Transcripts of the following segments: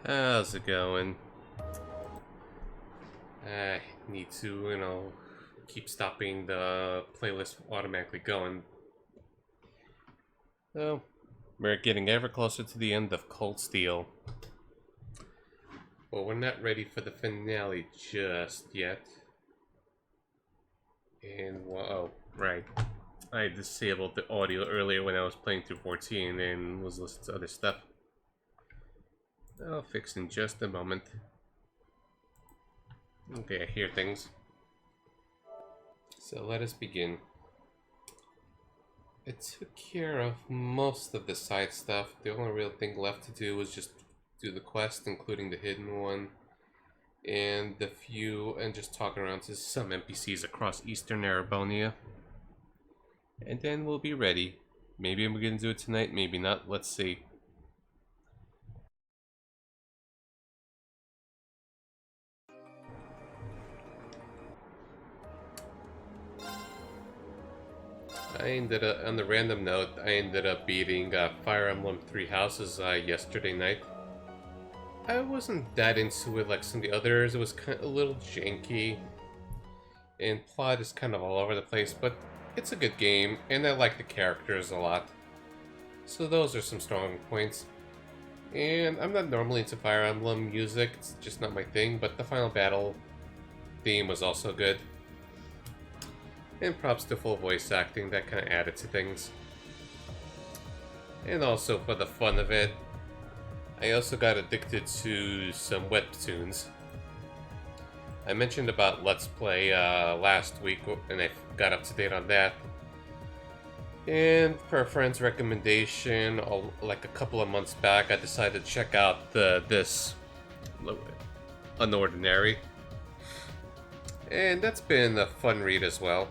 How's it going? I need to, keep stopping the playlist from automatically going. So, we're getting ever closer to the end of Cold Steel. Well, we're not ready for the finale just yet. And, whoa, right. I disabled the audio earlier when I was playing through 14 and was listening to other stuff. I'll fix in just a moment. Okay, I hear things. So let us begin. I took care of most of the side stuff. The only real thing left to do was just do the quest, including the hidden one, and just talk around to some NPCs across Eastern Arabonia. And then we'll be ready. Maybe we're gonna do it tonight, maybe not. Let's see. On the random note, I ended up beating Fire Emblem Three Houses yesterday night. I wasn't that into it like some of the others. It was kind of a little janky, and plot is kind of all over the place, but it's a good game, and I like the characters a lot. So those are some strong points. And I'm not normally into Fire Emblem music, it's just not my thing, but the final battle theme was also good. And props to full voice acting, that kind of added to things. And also, for the fun of it, I also got addicted to some webtoons. I mentioned about Let's Play last week, and I got up to date on that. And per a friend's recommendation, like a couple of months back, I decided to check out this Unordinary. And that's been a fun read as well.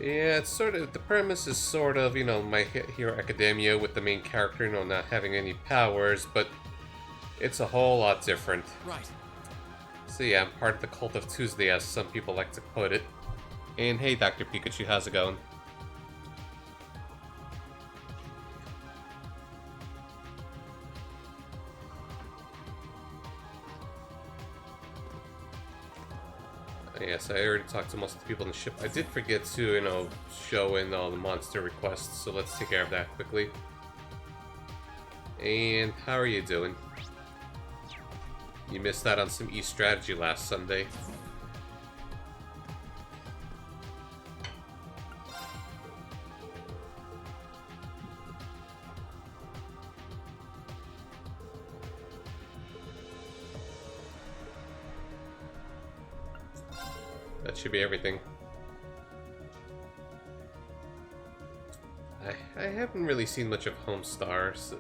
Yeah, it's the premise is sort of, My Hero Academia with the main character, not having any powers, but it's a whole lot different. Right. So yeah, I'm part of the cult of Tuesday, as some people like to put it. And hey, Dr. Pikachu, how's it going? Yes, I already talked to most of the people in the ship. I did forget to, show in all the monster requests, so let's take care of that quickly. And how are you doing? You missed out on some E-strategy last Sunday. That should be everything. I haven't really seen much of Homestar, so...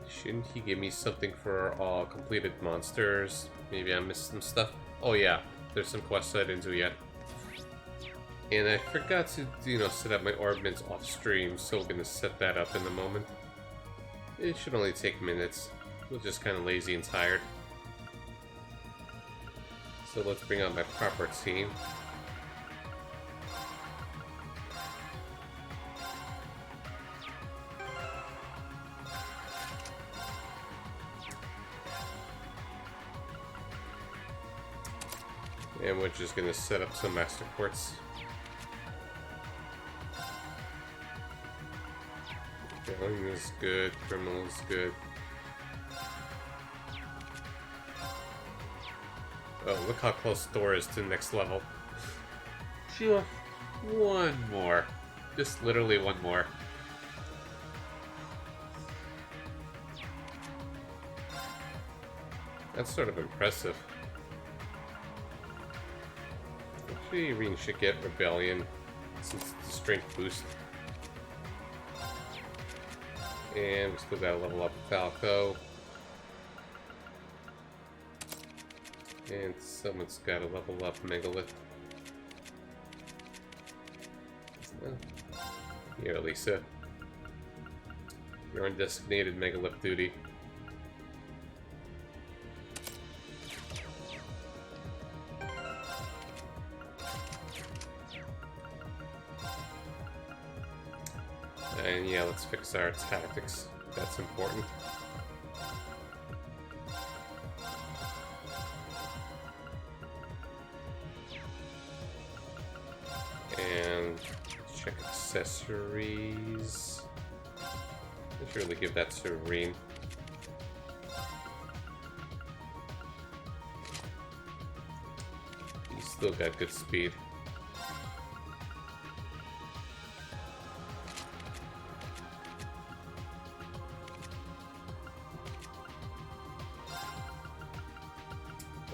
Shouldn't he give me something for all completed monsters? Maybe I missed some stuff. Oh yeah, there's some quests I didn't do yet. And I forgot to, set up my orbments off stream, so we're gonna set that up in a moment. It should only take minutes. We're just kind of lazy and tired. So let's bring out my proper team. And we're just gonna set up some master quartz. Killing is good, criminal is good. Oh, look how close Thor is to the next level. Just one more. Just literally one more. That's sort of impressive. Actually, Irene should get Rebellion, since it's a strength boost. And we still gotta level up Falco. And someone's gotta level up Megalith. Here, Lisa. You're on designated Megalith duty. And yeah, let's fix our tactics. That's important. And check accessories. I should really give that to Reen. He's still got good speed.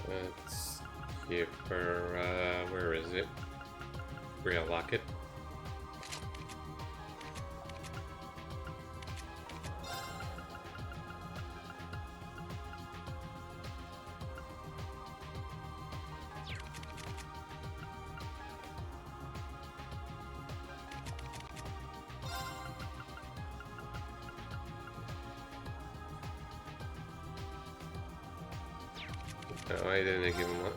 Let's give her, where is it? Real locket. No, I didn't give him one.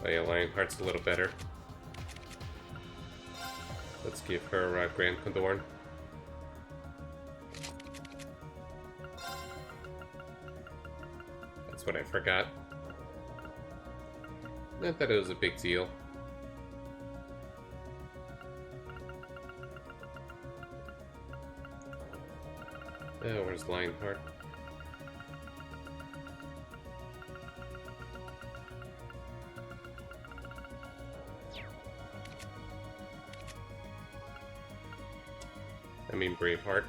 Oh yeah, Lionheart's a little better. Let's give her Grand Condorn. That's what I forgot. Not that it was a big deal. Oh, where's Lionheart? I mean Braveheart.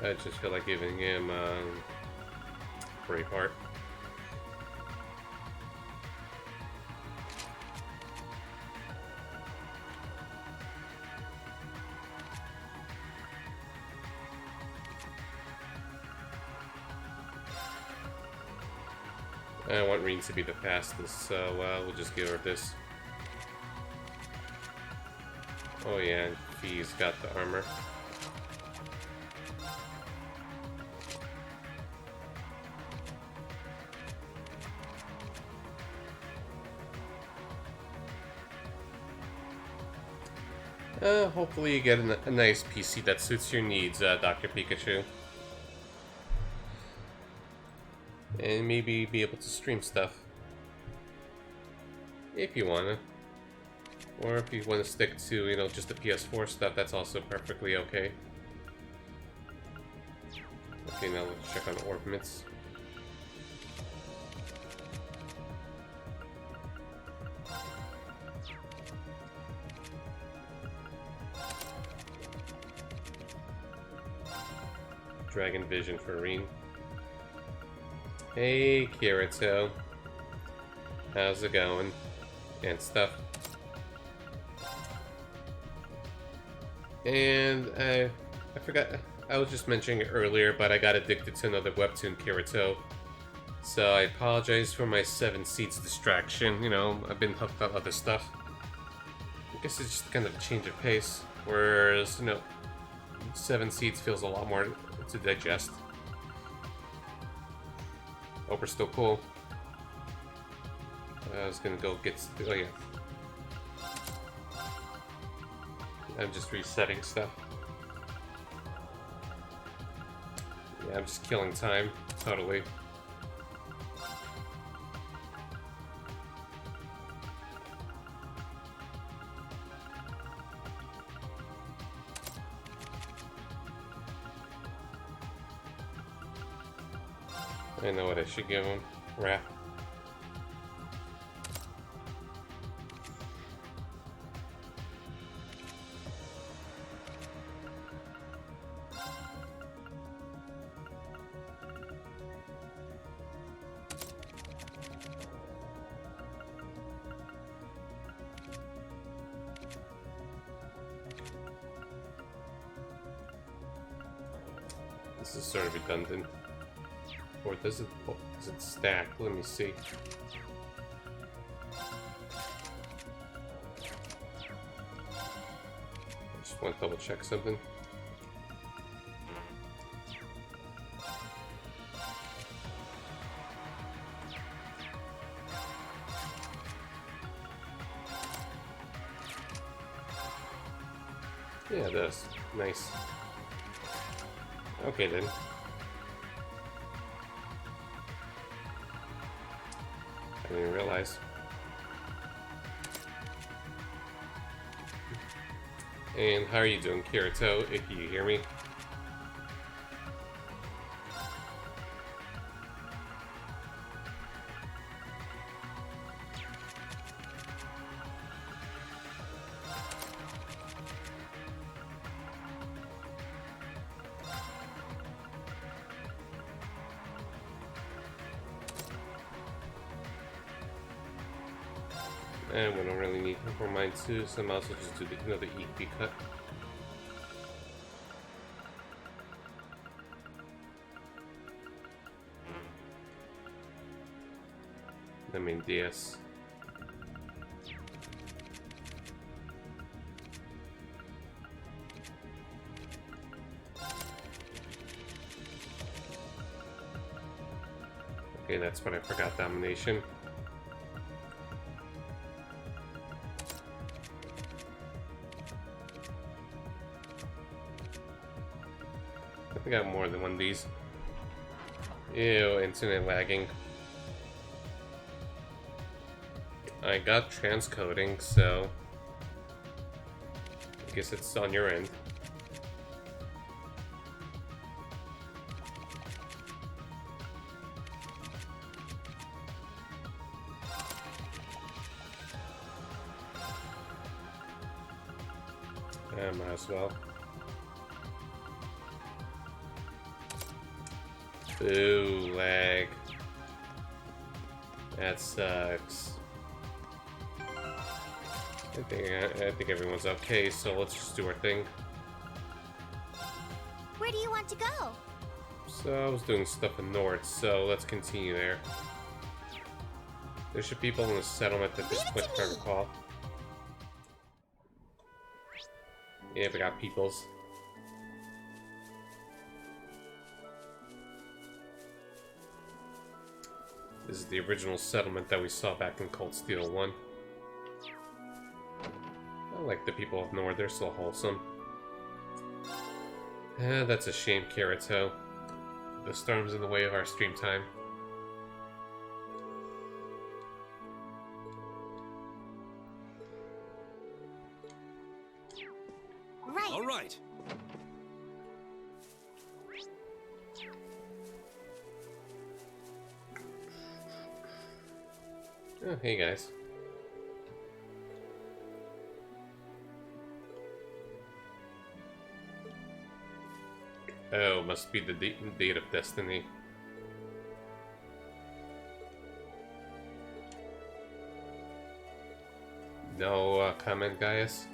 I just feel like giving him Braveheart. I want Reen to be the fastest, so we'll just give her this. Oh yeah, he's got the armor. Hopefully you get a nice PC that suits your needs, Dr. Pikachu. And maybe be able to stream stuff. If you wanna. Or if you want to stick to, you know, just the PS4 stuff, that's also perfectly okay. Okay, now let's check on orbits. Dragon Vision for Reen. Hey, Kirito. How's it going? And stuff. And I forgot, I was just mentioning it earlier, but I got addicted to another webtoon, Kirito. So I apologize for my 7 Seeds distraction. You know, I've been hooked on other stuff. I guess it's just kind of a change of pace. Whereas, you know, 7 Seeds feels a lot more to digest. Oh, we're still cool. I was gonna go get... Oh, yeah. I'm just resetting stuff. Yeah, I'm just killing time. Totally. I know what I should give him. Wrap. This is sort of redundant. Or does it stack? Let me see. I just want to double check something. Yeah, it does. Nice. Okay then. I didn't realize. And how are you doing, Kirito, if you hear me? And we don't really need him for mine too, so I might as well just do another EP cut. I mean DS. Okay, that's what I forgot, domination. I got more than one of these. Ew, internet lagging. I got transcoding, so I guess it's on your end. I might as well. Ooh, lag. That sucks. I think everyone's okay, so let's just do our thing. Where do you want to go? So I was doing stuff in North, so let's continue there. There should be people in the settlement at this point, if I recall. Yeah, we got peoples. This is the original settlement that we saw back in Cold Steel 1. I like the people up north, they're so wholesome. That's a shame, Kirito. The storm's in the way of our stream time. Right. All right. Oh, hey guys. Oh, must be the date of destiny. No comment, guys?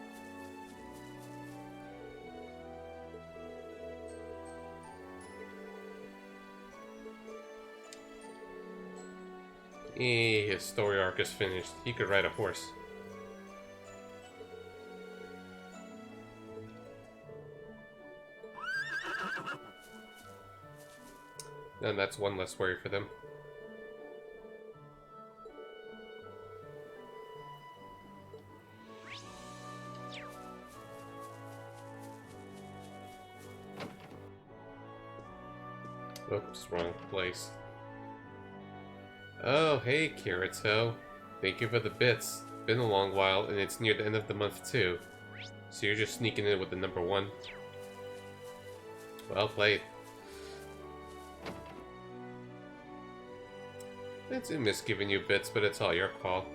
His story arc is finished. He could ride a horse. And that's one less worry for them. Oops, wrong place. Oh, hey, Kirito. Thank you for the bits. Been a long while, and it's near the end of the month, too. So you're just sneaking in with the number one. Well played. I do miss giving you bits, but it's all your call.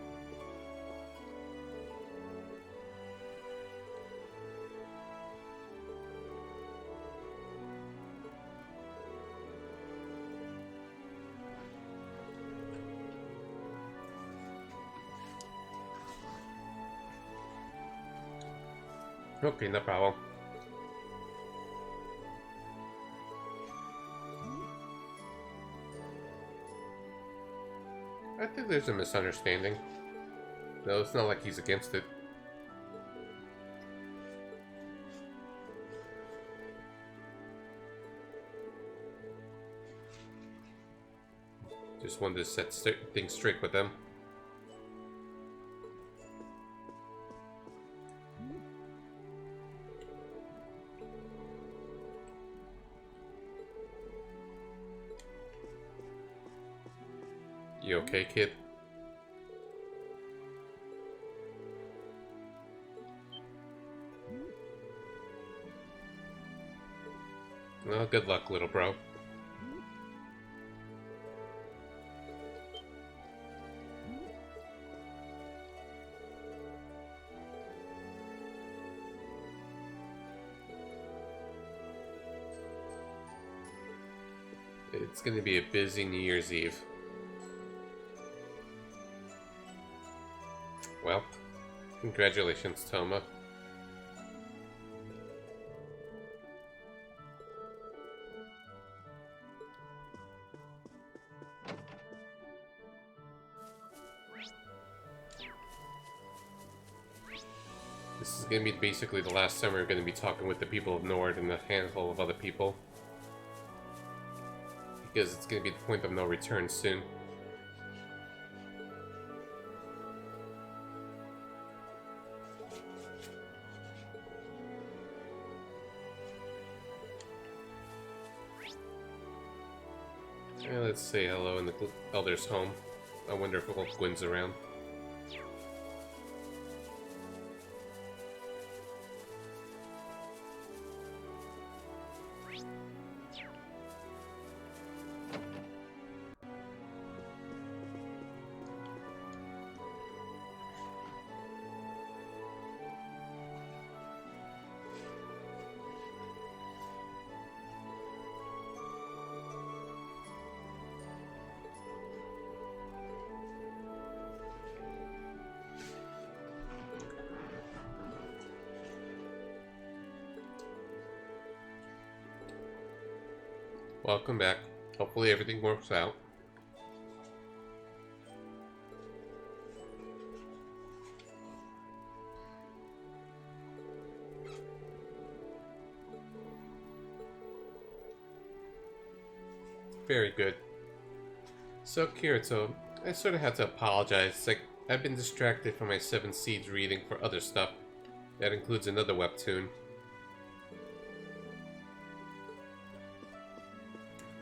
Okay, no problem. I think there's a misunderstanding. No, it's not like he's against it. Just wanted to set things straight with them. You okay, kid? Well, good luck, little bro. It's gonna be a busy New Year's Eve. Well, congratulations, Toma. This is gonna be basically the last time we're gonna be talking with the people of Nord and a handful of other people. Because it's gonna be the point of no return soon. Let's say hello in the Elder's home. I wonder if Gwen's around. Welcome back. Hopefully everything works out. Very good. So, Kirito, I sort of have to apologize. It's like, I've been distracted from my 7 Seeds reading for other stuff. That includes another webtoon.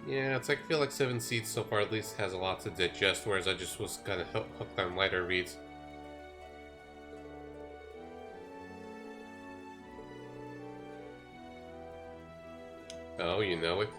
Yeah, it's like I feel like 7 Seeds so far at least has a lot to digest, whereas I just was kind of hooked on lighter reads. Oh, you know it.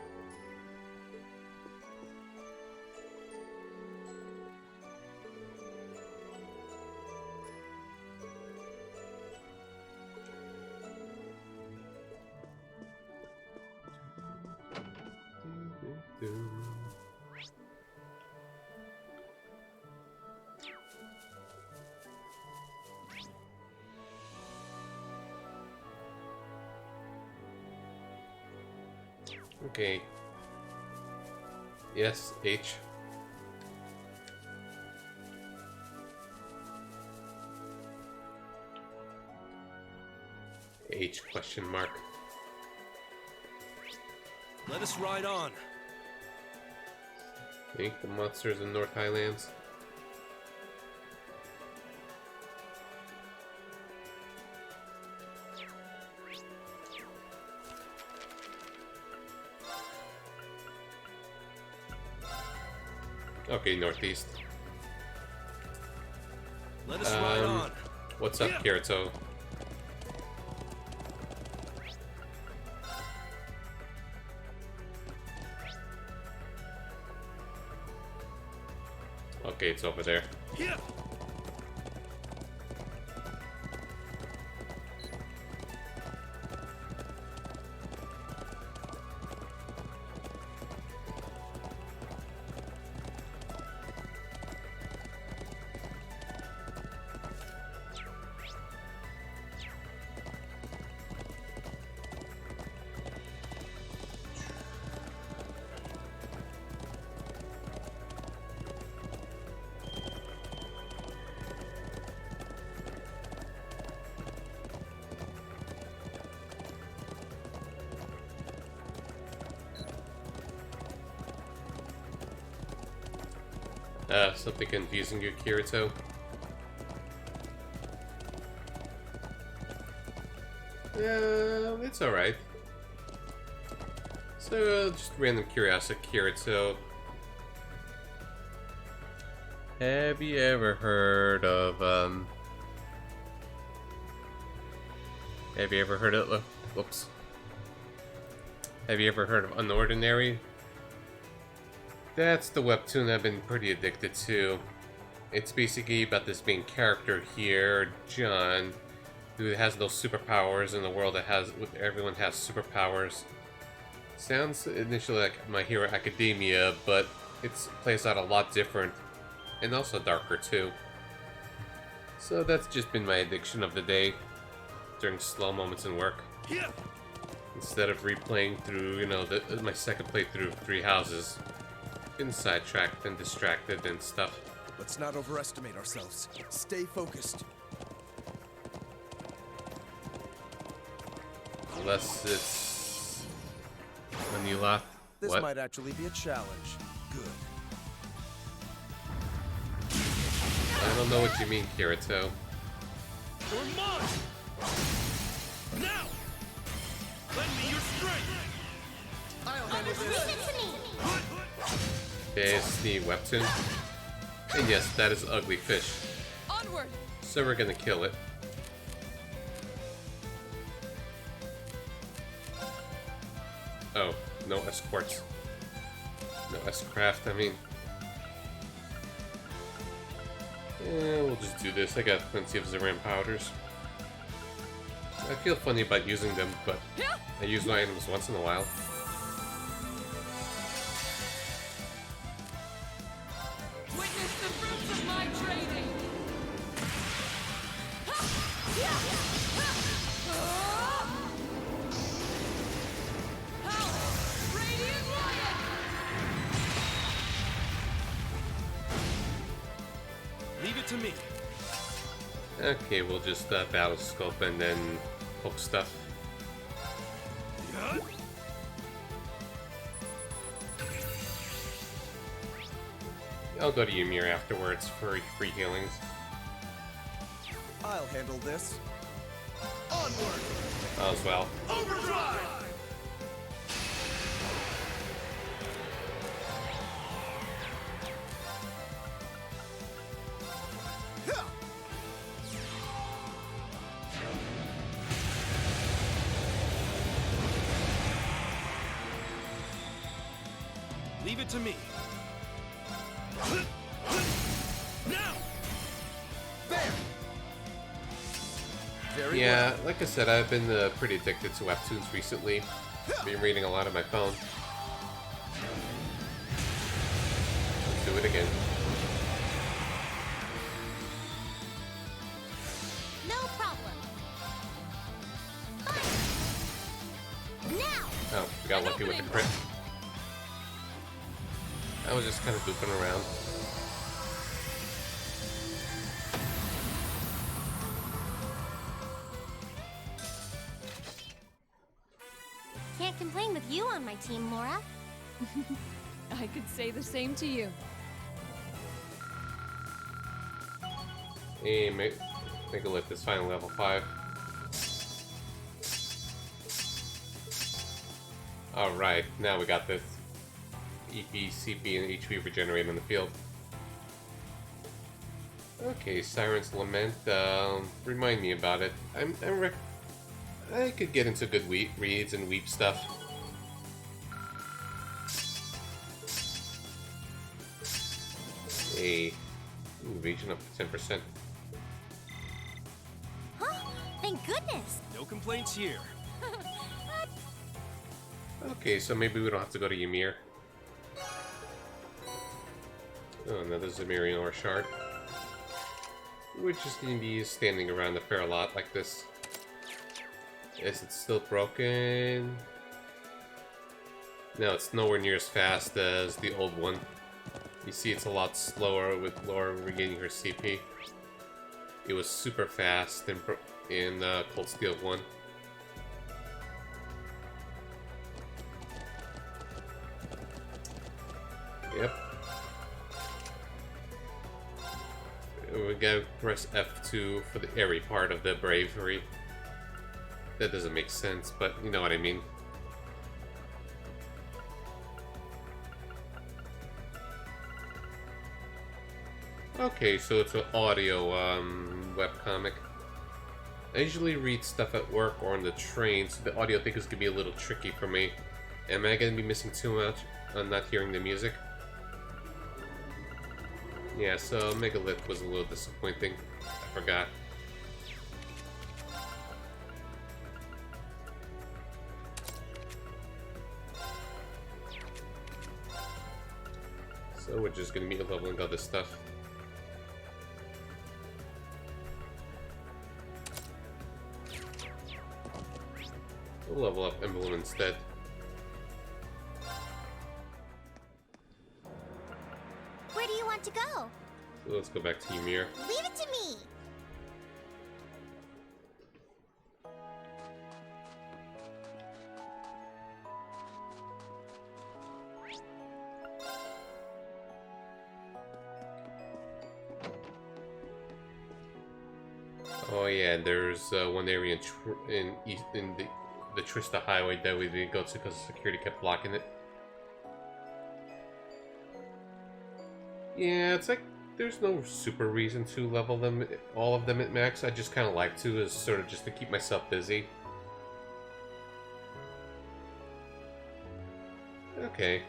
Okay. Yes, H. H question mark. Let us ride on. Think the monsters in North Highlands. Okay, northeast. Let us ride on. What's up, Kirito? Okay, it's over there. Yeah. Something confusing you, Kirito? It's alright. So, just random curiosity, Kirito. Have you ever heard of, have you ever heard of, whoops. Have you ever heard of Unordinary? That's the webtoon I've been pretty addicted to. It's basically about this main character here, John, who has no superpowers in a world that has, everyone has superpowers. Sounds initially like My Hero Academia, but it plays out a lot different, and also darker too. So that's just been my addiction of the day during slow moments in work. Instead of replaying through, you know, my second playthrough of Three Houses, been sidetracked and distracted and stuff. Let's not overestimate ourselves. Stay focused. Unless it's Manila. This What? might actually be a challenge. Good. I don't know what you mean, Kirito. You're mine! Now! Lend me your strength! I'll handle Leave this. it to me. Okay, it's the webtoon. And yes, that is ugly fish. Onward! So we're gonna kill it. Oh, no escorts. No S-craft, I mean. Yeah, we'll just do this. I got plenty of Zeran powders. I feel funny about using them, but I use my items once in a while. Witness the fruits of my training! Power! Radiant Lion! Leave it to me. Okay, we'll just battle scope and then poke stuff. I'll go to Ymir afterwards for free healings. I'll handle this. Onward! As well. Overdrive! Leave it to me. Now! There! Very Yeah, well. like I said, I've been pretty addicted to webtoons recently. Been reading a lot on my phone. Let's do it again. No problem. Fine. Now. Oh, we got lucky with the crit. I was just kind of goofing around. Can't complain with you on my team, Laura. I could say the same to you. Hey, mate. Take a look at this final level 5. Alright, now we got this. EP, CP, and HP regenerate on the field. Okay, Siren's Lament. Remind me about it. I could get into good reads and weep stuff. Ooh, region up to 10%. Huh? Thank goodness. No complaints here. Okay, so maybe we don't have to go to Ymir. Oh, another Zemirian ore shard. We're just gonna be standing around the fair a lot like this. Is it still broken? No, it's nowhere near as fast as the old one. You see it's a lot slower with Laura regaining her CP. It was super fast in Cold Steel 1. Yep. We gotta press F2 for the airy part of the bravery. That doesn't make sense, but you know what I mean. Okay, so it's an audio webcomic. I usually read stuff at work or on the train, so the audio thing is going to be a little tricky for me. Am I going to be missing too much on not hearing the music? Yeah, so Megalith was a little disappointing. I forgot. So we're just going to be leveling other stuff. We'll level up Emblem instead. Where do you want to go? So let's go back to Ymir. Leave it to me. Oh yeah, there's one area in the Trista Highway that we didn't go to because security kept blocking it. Yeah, it's like there's no super reason to level them, all of them at max. I just kind of like to, is sort of just to keep myself busy. Okay.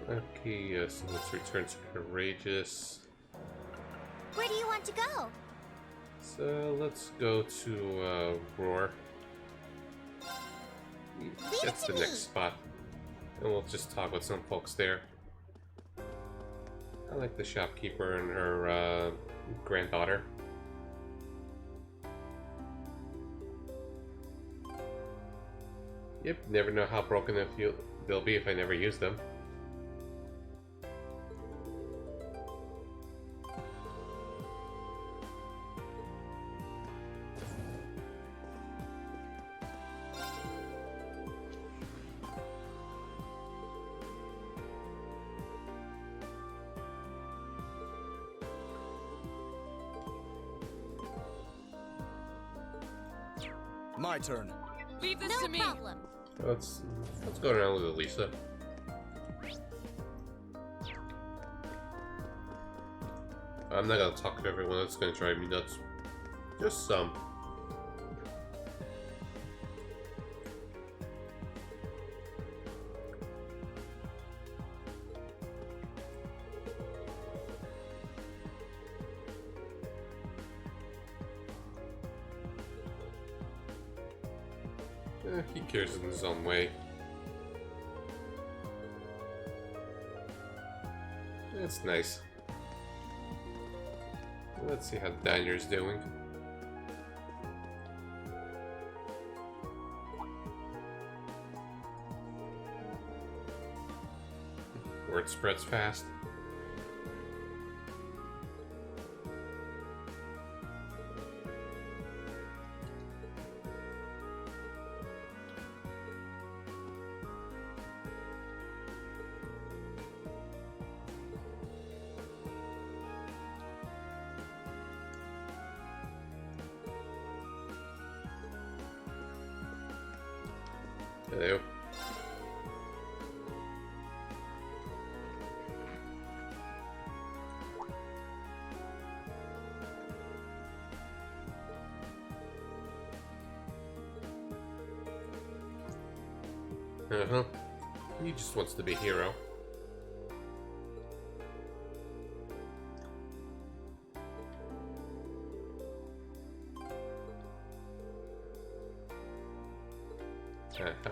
Okay, so let's return to Courageous. Where do you want to go? So let's go to Roar. That's the next spot. And we'll just talk with some folks there. I like the shopkeeper and her granddaughter. Yep, never know how broken they'll be if I never use them. My turn. Leave this No to me. problem. Let's go around with Elisa. I'm not gonna talk to everyone, that's gonna drive me nuts. Just some. He cares in his own way. That's nice. Let's see how Diner's doing. Word spreads fast. Hello. Uh-huh. He just wants to be a hero. Uh-huh.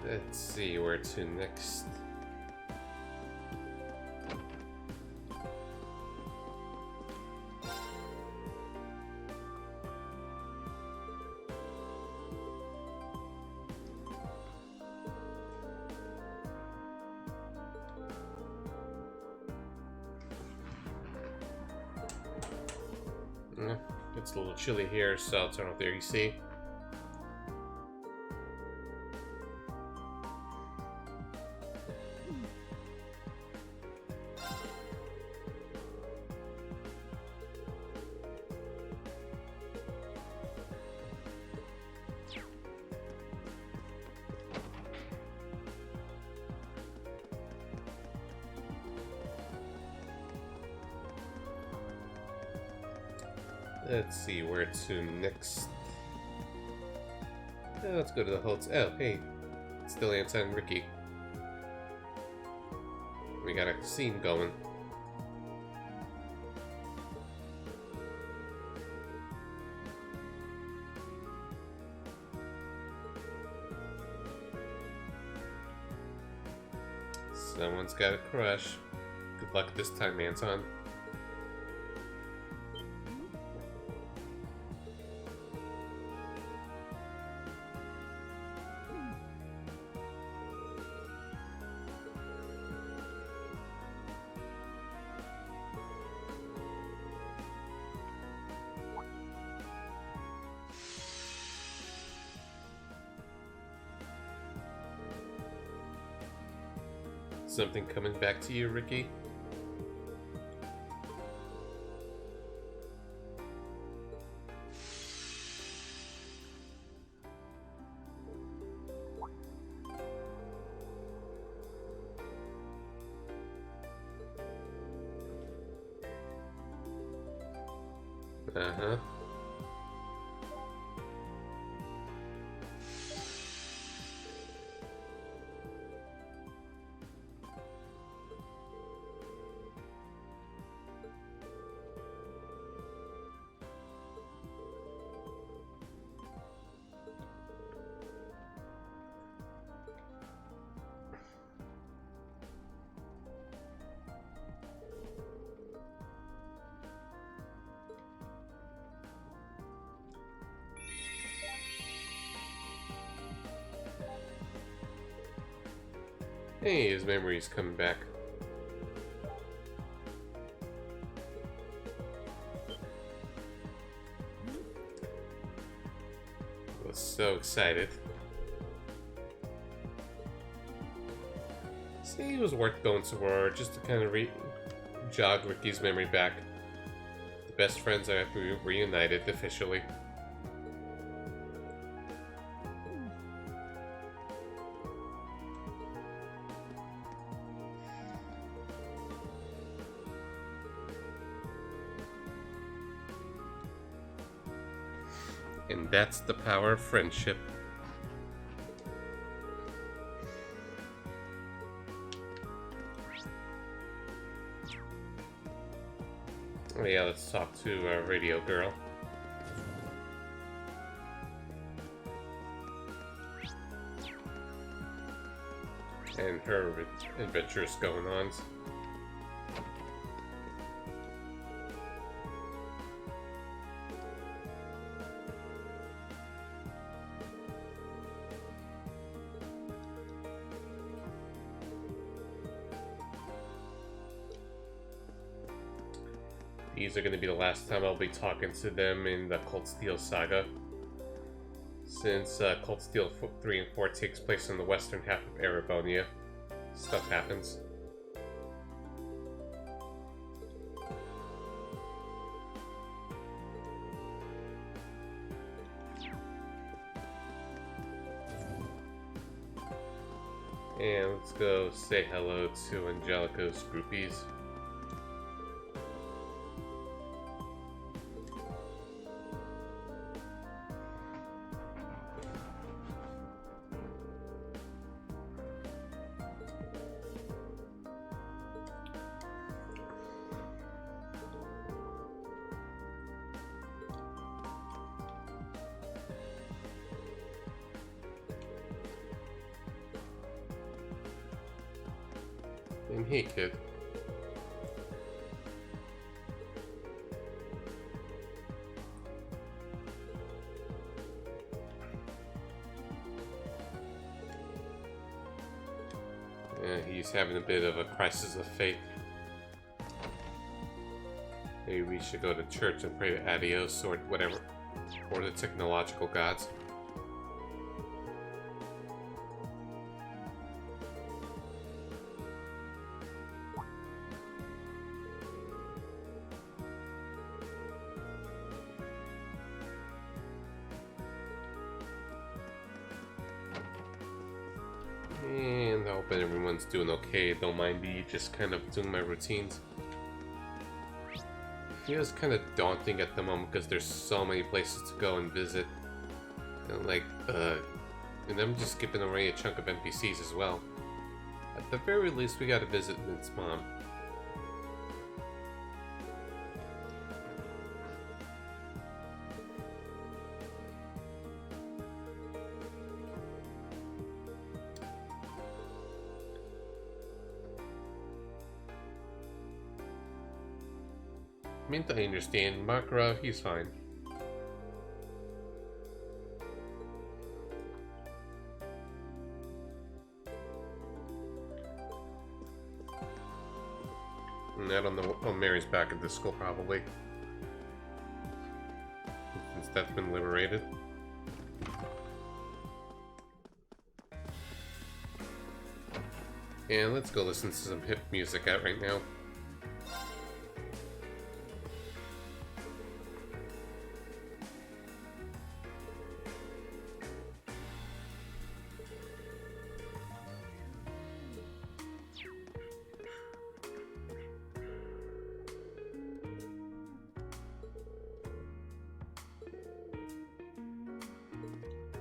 Let's see where to next. It's a little chilly here, so I'll turn off the AC. Let's see where to next. Let's go to the hotel. Oh, hey, it's still Anton and Ricky. We got a scene going. Someone's got a crush. Good luck this time, Anton. Something coming back to you, Ricky? Uh-huh. Hey, his memory's coming back. I was so excited. See, it was worth going to war just to kind of jog Ricky's memory back. The best friends are reunited officially. And that's the power of friendship. Oh yeah, let's talk to Radio Girl. And her adventurous going-ons. These are going to be the last time I'll be talking to them in the Cold Steel saga. Since Cold Steel 3 and 4 takes place in the western half of Erebonia, stuff happens. And let's go say hello to Angelica's groupies. And hey, kid. He's having a bit of a crisis of faith. Maybe we should go to church and pray to Adios or whatever, or the technological gods. And I hope everyone's doing okay. Don't mind me just kind of doing my routines. It was kind of daunting at the moment because there's so many places to go and visit. And like, and I'm just skipping away a chunk of NPCs as well. At the very least, we gotta visit Mint's mom. Mint, I understand. Makara, he's fine. And I don't know. Oh, Mary's back at the school probably. Since that's been liberated. And let's go listen to some hip music out right now.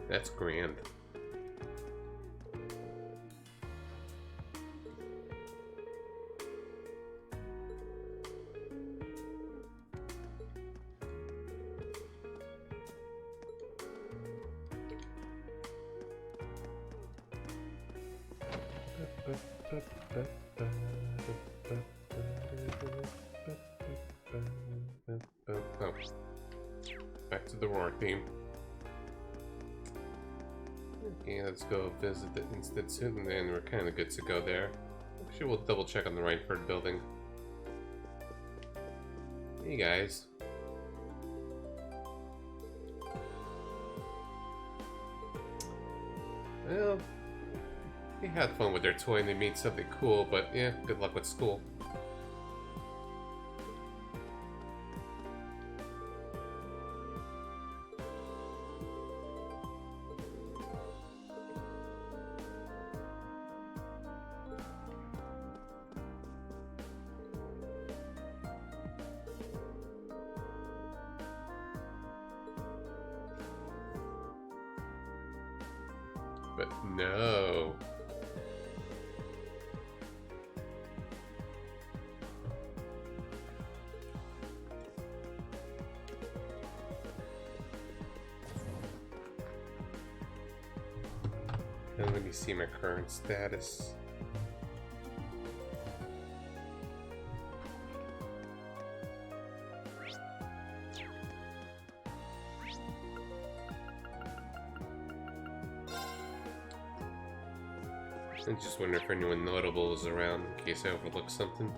That's grand. Oh. Back to the roar theme. Okay, let's go visit the Institute, and then we're kind of good to go there. Actually, we'll double check on the Reinford building. Hey guys. Well, they had fun with their toy and they made something cool, but yeah, good luck with school. But no. And let me see my current status. I just wonder if anyone notable is around in case I overlook something.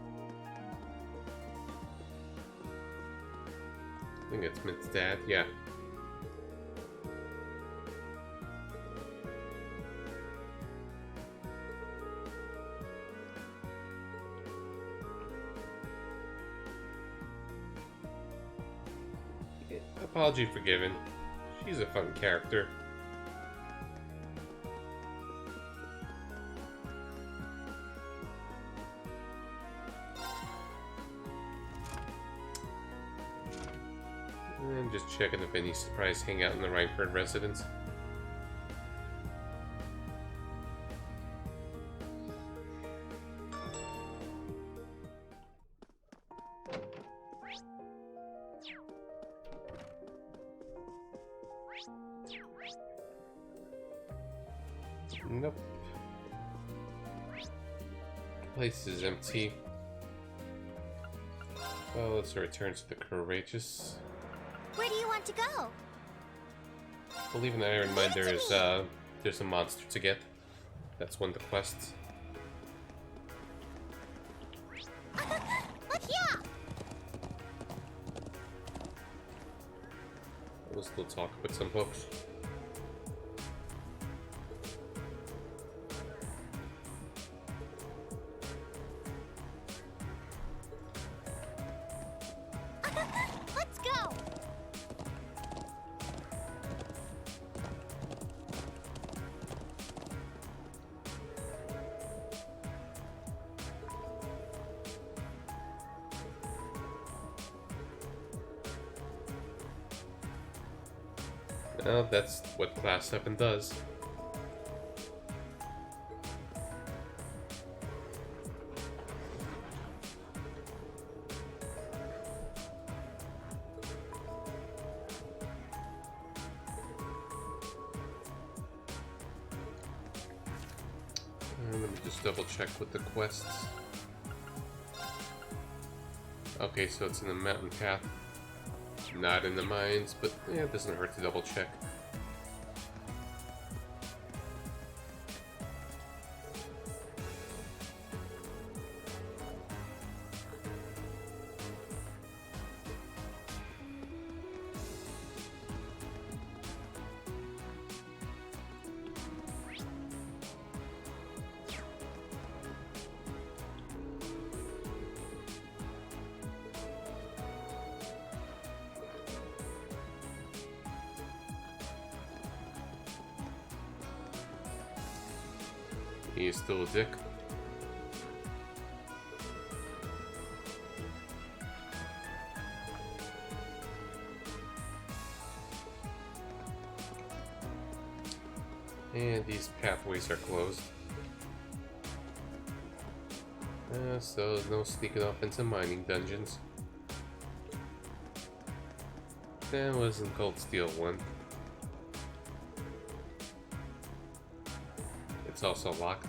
I think it's Mint's dad, yeah. Apology forgiven. She's a fun character. And just checking if any surprise hangout in the Reinford residence. Nope. Place is empty. Well, let's return to the Courageous. Where do you want to go? I believe in the Iron Mine there's a monster to get. That's one of the quests. Look here! We'll still talk with some folks. Let's go! Well, that's what Class 7 does. Let me just double check with the quests. Okay, so it's in the mountain path, not in the mines, but yeah, it doesn't hurt to double check. He is still a dick. And these pathways are closed. So no sneaking off into mining dungeons. That wasn't Cold Steel 1. It's also locked.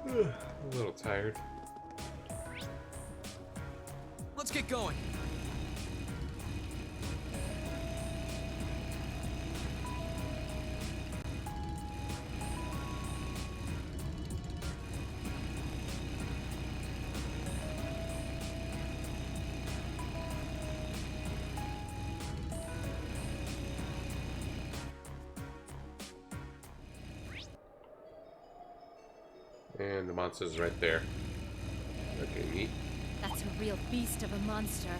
A little tired. Let's get going. And the monster's right there. Okay, neat. That's a real beast of a monster.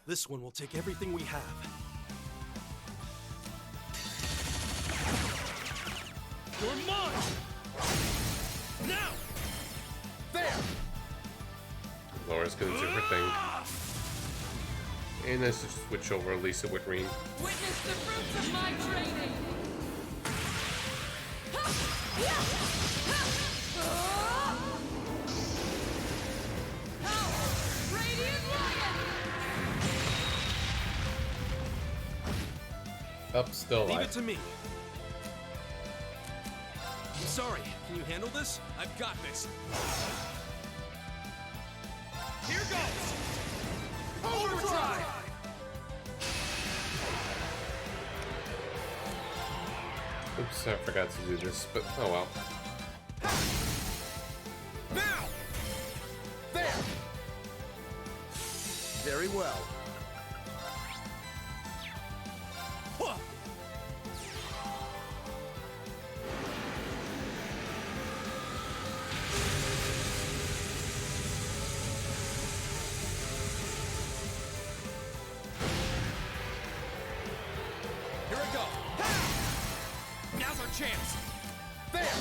This one will take everything we have. You're mine! Now! There! Laura's gonna do her thing. And let's just switch over Lisa with Reen. Witness the fruits of my training! Radiant Lion! Up, still Leave it alive. to me. I'm sorry, can you handle this? I've got this. Here goes! Overdrive! Oops, I forgot to do this, but oh well. Now! There! Very well. Huh. Here we go. Now's our chance. There!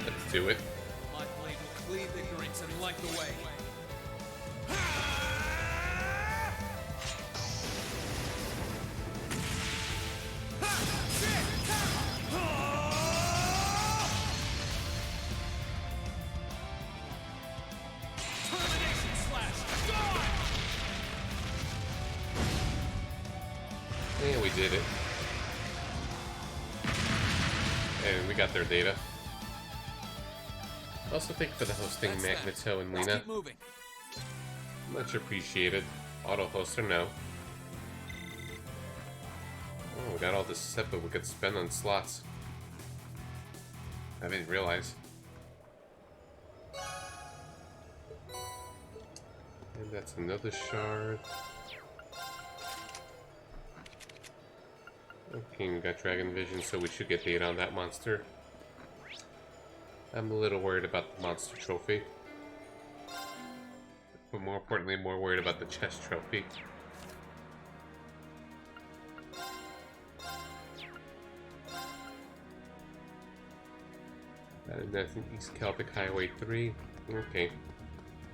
Let's do it. My blade will cleave ignorance and light the way. Termination slash! Gone! And we did it. And we got their data. Also, thank you for the hosting, That's that. Magneto and Let's Lena. keep moving. Much appreciated. Auto host or no. Oh, we got all this set that we could spend on slots. I didn't realize. And that's another shard. Okay, we got Dragon Vision, so we should get data on that monster. I'm a little worried about the monster trophy. But more importantly, more worried about the chest trophy. And I think East Celtic Highway 3. Okay.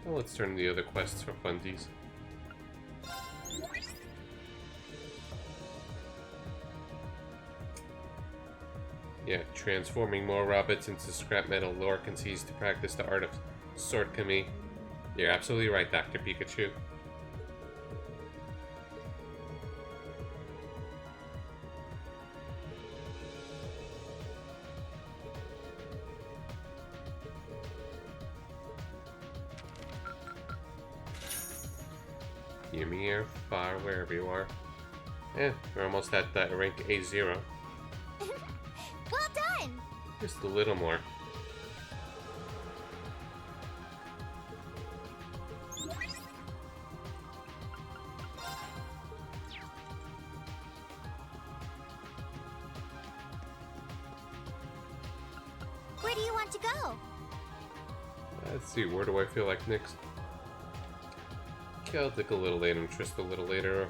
Well, let's turn the other quests for fundies. Yeah, transforming more robots into scrap metal lore continues to practice the art of sword kami. You're absolutely right, Dr. Pikachu. Yumi Air, far wherever you are. We're almost at that rank A0. Well done! Just a little more. Where do you want to go? Let's see, where do I feel like next? Celtic a little later and Trist a little later.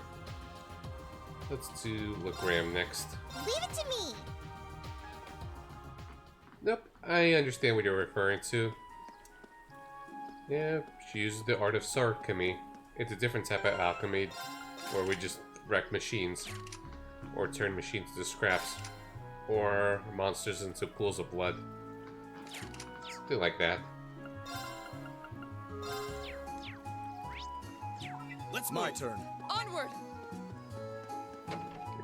Let's do Legram next. Leave it to me! Nope, I understand what you're referring to. Yeah, she uses the art of sword kami. It's a different type of alchemy, where we just wreck machines, or turn machines into scraps, or monsters into pools of blood. Something like that. Let's my turn. Onward!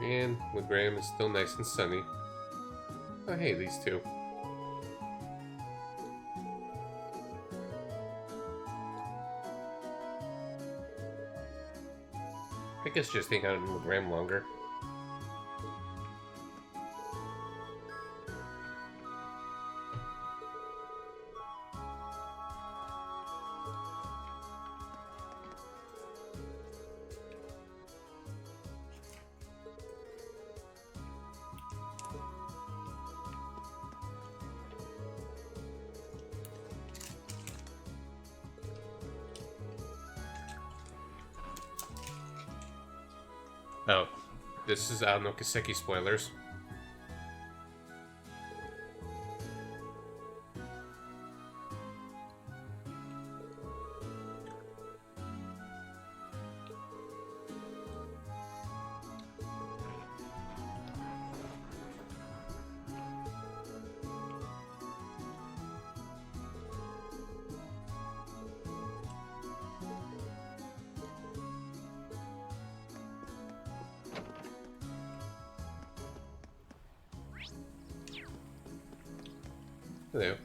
And Legram is still nice and sunny. Oh hey, these two. I guess just hang out in Legram longer. Oh, this is no Kiseki spoilers. Hello.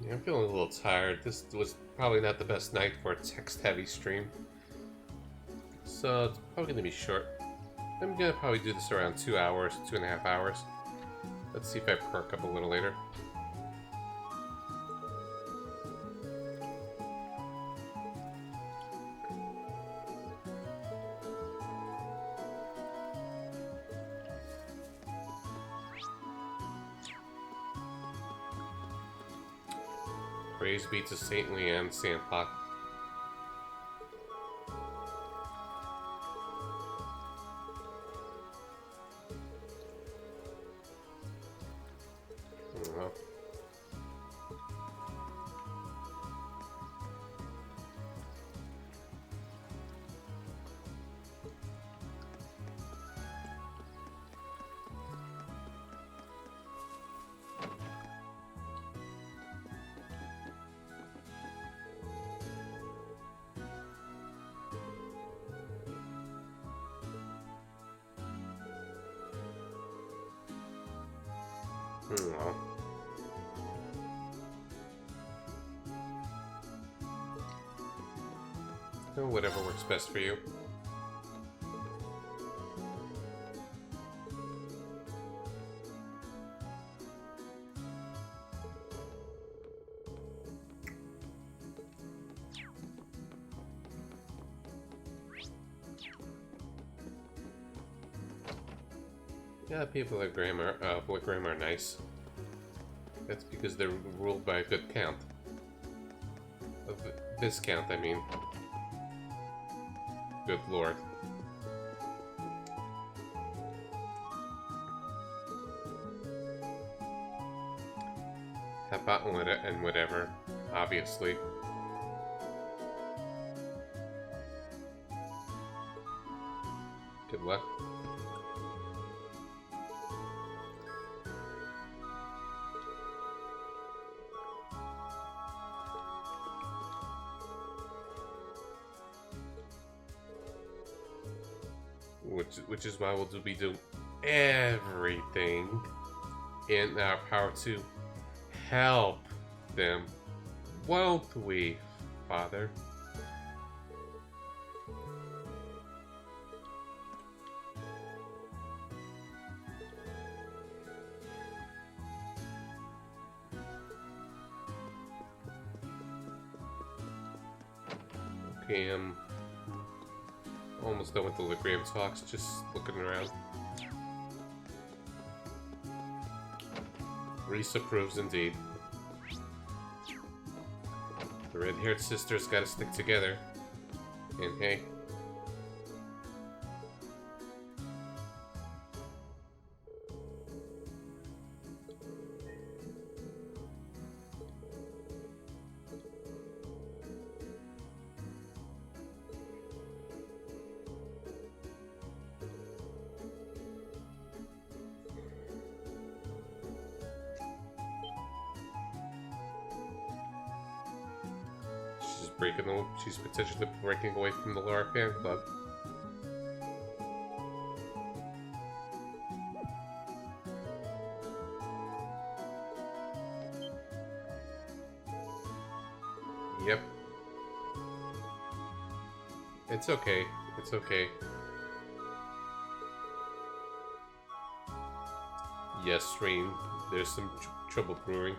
Yeah, I'm feeling a little tired. This was probably not the best night for a text-heavy stream. So it's probably going to be short. I'm going to probably do this around 2 hours, 2.5 hours. Let's see if I perk up a little later. Praise be to Saint Leanne Sandpot. Well. Well. Oh, whatever works best for you. Yeah, people at Wickram are nice. That's because they're ruled by a good count. Of Viscount, I mean. Good lord. Tap out and whatever, obviously. Good luck. Which is why we'll be doing everything in our power to help them, won't we, Father? Okay, I'm almost done with the Librium talks, just looking around. Reese approves indeed. The red-haired sisters gotta stick together. And hey. She's potentially breaking away from the Laura fan club. Yep. It's okay. It's okay. Yes, Stream. There's some trouble brewing.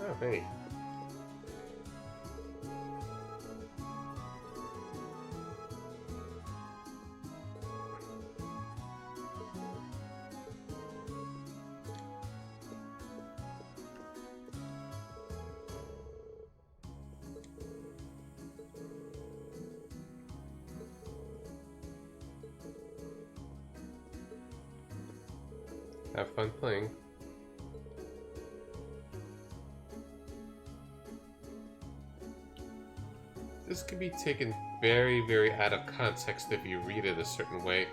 Oh, hey. Have fun playing. This can be taken very, very out of context if you read it a certain way.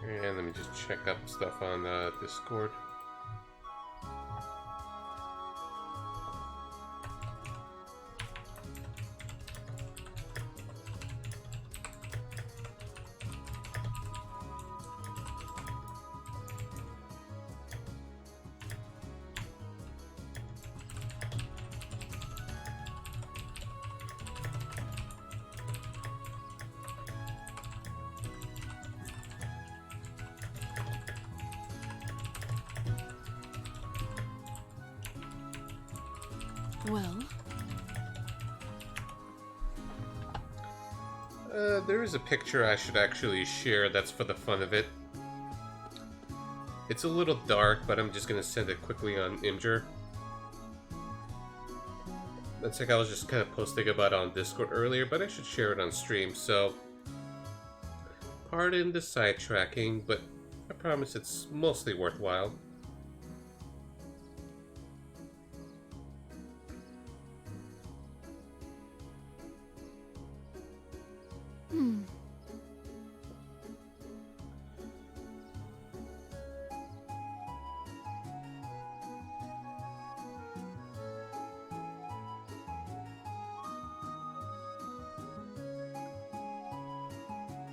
And let me just check up stuff on Discord. Well, there is a picture I should actually share that's for the fun of it. It's a little dark, but I'm just gonna send it quickly on Imgur. That's like I was just kind of posting about it on Discord earlier, but I should share it on stream, so pardon the sidetracking, but I promise it's mostly worthwhile.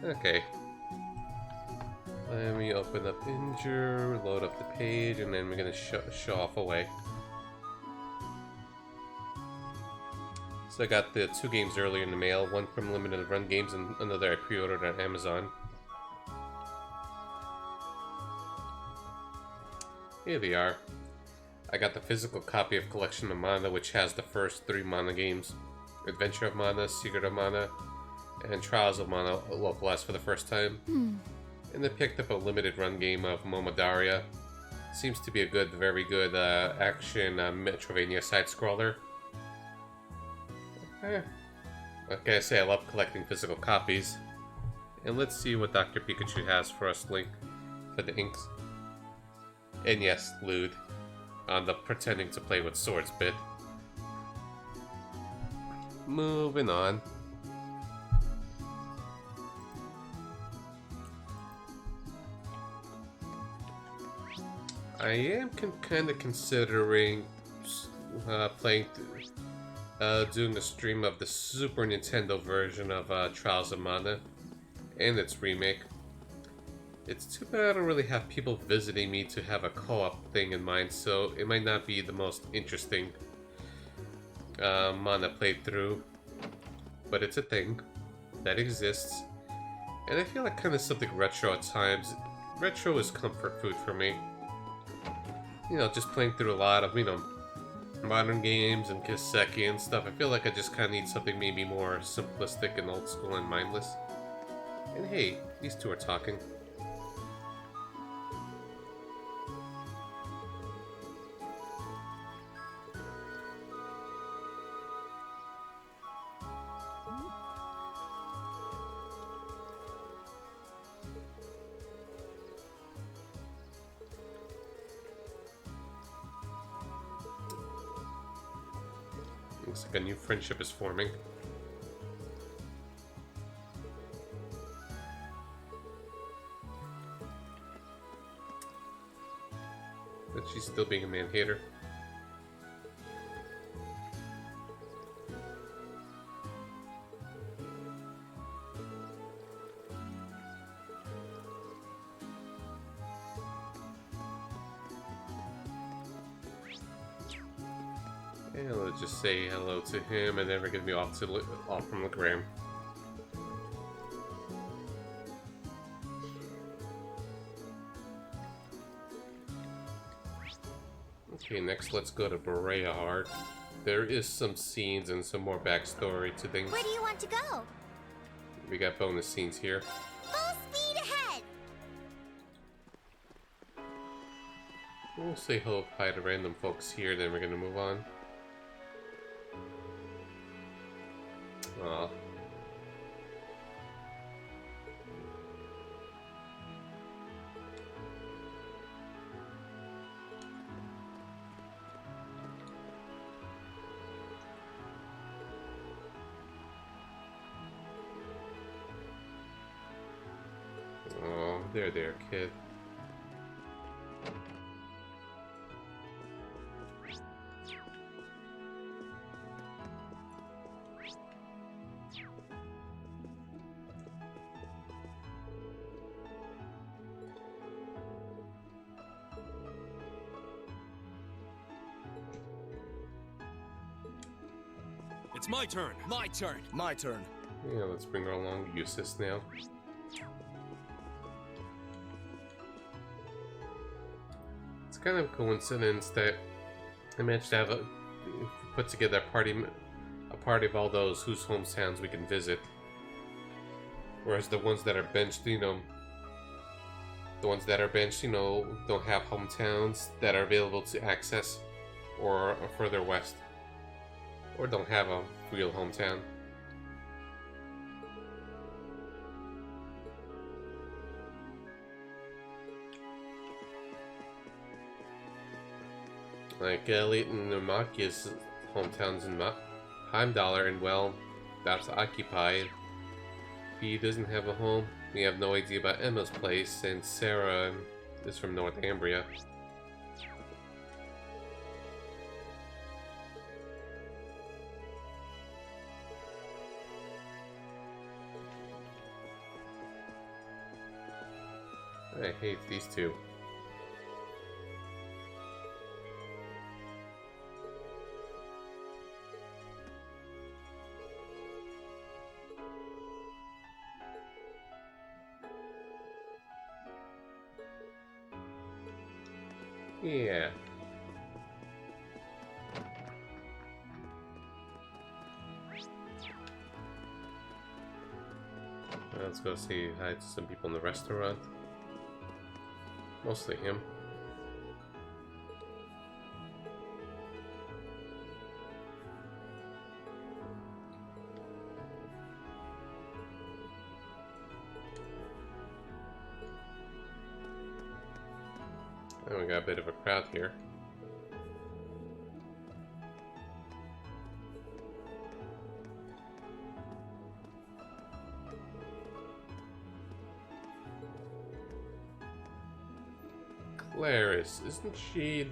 Okay. Let me open up Injure, load up the page, and then we're gonna show off away. So I got the 2 games earlier in the mail, one from Limited Run Games and another I pre-ordered on Amazon. Here they are. I got the physical copy of Collection of Mana, which has the first 3 Mana games. Adventure of Mana, Secret of Mana, and Trials of Mana localized for the first time. And then picked up a limited run game of Momodaria. Seems to be a very good action Metrovania side-scroller. What can I say? I love collecting physical copies. And let's see what Dr. Pikachu has for us, Link, for the inks. And yes, Lude, on the pretending to play with swords bit. Moving on. I am kind of considering doing a stream of the Super Nintendo version of Trials of Mana and its remake. It's too bad I don't really have people visiting me to have a co-op thing in mind, so it might not be the most interesting Mana playthrough, but it's a thing that exists, and I feel like kind of something retro at times. Retro is comfort food for me. You know, just playing through a lot of, modern games and Kiseki and stuff. I feel like I just kind of need something maybe more simplistic and old school and mindless. And hey, these two are talking. Looks like a new friendship is forming. But she's still being a man-hater. And let's just say hello to him, and then we're gonna be off from the gram. Okay, next let's go to Berea Heart. There is some scenes and some more backstory to things. Where do you want to go? We got bonus scenes here. Full speed ahead! We'll say hi to random folks here, then we're gonna move on. Aw. Oh, there, kid. It's my turn. My turn. My turn. Yeah, let's bring her along. Eustace now. It's kind of a coincidence that I managed to have put together a party of all those whose hometowns we can visit. Whereas the ones that are benched, don't have hometowns that are available to access, or are further west, or don't have a real hometown. Like Leighton and Makia's hometowns in Heimdallr, and well, that's occupied. He doesn't have a home. We have no idea about Emma's place, and Sarah is from Northumbria. I hate these two. Yeah. Let's go say hi to some people in the restaurant. Mostly him. And we got a bit of a crowd here. Clarice, isn't she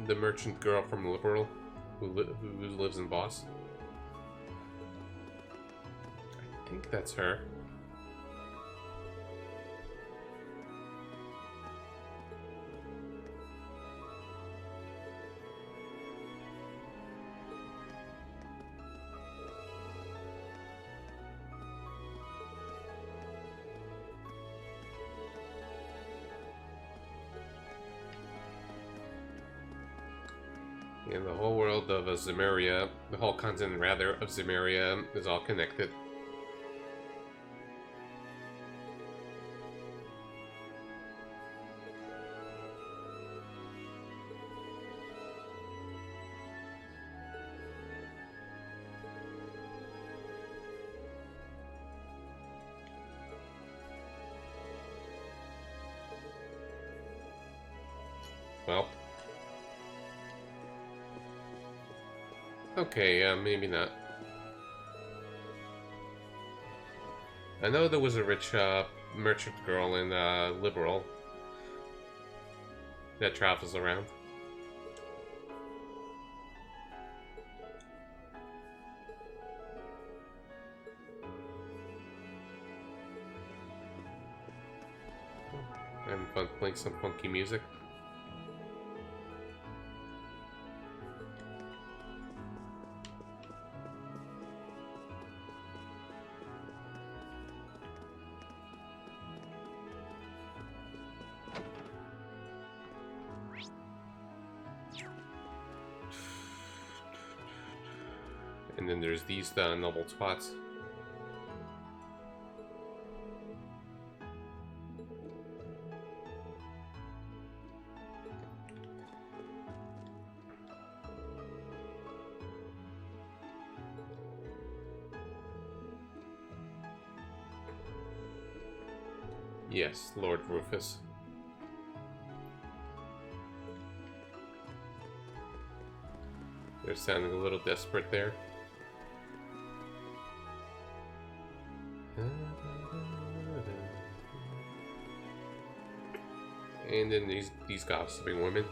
the merchant girl from Liberal who lives in Boss? I think that's her. In the whole world of Zemeria, the whole continent rather of Zemeria is all connected. Well. Okay, maybe not. I know there was a rich merchant girl in Liberal that travels around. Having fun playing some funky music. And then there's these noble spots. Yes, Lord Rufus. They're sounding a little desperate there. And then these gossiping women.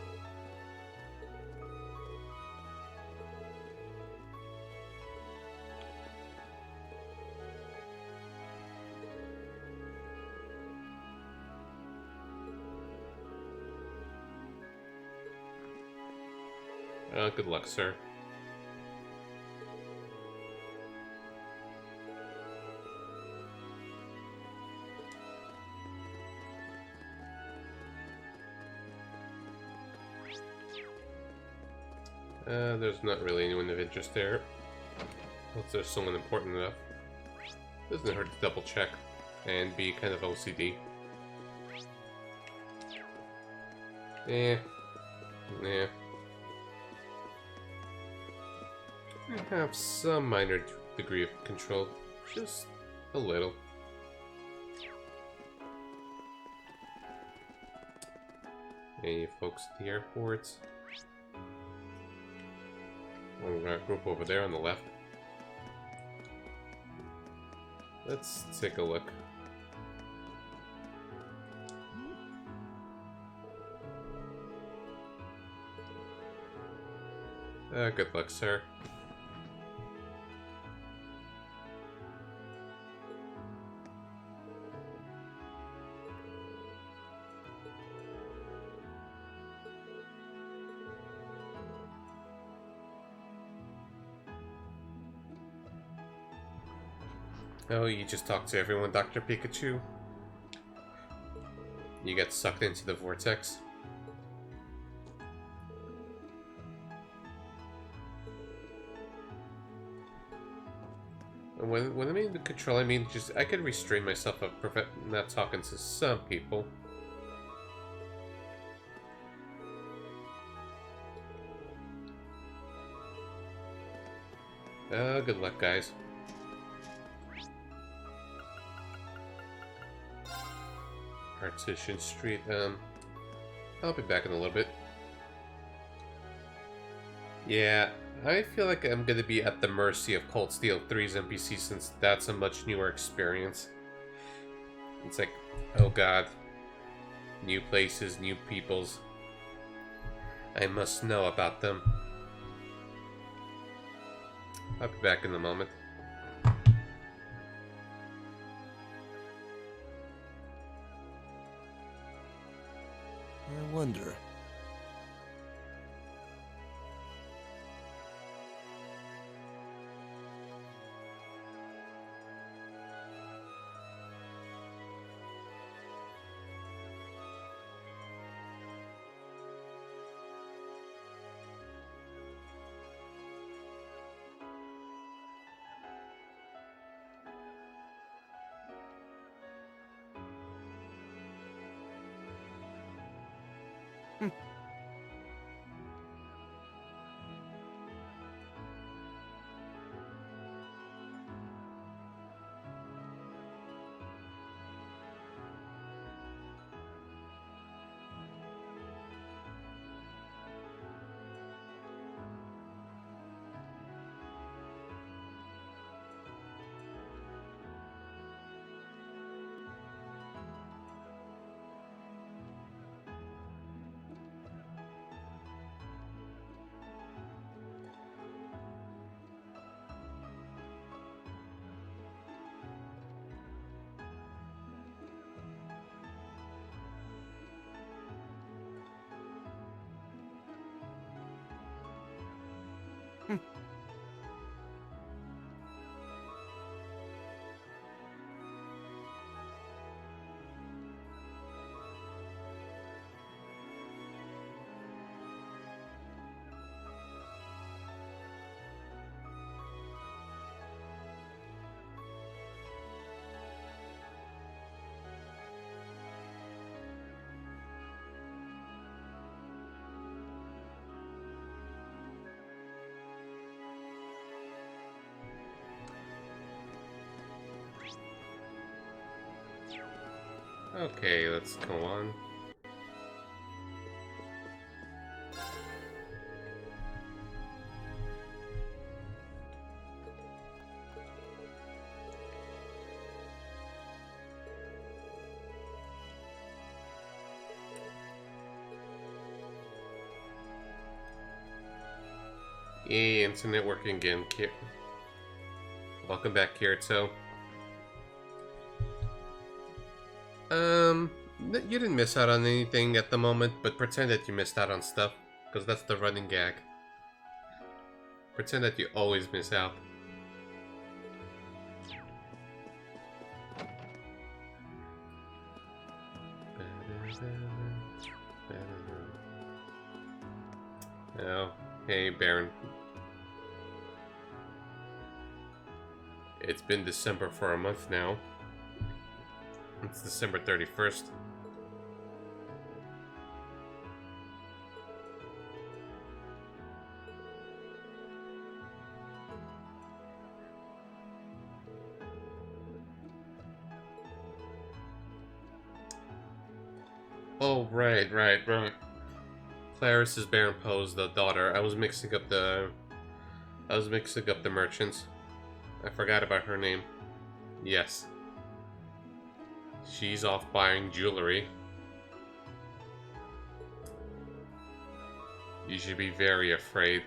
Good luck, sir. There's not really anyone of interest there. Unless there's someone important enough. Doesn't hurt to double check and be kind of OCD. Yeah. I have some minor degree of control. Just a little. Any folks at the airports? Oh, we got a group over there on the left. Let's take a look. Good luck, sir. Oh, you just talked to everyone, Dr. Pikachu? You get sucked into the vortex? And when I mean the control, I mean just I could restrain myself of not talking to some people. Good luck, guys. Partition Street, I'll be back in a little bit. Yeah, I feel like I'm gonna be at the mercy of Cold Steel 3's NPC since that's a much newer experience. It's like, oh god. New places, new peoples. I must know about them. I'll be back in a moment. I wonder. Okay, let's go on. Yay, internet working again. Welcome back, Kirito. You didn't miss out on anything at the moment, but pretend that you missed out on stuff, because that's the running gag. Pretend that you always miss out. Oh, hey, Baron. It's been December for a month now. It's December 31st. Oh, right. Clarice is Baron Poe's the daughter. I was mixing up the merchants. I forgot about her name. Yes. She's off buying jewelry. You should be very afraid.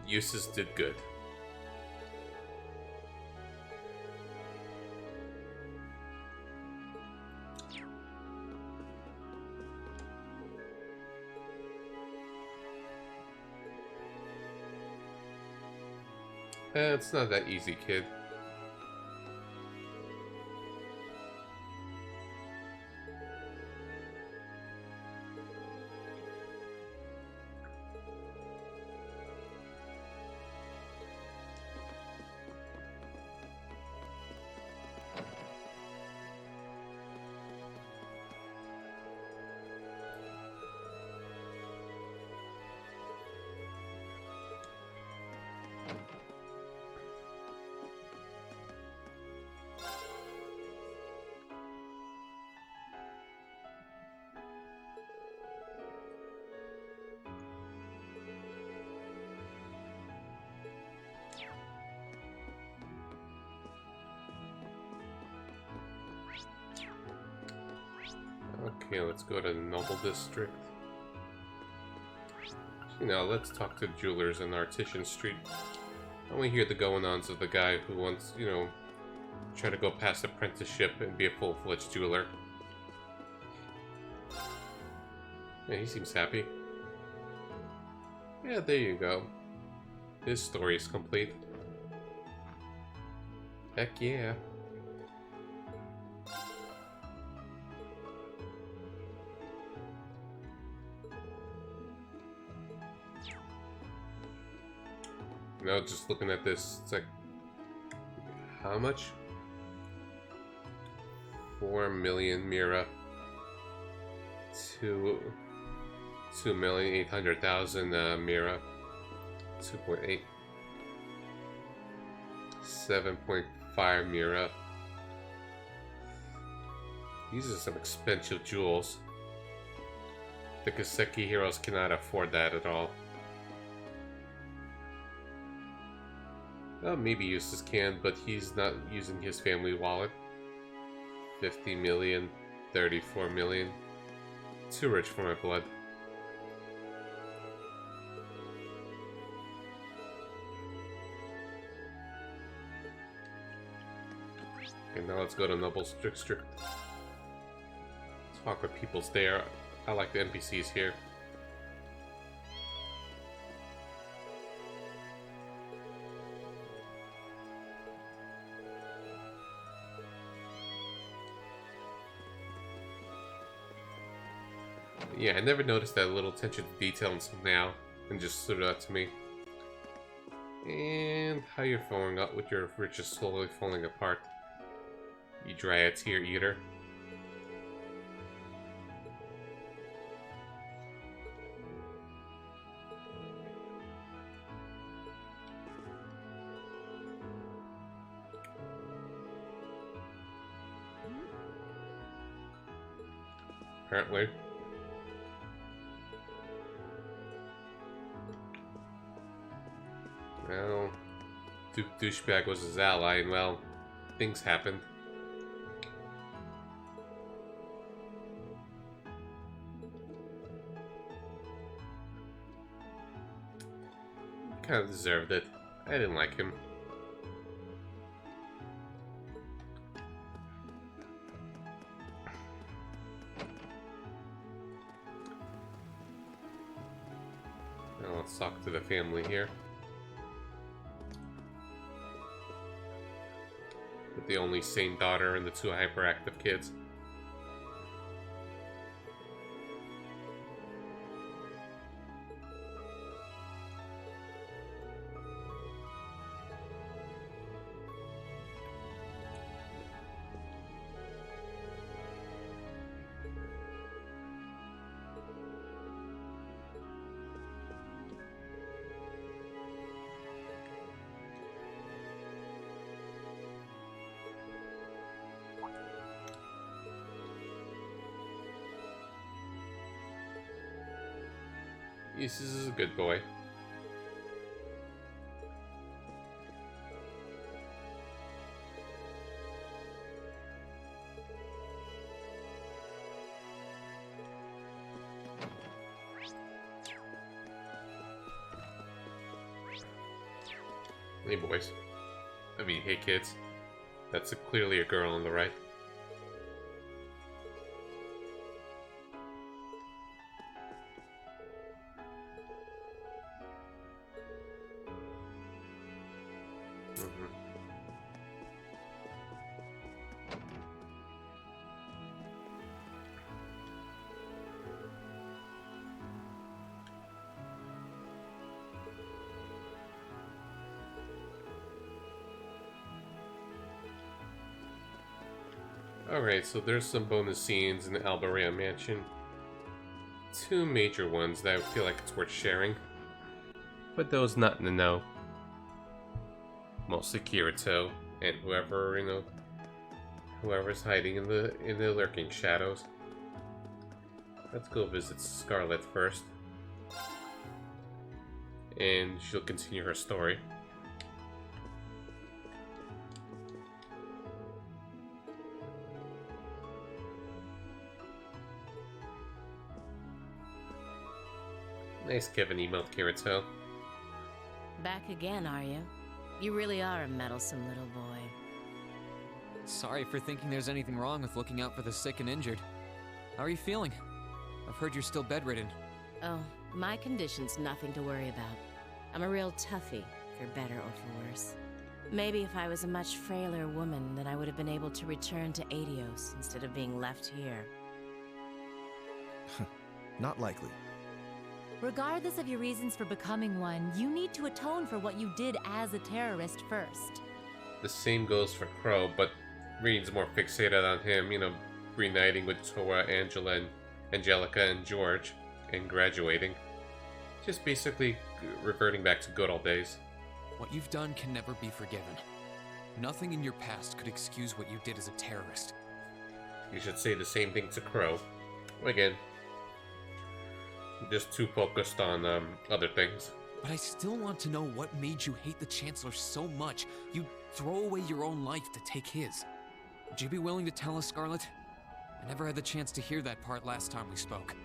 Uses did good. It's not that easy, kid. Okay, let's go to Noble District. You know, let's talk to jewelers on Artisan Street. I want to hear the going-ons of the guy who wants, you know, try to go past apprenticeship and be a full-fledged jeweler. Yeah, he seems happy. Yeah, there you go. His story is complete. Heck yeah. No, just looking at this, it's like, how much? 4 million Mira. 2,800,000 Mira. 2.8. 7.5 Mira. These are some expensive jewels. The Kaseki heroes cannot afford that at all. Well, maybe Eustace can, but he's not using his family wallet. 50 million, 34 million. Too rich for my blood. Okay, now let's go to Noble District. Talk with peoples there. I like the NPCs here. Yeah, I never noticed that little attention to detail until now, and just stood out to me. And how you're falling up with your riches slowly falling apart. You dry tear eater. Apparently. Well, Duke Douchebag was his ally, and well, things happened. Kind of deserved it. I didn't like him. Now let's talk to the family here. With the only sane daughter and the 2 hyperactive kids. This is a good boy. Hey boys. I mean, hey kids. That's clearly a girl on the right. Alright, so there's some bonus scenes in the Alberia Mansion. Two major ones that I feel like it's worth sharing. But those not in the know. Mostly Kirito and whoever, whoever's hiding in the lurking shadows. Let's go visit Scarlet first. And she'll continue her story. Nice Kevin emote, Kirito. Back again, are you? You really are a meddlesome little boy. Sorry for thinking there's anything wrong with looking out for the sick and injured. How are you feeling? I've heard you're still bedridden. Oh, my condition's nothing to worry about. I'm a real toughie, for better or for worse. Maybe if I was a much frailer woman, then I would have been able to return to Adios instead of being left here. Not likely. Regardless of your reasons for becoming one, you need to atone for what you did as a terrorist first. The same goes for Crow, but Reed's more fixated on him, reuniting with Toa, Angelica, and George, and graduating. Just basically reverting back to good old days. What you've done can never be forgiven. Nothing in your past could excuse what you did as a terrorist. You should say the same thing to Crow. Again, just too focused on other things. But I still want to know what made you hate the Chancellor so much you'd throw away your own life to take his. Would you be willing to tell us, Scarlet? I never had the chance to hear that part last time we spoke.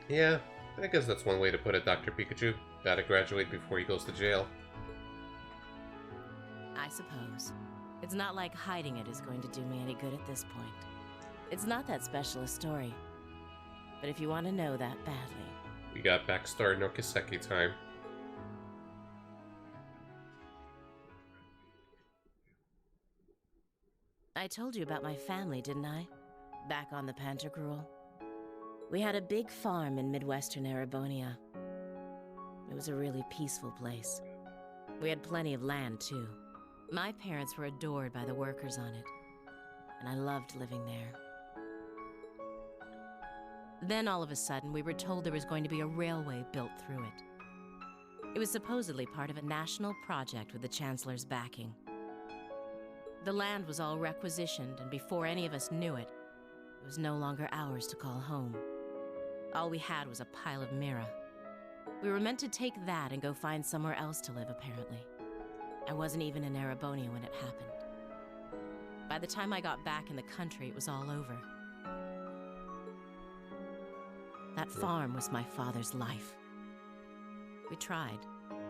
Yeah, I guess that's one way to put it, Dr. Pikachu. Gotta graduate before he goes to jail. I suppose. It's not like hiding it is going to do me any good at this point. It's not that special a story. But if you want to know that badly... We got backstory no Kiseki time. I told you about my family, didn't I? Back on the Pantagruel. We had a big farm in Midwestern Erebonia. It was a really peaceful place. We had plenty of land, too. My parents were adored by the workers on it, and I loved living there. Then all of a sudden, we were told there was going to be a railway built through it. It was supposedly part of a national project with the Chancellor's backing. The land was all requisitioned, and before any of us knew it, it was no longer ours to call home. All we had was a pile of Mira. We were meant to take that and go find somewhere else to live, apparently. I wasn't even in Erebonia when it happened. By the time I got back in the country, it was all over. That farm was my father's life. We tried,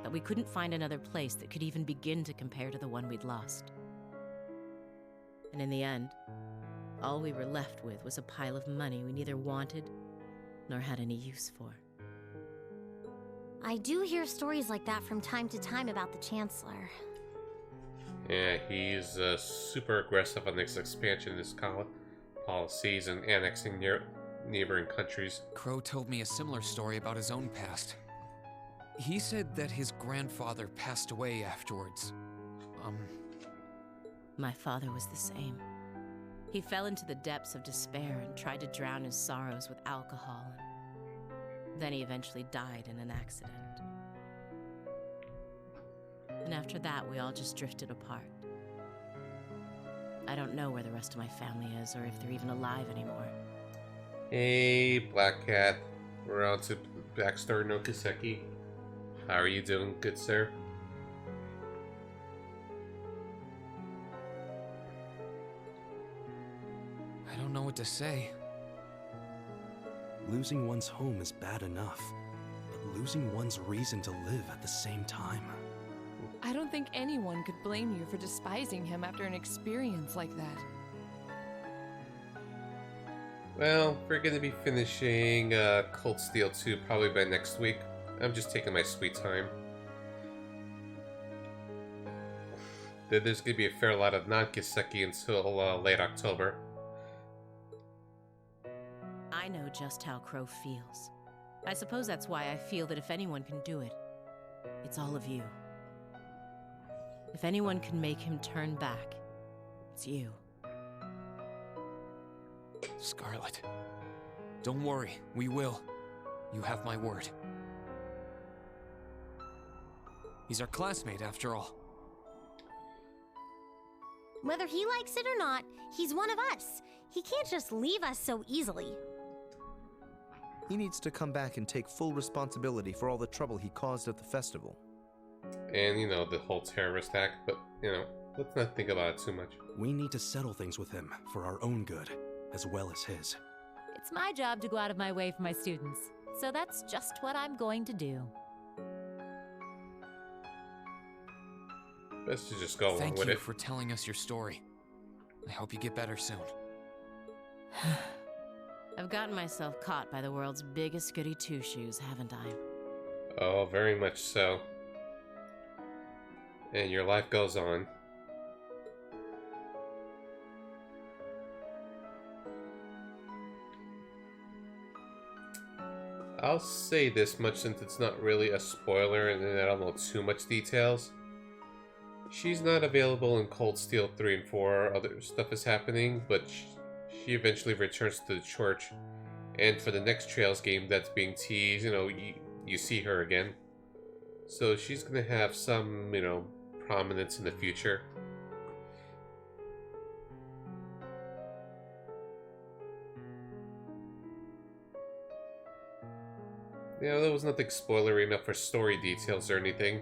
but we couldn't find another place that could even begin to compare to the one we'd lost. And in the end, all we were left with was a pile of money we neither wanted nor had any use for. I do hear stories like that from time to time about the Chancellor. Yeah, he's super aggressive on this expansion of his policies and annexing neighboring countries. Crow told me a similar story about his own past. He said that his grandfather passed away afterwards. My father was the same. He fell into the depths of despair and tried to drown his sorrows with alcohol. Then he eventually died in an accident. And after that, we all just drifted apart. I don't know where the rest of my family is or if they're even alive anymore. Hey, Black Cat. We're on to Backstory no Kiseki. How are you doing, good sir? I don't know what to say. Losing one's home is bad enough, but losing one's reason to live at the same time. I don't think anyone could blame you for despising him after an experience like that. Well, we're gonna be finishing Cold Steel 2 probably by next week. I'm just taking my sweet time. There's gonna be a fair lot of non-Kiseki until late October. I know just how Crow feels. I suppose that's why I feel that if anyone can do it, it's all of you. If anyone can make him turn back, it's you. Scarlet. Don't worry, we will. You have my word. He's our classmate, after all. Whether he likes it or not, he's one of us. He can't just leave us so easily. He needs to come back and take full responsibility for all the trouble he caused at the festival. And, you know, the whole terrorist act, but, you know, let's not think about it too much. We need to settle things with him for our own good, as well as his. It's my job to go out of my way for my students, so that's just what I'm going to do. Best to just go along Thank with you it. for telling us your story. I hope you get better soon. I've gotten myself caught by the world's biggest goody two-shoes, haven't I? Oh, very much so. And your life goes on. I'll say this much since it's not really a spoiler and I don't know too much details. She's not available in Cold Steel 3 and 4. Other stuff is happening, but she eventually returns to the church. And for the next Trails game that's being teased, you know, you see her again. So she's gonna have some, you know, prominence in the future. Yeah, there was nothing spoilery enough for story details or anything.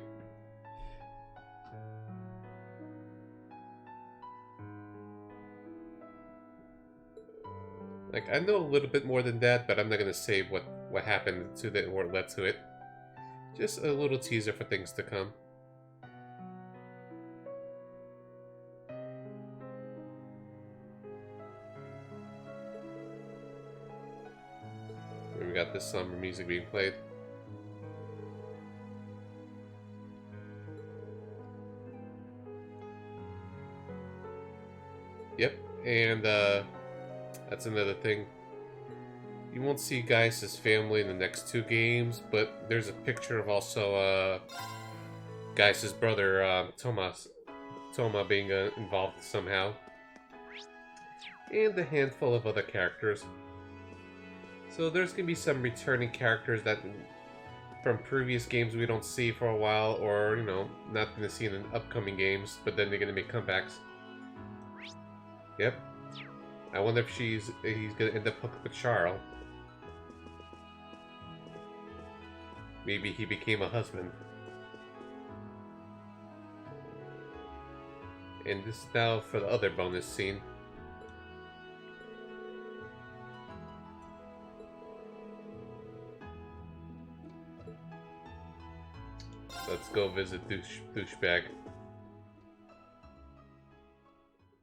Like, I know a little bit more than that, but I'm not gonna say what happened to it or led to it. Just a little teaser for things to come. And we got this somber music being played. Yep, and that's another thing. You won't see Gaius' family in the next two games, but there's a picture of also Gaius' brother, Toma being involved somehow. And a handful of other characters. So there's going to be some returning characters that from previous games we don't see for a while, or, you know, not going to see in the upcoming games, but then they're going to make comebacks. Yep. I wonder if he's gonna end up hooked with Charles. Maybe he became a husband. And this now for the other bonus scene. Let's go visit Douchebag.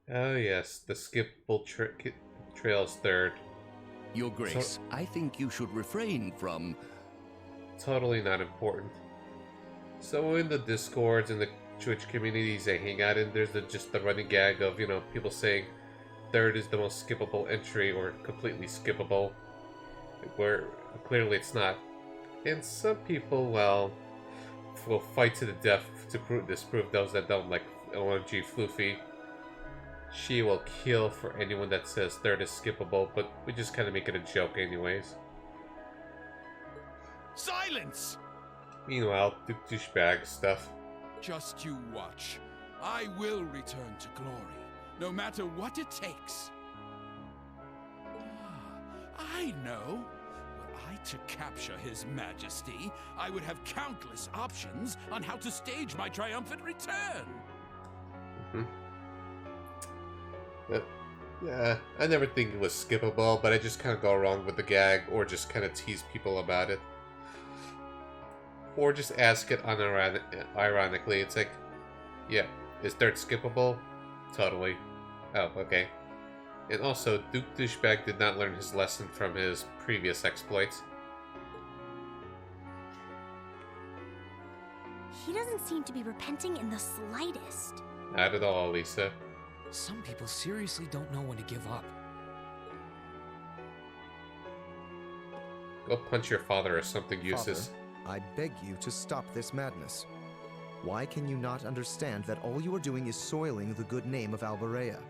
Oh yes, the skippable trails third. Your Grace, I think you should refrain from... Totally not important. So in the Discords and the Twitch communities I hang out in, there's just the running gag of, you know, people saying third is the most skippable entry or completely skippable, where clearly it's not. And some people, well, will fight to the death to disprove those that don't, like OMG Floofy. She will kill for anyone that says third is skippable, but we just kind of make it a joke anyways. Silence! Meanwhile, douchebag stuff. Just you watch. I will return to glory, no matter what it takes. I know. Were I to capture His Majesty, I would have countless options on how to stage my triumphant return. Yeah, I never think it was skippable, but I just kind of go along with the gag, or just kind of tease people about it. Or just ask it unironically. It's like, yeah, is third skippable? Totally. Oh, okay. And also, Douchebag did not learn his lesson from his previous exploits. He doesn't seem to be repenting in the slightest. Not at all, Lisa. Some people seriously don't know when to give up. Go punch your father or something useless. Father, I beg you to stop this madness. Why can you not understand that all you are doing is soiling the good name of Alberea?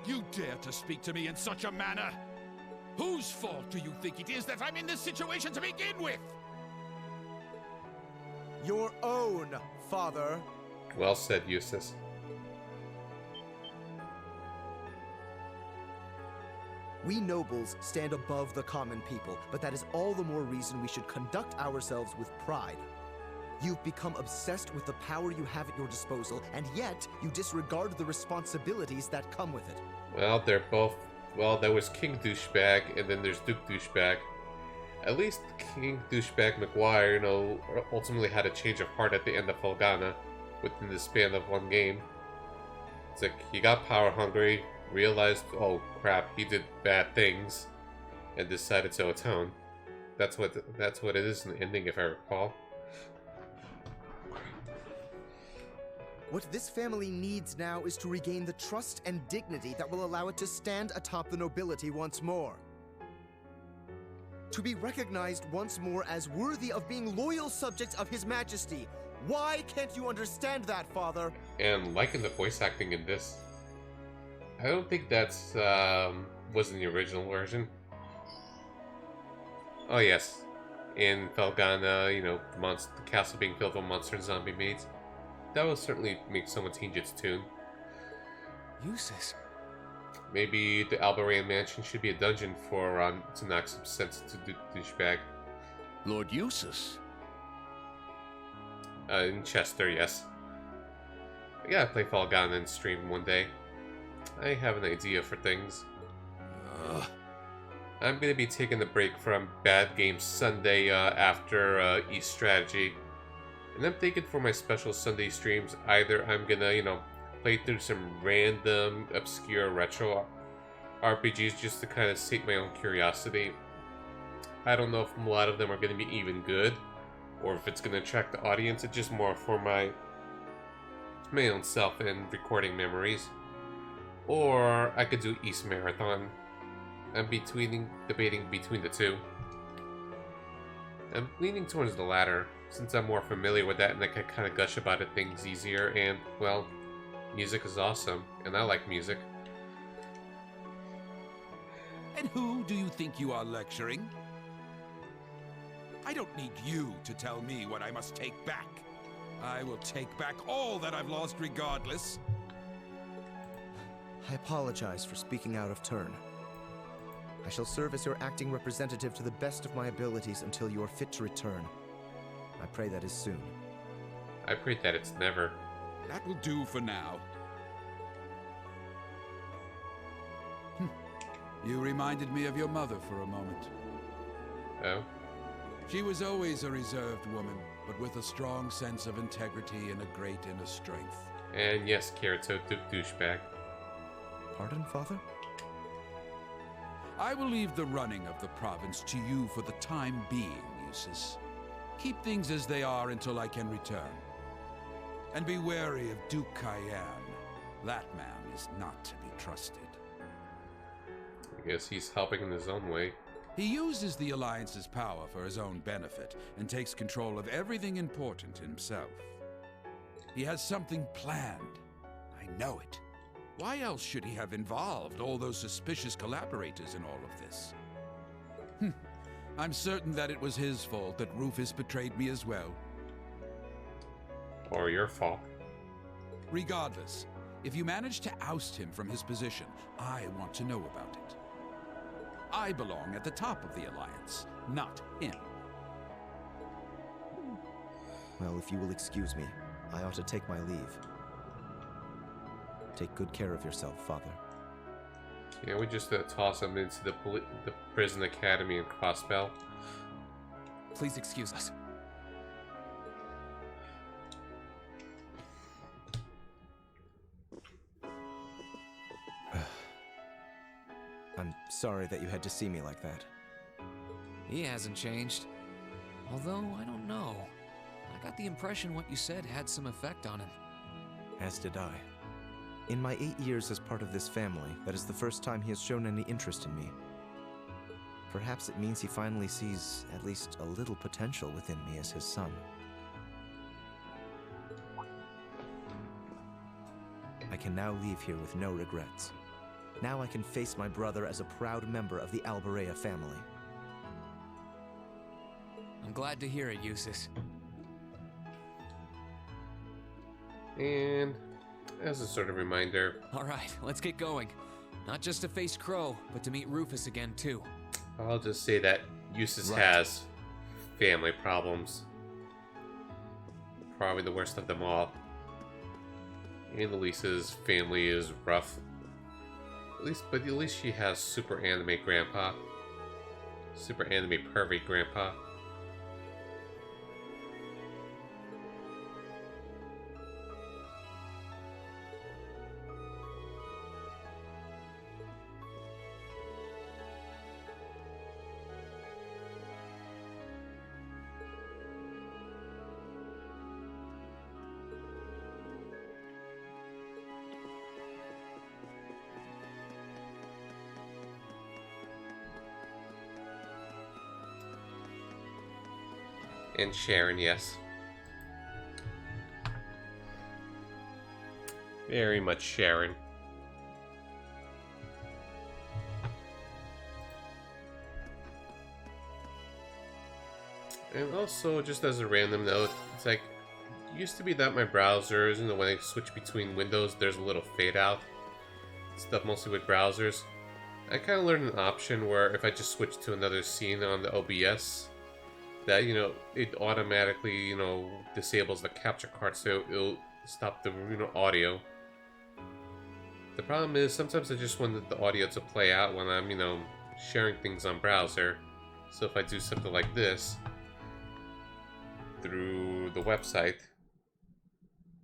You dare to speak to me in such a manner? Whose fault do you think it is that I'm in this situation to begin with? Your own, father. Well said, Eustace. We nobles stand above the common people, but that is all the more reason we should conduct ourselves with pride. You've become obsessed with the power you have at your disposal, and yet you disregard the responsibilities that come with it. Well, they're both... Well, there was King Douchebag, and then there's Duke Douchebag. At least King Douchebag McGuire, you know, ultimately had a change of heart at the end of Felghana, within the span of one game. It's like, he got power hungry, realized, oh crap, he did bad things, and decided to atone. That's what it is in the ending, if I recall. What this family needs now is to regain the trust and dignity that will allow it to stand atop the nobility once more. To be recognized once more as worthy of being loyal subjects of His Majesty. Why can't you understand that, Father? And liking the voice acting in this. I don't think that's was in the original version. Oh yes, in Felghana, you know, the castle being filled with monster and zombie maids. That would certainly make someone change its tune. Eustace. Maybe the Albarian mansion should be a dungeon for to knock some sense to Douchebag. Lord Eustace. In Chester, yes. I gotta play Felghana and stream one day. I have an idea for things. I'm gonna be taking a break from Bad Games Sunday after East Strategy. And I'm thinking for my special Sunday streams, either I'm gonna, you know, play through some random, obscure retro RPGs just to kind of sate my own curiosity. I don't know if a lot of them are gonna be even good, or if it's gonna attract the audience. It's just more for my own self and recording memories. Or I could do East Marathon. I'm debating between the two. I'm leaning towards the latter, since I'm more familiar with that and I can kind of gush about it things easier, and, well, music is awesome, and I like music. And who do you think you are lecturing? I don't need you to tell me what I must take back. I will take back all that I've lost regardless. I apologize for speaking out of turn. I shall serve as your acting representative to the best of my abilities until you are fit to return. I pray that is soon. I pray that it's never. That will do for now. You reminded me of your mother for a moment. Oh? She was always a reserved woman, but with a strong sense of integrity and a great inner strength. And yes, Kirito, Duke Douchebag. Pardon, Father? I will leave the running of the province to you for the time being, Eustace. Keep things as they are until I can return. And be wary of Duke Cayenne. That man is not to be trusted. I guess he's helping in his own way. He uses the Alliance's power for his own benefit and takes control of everything important himself. He has something planned. I know it. Why else should he have involved all those suspicious collaborators in all of this? I'm certain that it was his fault that Rufus betrayed me as well. Or your fault. Regardless, if you manage to oust him from his position, I want to know about it. I belong at the top of the Alliance, not him. Well, if you will excuse me, I ought to take my leave. Take good care of yourself, Father. Yeah, we just toss him into the prison academy in Crossbell. Please excuse us. I'm sorry that you had to see me like that. He hasn't changed. Although, I don't know. I got the impression what you said had some effect on him. As did I. In my 8 years as part of this family, that is the first time he has shown any interest in me. Perhaps it means he finally sees at least a little potential within me as his son. I can now leave here with no regrets. Now I can face my brother as a proud member of the Alberea family. I'm glad to hear it, Eustace. And as a sort of reminder, Alright, let's get going. Not just to face Crow, but to meet Rufus again, too. I'll just say that Eustace Right. has family problems. Probably the worst of them all. Annalise's family is rough. But at least she has super anime grandpa. Super anime pervy grandpa. And Sharon, yes. Very much Sharon. And also, just as a random note, it's like, it used to be that my browsers, you know, when I switch between windows, there's a little fade out. Stuff mostly with browsers. I kind of learned an option where if I just switch to another scene on the OBS, that, you know, it automatically, you know, disables the capture card, so it'll stop the, you know, audio. The problem is sometimes I just want the audio to play out when I'm, you know, sharing things on browser. So if I do something like this through the website,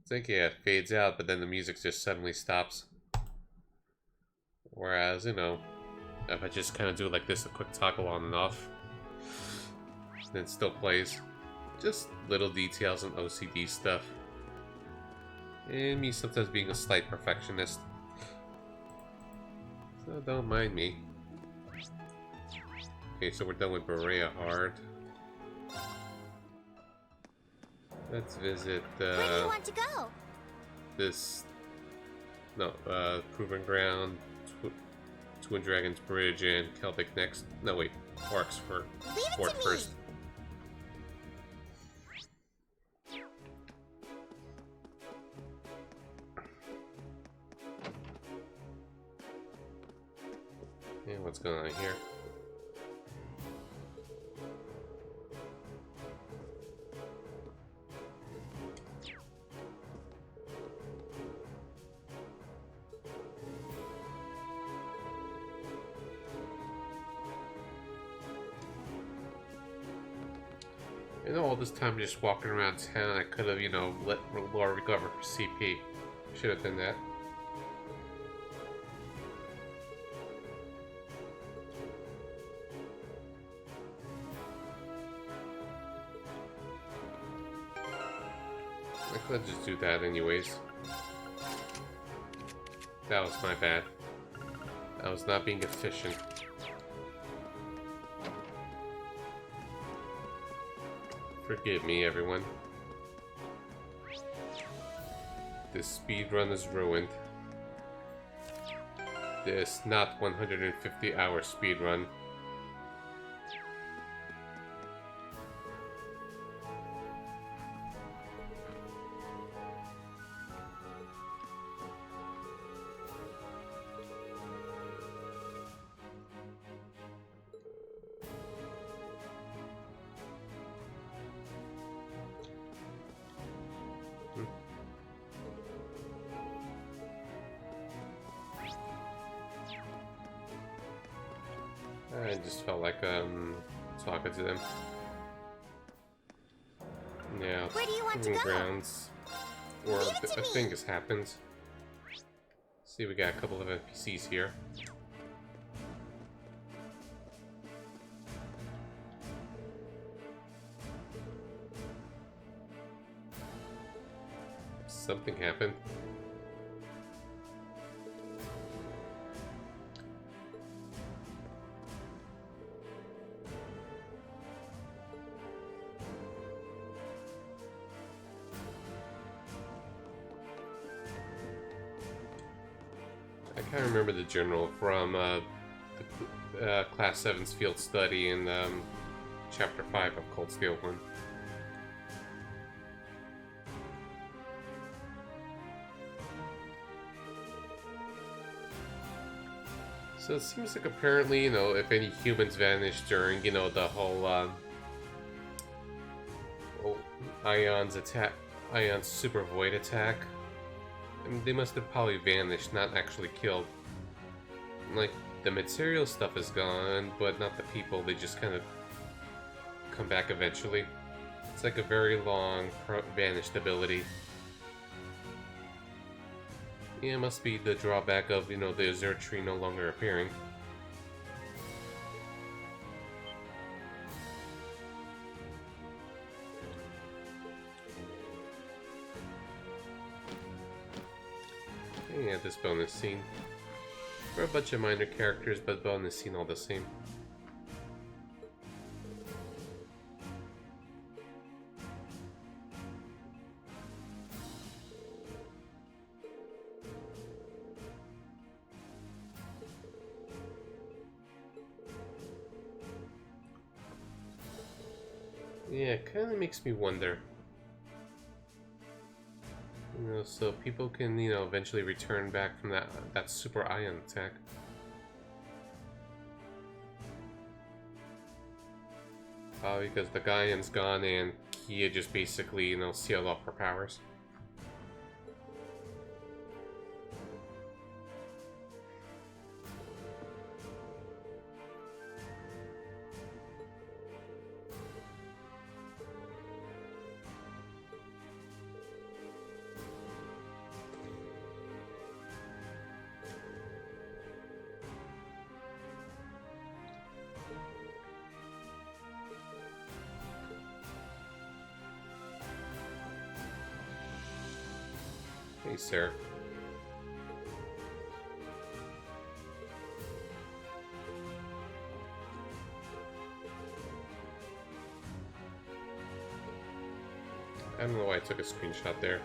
it's like, yeah, it fades out, but then the music just suddenly stops. Whereas, you know, if I just kind of do it like this, a quick toggle on and off, then it still plays. Just little details and OCD stuff. And me sometimes being a slight perfectionist. So don't mind me. Okay, so we're done with Berea Hard. Let's visit Where do you want to go? this... No, Proving Ground, Twin Dragons Bridge, and Celtic next. No, wait, Orcs for Leave it Fort to me. first. Yeah, what's going on here? You know, all this time just walking around town, I could have, you know, let Laura recover her CP. Should have done that. I could just do that anyways. That was my bad. I was not being efficient. Forgive me, everyone. This speedrun is ruined. This not 150-hour speedrun. I just felt like talking to them. Yeah, Where do you want to Proving go? Grounds, or Leave it to a me. thing has happened. See, we got a couple of NPCs here. Something happened. I can't remember the general from Class 7's field study in Chapter 5 of Cold Steel 1. So it seems like apparently, if any humans vanish during, the whole Ion's super void attack, I mean, they must have probably vanished, not actually killed. Like, the material stuff is gone, but not the people. They just kind of come back eventually. It's like a very long vanished ability. Yeah, it must be the drawback of, the Azure tree no longer appearing. Yeah, this bonus scene. For a bunch of minor characters, but bonus scene all the same. Yeah, it kind of makes me wonder. So people can, eventually return back from that super ion attack. Because the Gaian's gone and Kia just basically, sealed off her powers. Hey, sir. I don't know why I took a screenshot there.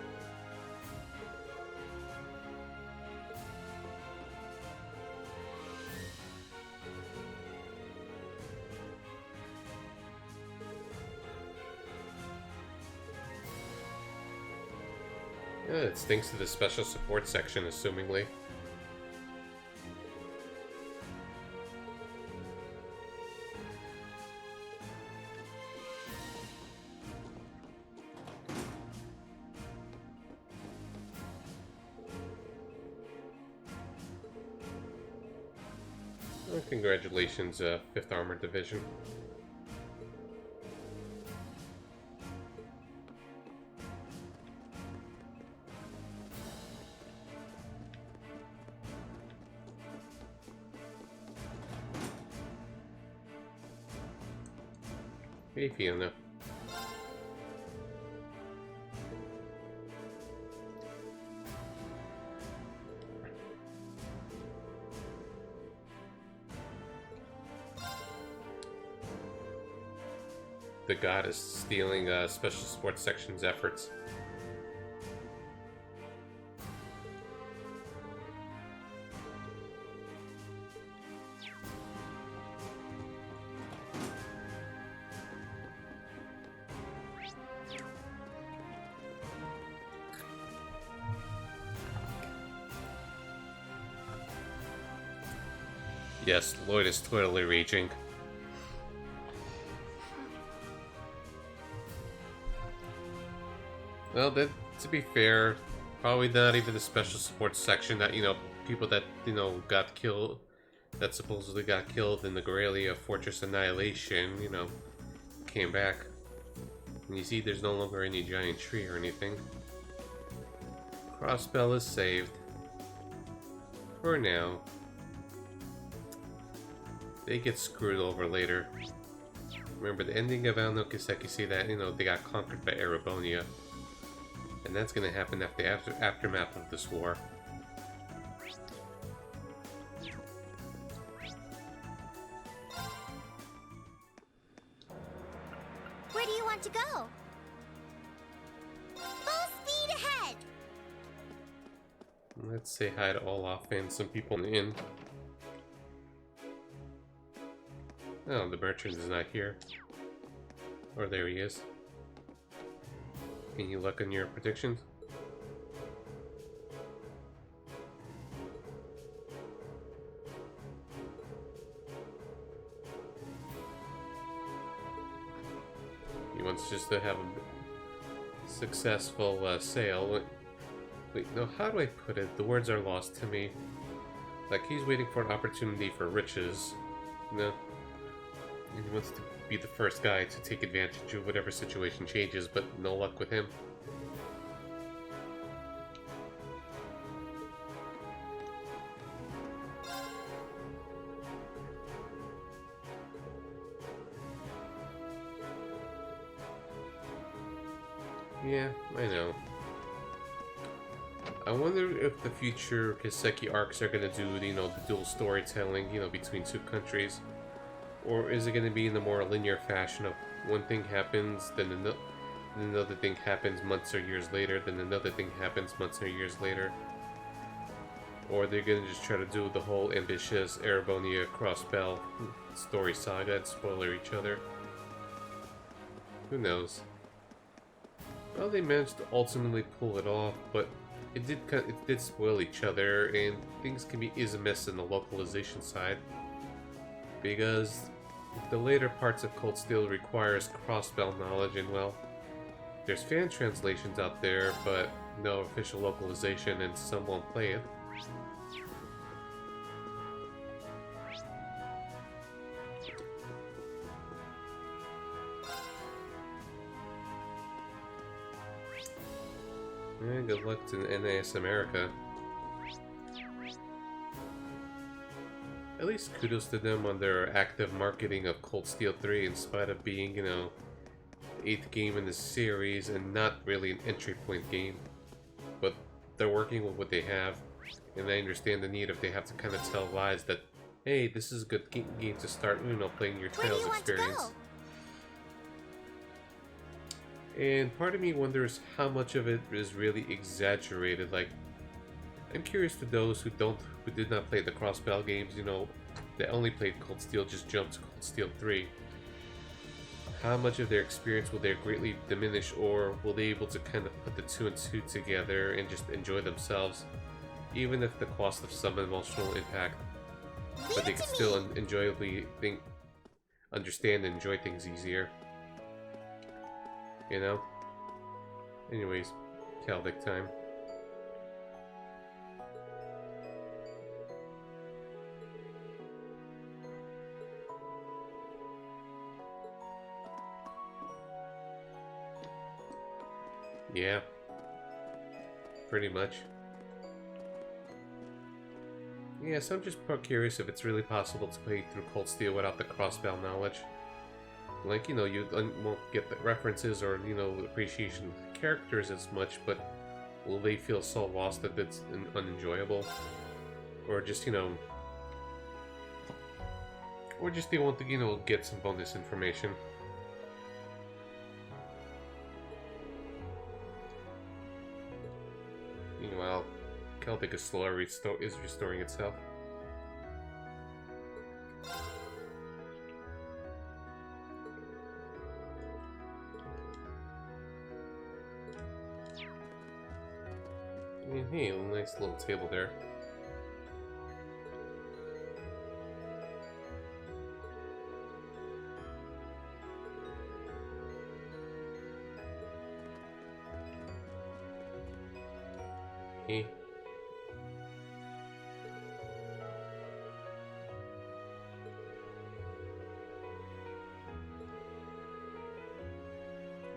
Yeah, it stinks to the special support section, assumingly. Well, congratulations, 5th Armored Division. Hey, Fiona. The god is stealing Special Sports Section's efforts. Yes, Lloyd is totally raging. Well, to be fair, probably not even the special support section that, people that, got killed, that supposedly got killed in the Graelia Fortress Annihilation, came back. And you see there's no longer any giant tree or anything. Crossbell is saved. For now. They get screwed over later. Remember, the ending of Ao no Kiseki, see that, they got conquered by Erebonia. And that's gonna happen after the aftermath of this war. Where do you want to go? Full speed ahead! Let's say hi to Olaf and some people in the inn. Oh, the merchant is not here. Or there he is. Any luck on your predictions? He wants just to have a successful sale. Wait, no, how do I put it? The words are lost to me. Like, he's waiting for an opportunity for riches. No. And he wants to be the first guy to take advantage of whatever situation changes, but no luck with him. Yeah, I know. I wonder if the future Kiseki arcs are gonna do, you know, the dual storytelling, you know, between two countries. Or is it gonna be in the more linear fashion of one thing happens, then another thing happens months or years later, then another thing happens months or years later? Or they're gonna just try to do the whole ambitious Erebonia Crossbell story saga and spoiler each other? Who knows? Well, they managed to ultimately pull it off, but it did spoil each other, and things can be a mess in the localization side. Because the later parts of Cold Steel requires crossbell knowledge, and well, there's fan translations out there, but no official localization, and some won't play it. And good luck to NAS America. At least kudos to them on their active marketing of Cold Steel 3 in spite of being, you know, the 8th game in the series and not really an entry point game. But they're working with what they have, and I understand the need if they have to kind of tell lies that, hey, this is a good game to start, you know, playing your Trails experience. And part of me wonders how much of it is really exaggerated. Like, I'm curious to those who did not play the Crossbell games, you know, that only played Cold Steel, just jumped to Cold Steel 3. How much of their experience will they greatly diminish, or will they be able to kind of put the 2 and 2 together and just enjoy themselves, even if the cost of some emotional impact, but they can still enjoyably understand and enjoy things easier. You know? Anyways, Caldic time. Yeah. Pretty much. Yeah, so I'm just curious if it's really possible to play through Cold Steel without the crossbell knowledge. Like, you know, you won't get the references or, you know, appreciation of the characters as much, but will they feel so lost that it's unenjoyable? Or just, you know... Or just they want to, you know, get some bonus information. Meanwhile, Celtic is slower, is restoring itself. Hey, a nice little table there. Hey.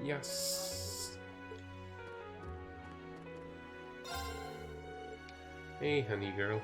Yes. Hey, honey girl.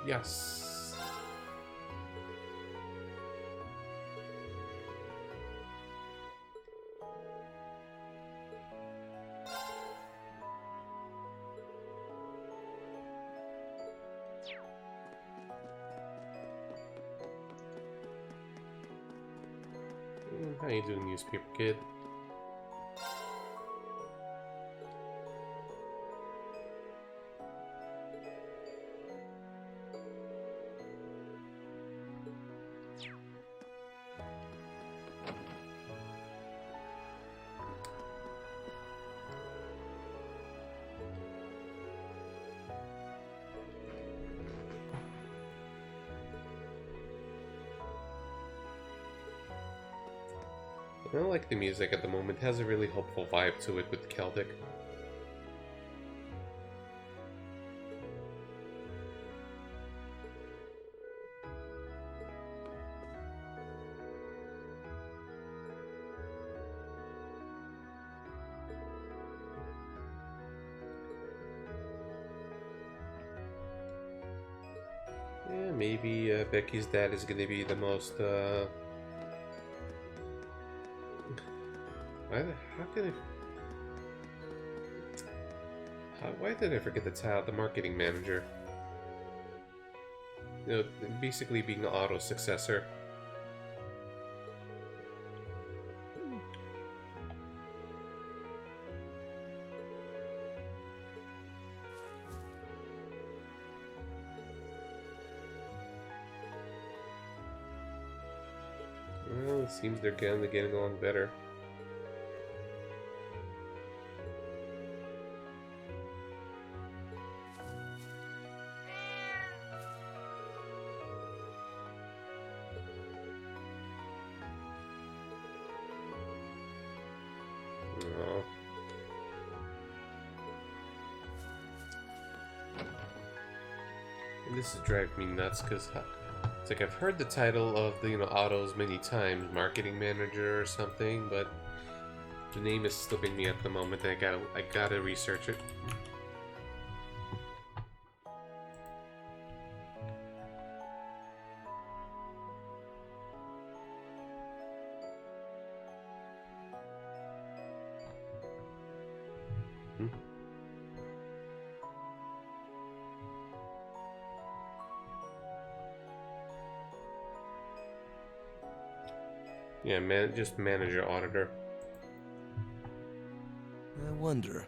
Yes. How you doing, newspaper kid? I don't like the music at the moment. It has a really hopeful vibe to it with Celtic. Yeah, maybe Becky's dad is gonna be the most, how can I... why did I forget the marketing manager? You know, basically being Otto's successor. Well, it seems they're getting along better. Oh. And this is driving me nuts because it's like I've heard the title of the Otto's many times, marketing manager or something, but the name is slipping me at the moment. And I gotta research it. Yeah, just manager auditor. I wonder.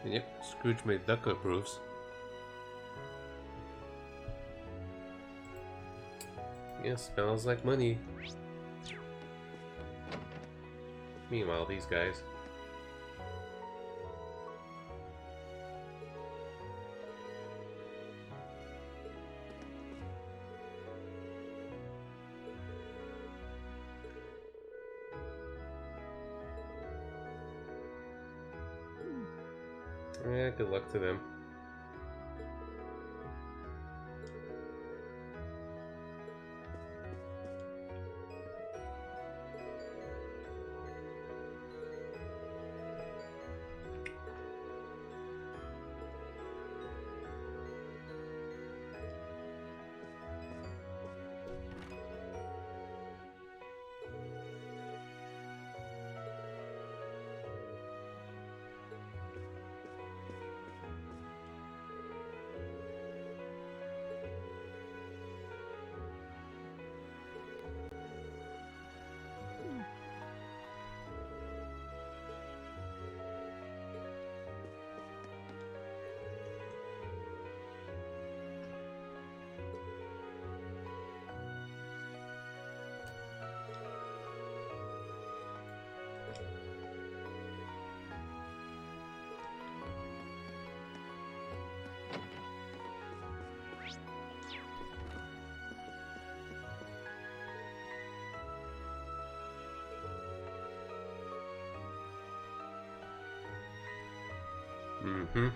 And yep, Scrooge McDuck approves. Yeah, smells like money. Meanwhile, these guys. Yeah, good luck to them. Mm-hmm.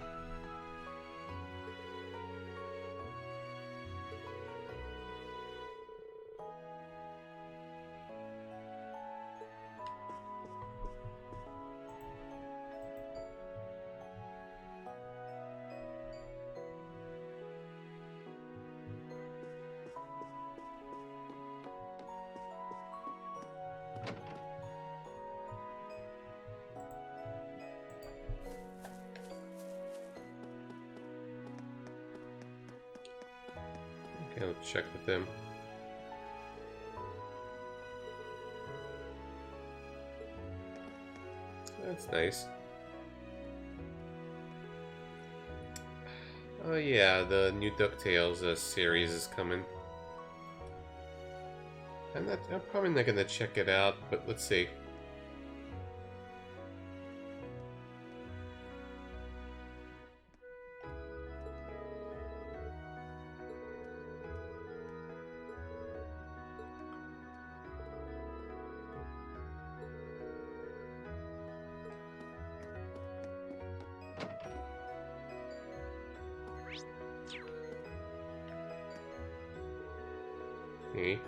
Okay, let's check with them. That's nice. Oh yeah, the new DuckTales series is coming. I'm probably not gonna check it out, but let's see. Okay.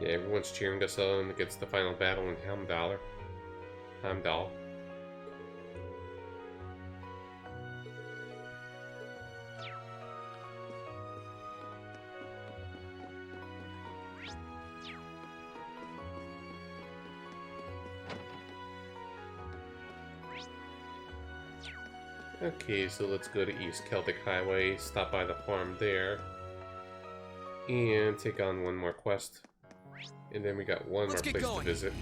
Yeah, everyone's cheering us on against the final battle in Heimdall. Okay, so let's go to East Celtic Highway, stop by the farm there, and take on one more quest. And then we got one more place to visit.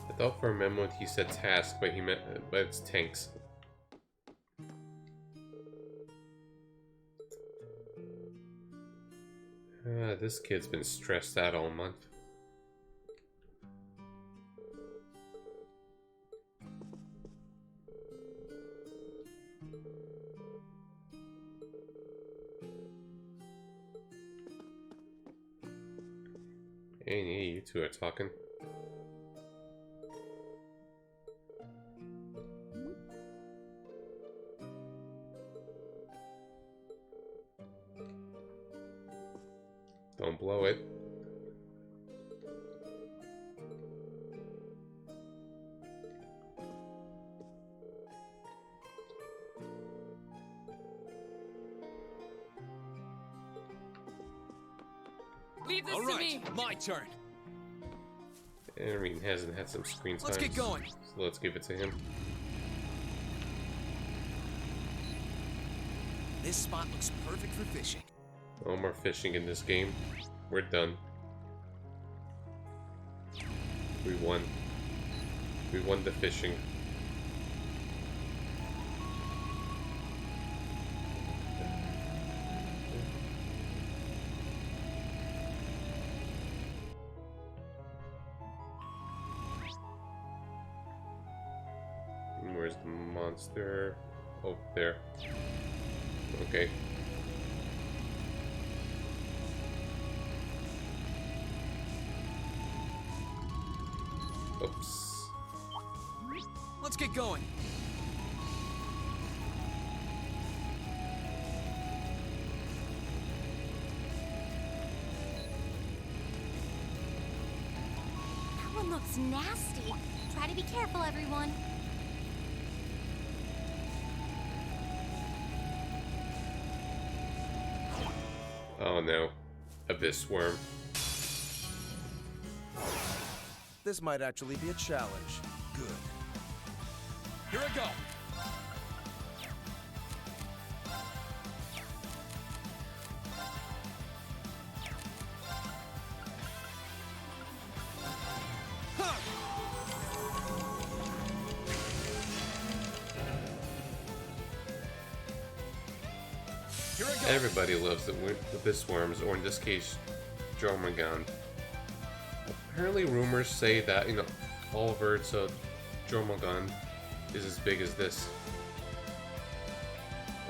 I thought for a moment he said task, but it's tanks. This kid's been stressed out all month. Hey, you two are talking. Don't blow it. Leave this All to right, me. my turn. Irene hasn't had some screen time. Let's get going. So let's give it to him. This spot looks perfect for fishing. No more fishing in this game. We're done. We won. We won the fishing. Where's the monster? Oh, there. Okay. Oops. Let's get going. That one looks nasty. Try to be careful, everyone. Oh no. Abyss worm. This might actually be a challenge. Good. Here I go. Here I go. Everybody loves the abyss worms, or in this case, Jormungand. Apparently rumors say that, you know, Oliver, so Jormungand is as big as this.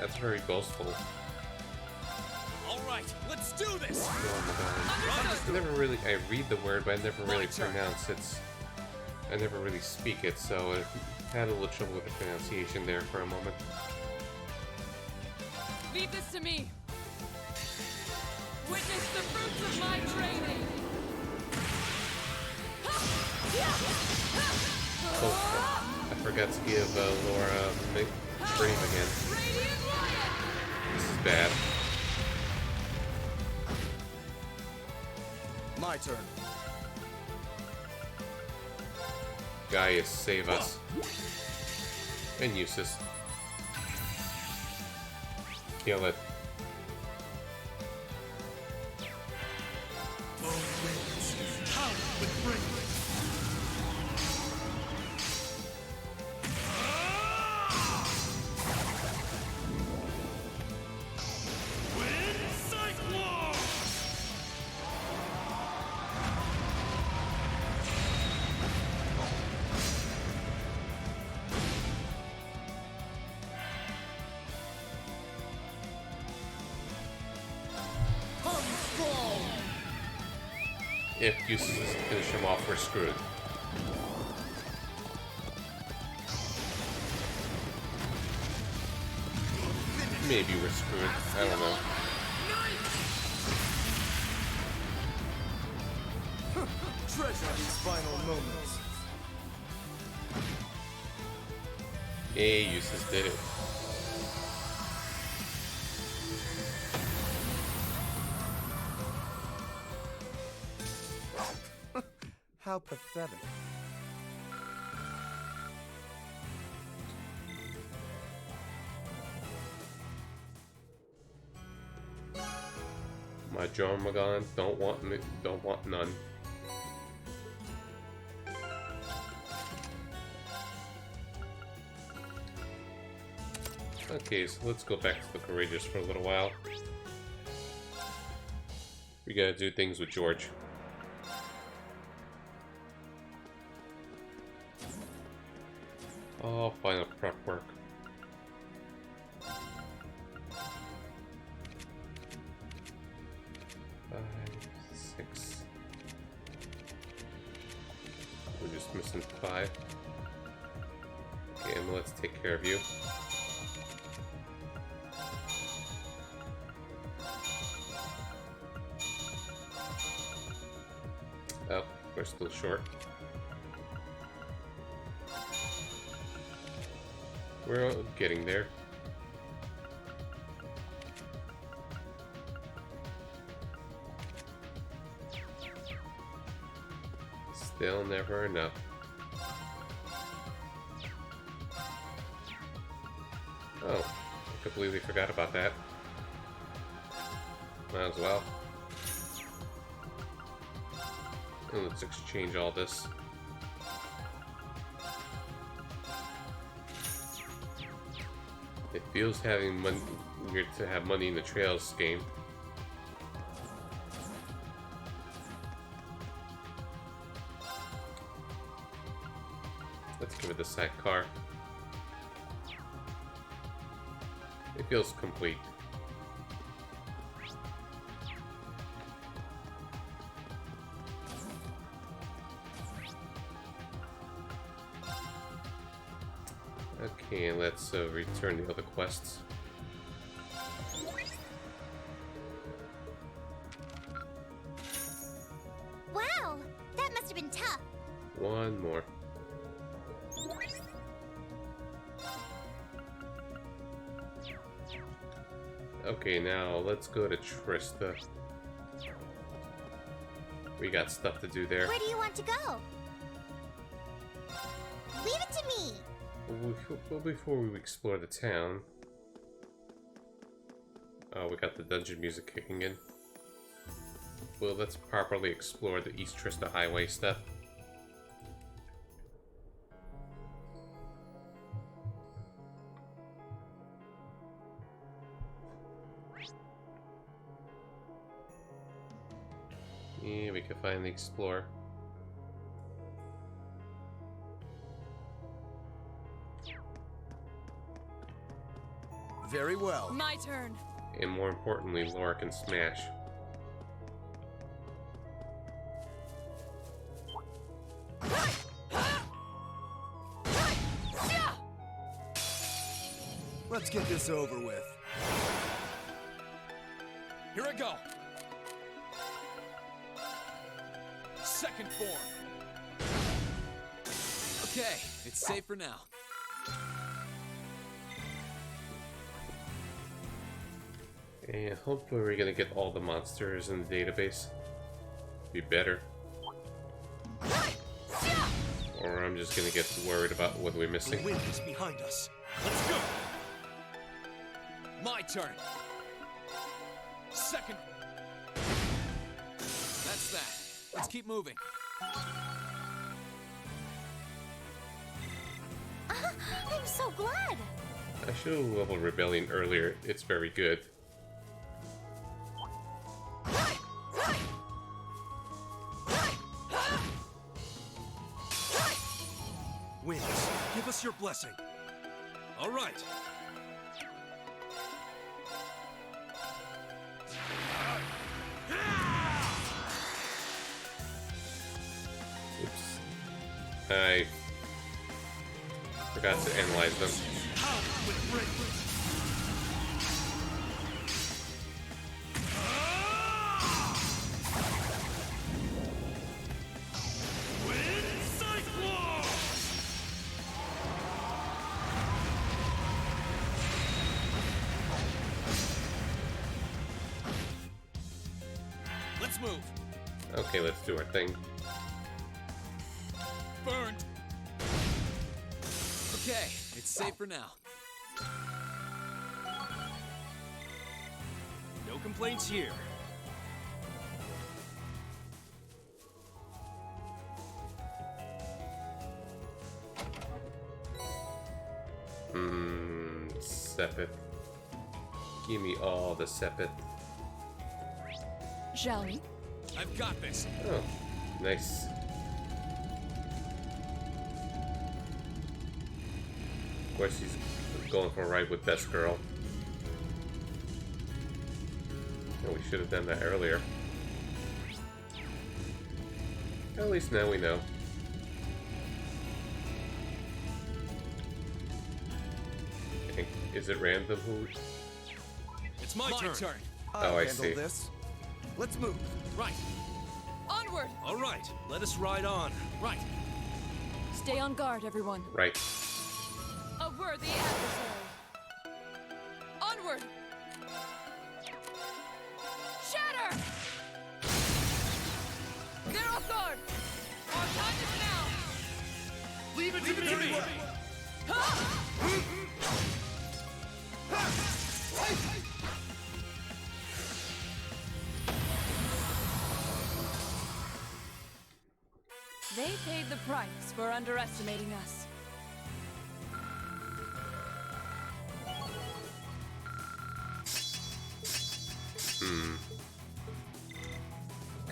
That's very boastful. Alright, let's do this! Jormungand. I never really, I read the word, but I never really pronounce it. I never really speak it, so I had a little trouble with the pronunciation there for a moment. Leave this to me. Witness the fruits of my training. Oh, I forgot to give Laura Brave again. This is bad. My turn. Gaius, save us. And Eustace. Kill it. If Eustace doesn't finish him off, we're screwed. Maybe we're screwed. I don't know. Treasure these final moments. Hey, Eustace did it. How pathetic. My Jormungand don't want none. Okay, so let's go back to the Courageous for a little while. We gotta do things with George. Oh, final prep work. Five, 6. We're just missing 5. Okay, Emma, let's take care of you. Oh, we're still short. We're getting there. Still never enough. Oh, I completely forgot about that. Might as well. And let's exchange all this. It feels having money weird to have money in the trails game. Let's give it the sidecar. It feels complete. Okay, and let's return the other quests. Wow, that must have been tough. One more. Okay, now let's go to Trista. We got stuff to do there. Where do you want to go? Leave it to me. Well, before we explore the town... Oh, we got the dungeon music kicking in. Well, let's properly explore the East Trista Highway stuff. Yeah, we can finally explore. Very well. My turn. And more importantly, Laura can smash. Let's get this over with. Here I go. Second form. Okay, it's safe for now. And hopefully we're gonna get all the monsters in the database. Be better. Or I'm just gonna get worried about what we're The missing. wind is behind us. Let's go. My turn. Second. That's that. Let's keep moving. I'm so glad. I should have leveled Rebellion earlier. It's very good. Winds, give us your blessing. All right. Oops. I forgot to analyze them. Power with break. Wind cyclone. Let's move. Okay, let's do our thing. Burned. Okay, it's safe for now. No complaints here. Sepith. Give me all the Sepith. Shall we? I've got this. Oh, nice. Of course, he's going for a ride with Best Girl. Oh, we should have done that earlier. At least now we know. And is it random who? It's my turn. I'll I handle see. this. Let's move. Right, Onward! All right, let us ride on. right. Stay on guard, everyone. Right. A worthy adversary. Onward! Shatter! They're off guard! Our time is now! Leave it to me. They paid the price for underestimating us.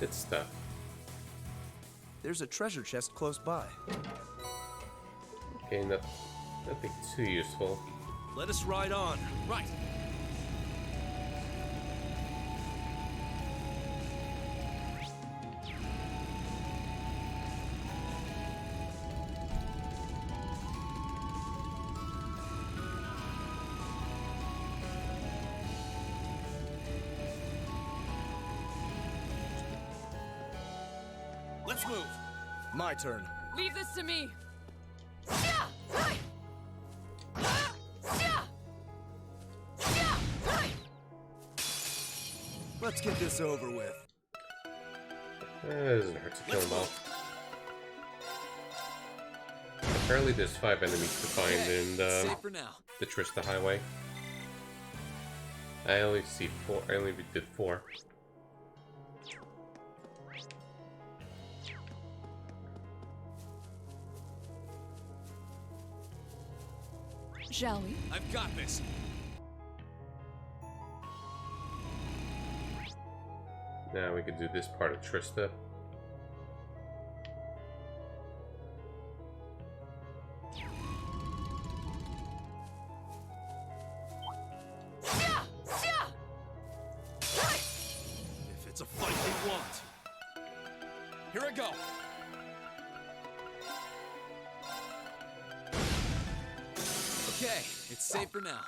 Good stuff. There's a treasure chest close by. Okay, nothing too useful. Let us ride on. Right. Let's move. My turn. Leave this to me. Let's get this over with. It doesn't hurt to kill them all. Apparently there's 5 enemies to find Okay, in it's safe for now. the Trista Highway. I only see 4. I only did 4. Shall we? I've got this. Now we can do this part of Trista. go! Okay, it's safe for now.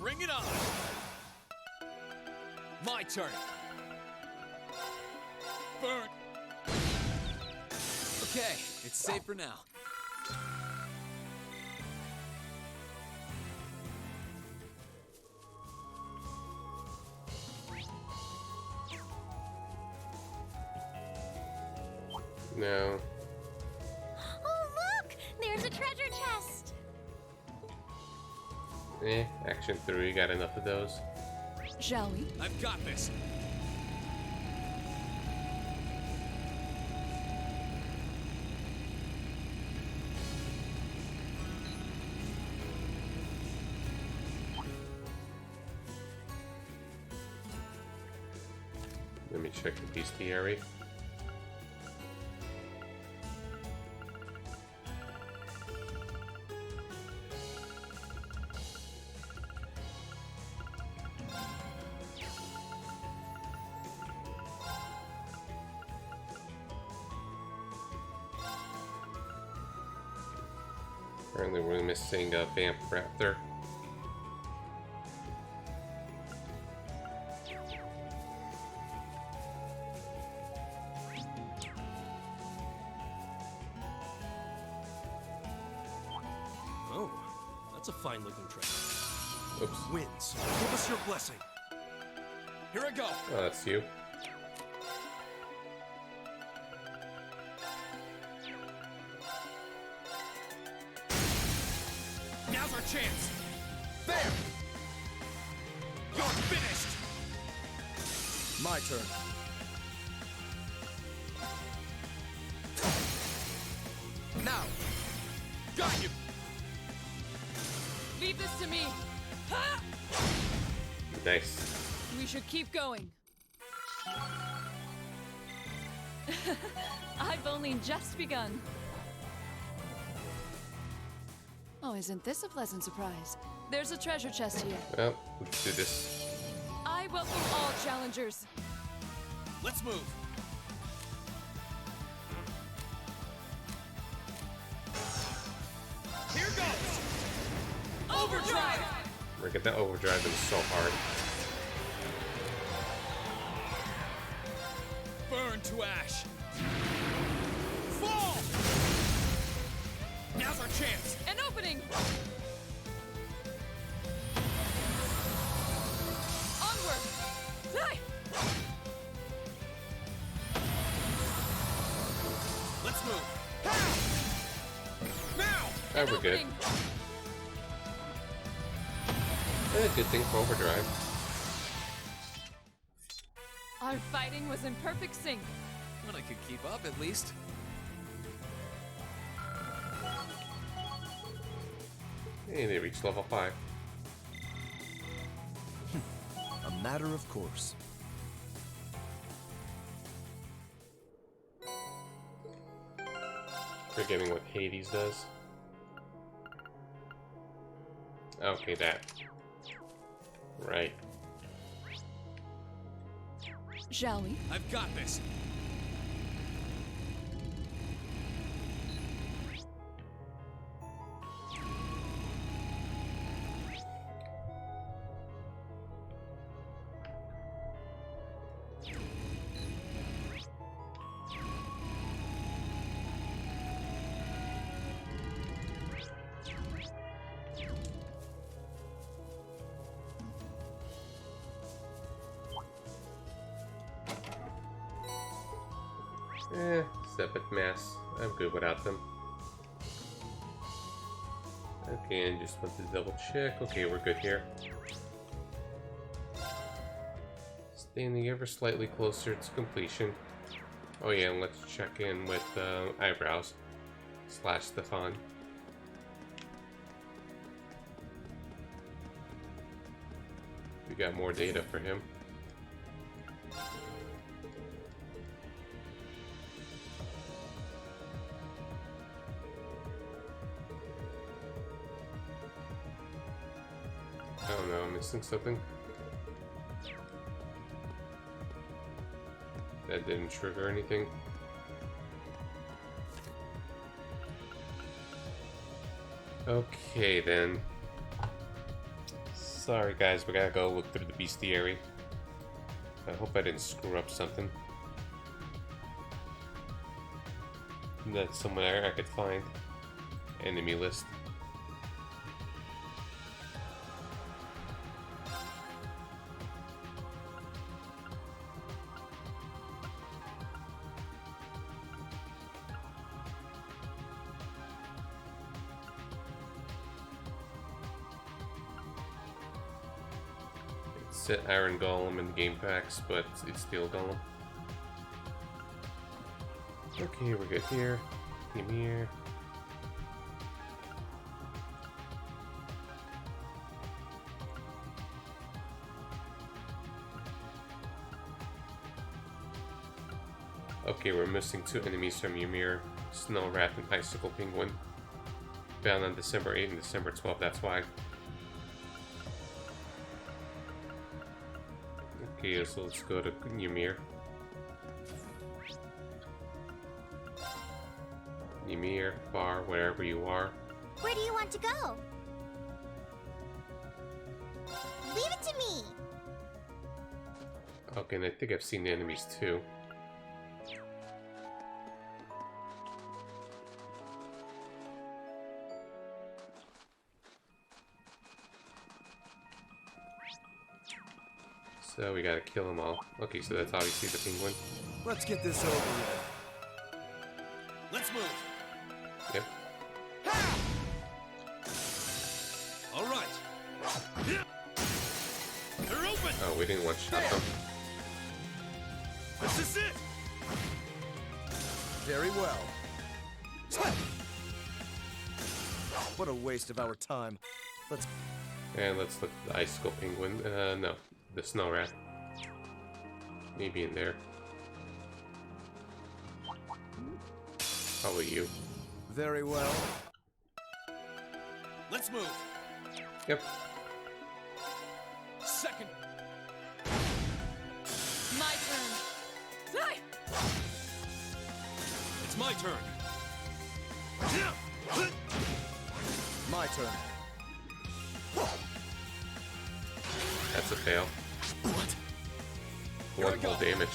Bring it on! My turn! Burn! Okay, it's safe for now. No. Oh, look! There's a treasure chest! Action 3, got enough of those. Shall we? I've got this! Let me check the bestiary. Apparently we're missing a Vamp Raptor. Oh, that's a fine-looking treasure. Oops. Winds, give us your blessing. Here I go! Oh, that's you. Now's our chance! There! You're finished! My turn. Now! Got you! Leave this to me. Ha! Nice. We should keep going. I've only just begun. Oh, isn't this a pleasant surprise? There's a treasure chest here. Well, let's do this. I welcome all challengers. Let's move! Here goes! Overdrive! We're getting that overdrive in so hard. Burn to ash! Fall! Now's our chance! An opening! Onward! Hi! Let's move! Now! Oh, we're good. Opening! Good thing for overdrive. Our fighting was in perfect sync. When I could keep up, at least. Hey, they reached level 5. A matter of course. Forgetting what Hades does. Okay, that. Right. Shall we? I've got this! Seventh mass. I'm good without them. Okay, and just want to double check. Okay, we're good here. Standing ever slightly closer to completion. Oh yeah, and let's check in with Eyebrows / Stefan. We got more data for him. Oh no, I'm missing something. That didn't trigger anything. Okay then. Sorry guys, we gotta go look through the bestiary. I hope I didn't screw up something. That's somewhere I could find. Enemy list. It said Iron Golem in the game packs, but it's Steel Golem. Okay, we're good here. Ymir. Okay, we're missing 2 enemies from Ymir. Snow Rat and Icicle Penguin. Found on December 8th and December 12th, that's why. Okay, so let's go to Ymir. Ymir, Bar, wherever you are. Where do you want to go? Leave it to me! Okay, and I think I've seen the enemies too. So we gotta kill them all. Okay, so that's obviously the penguin. Let's get this over with. Let's move. Yep. All right. They're open. Oh, we didn't one-shot them. This is it. Very well. What a waste of our time. Let's... And let's look at the Icicle Penguin. No. The Snow Rat. Maybe in there. Probably you. Very well. Let's move. Yep. Second. My turn. Aye. It's my turn. My turn. That's a fail. What? One full damage.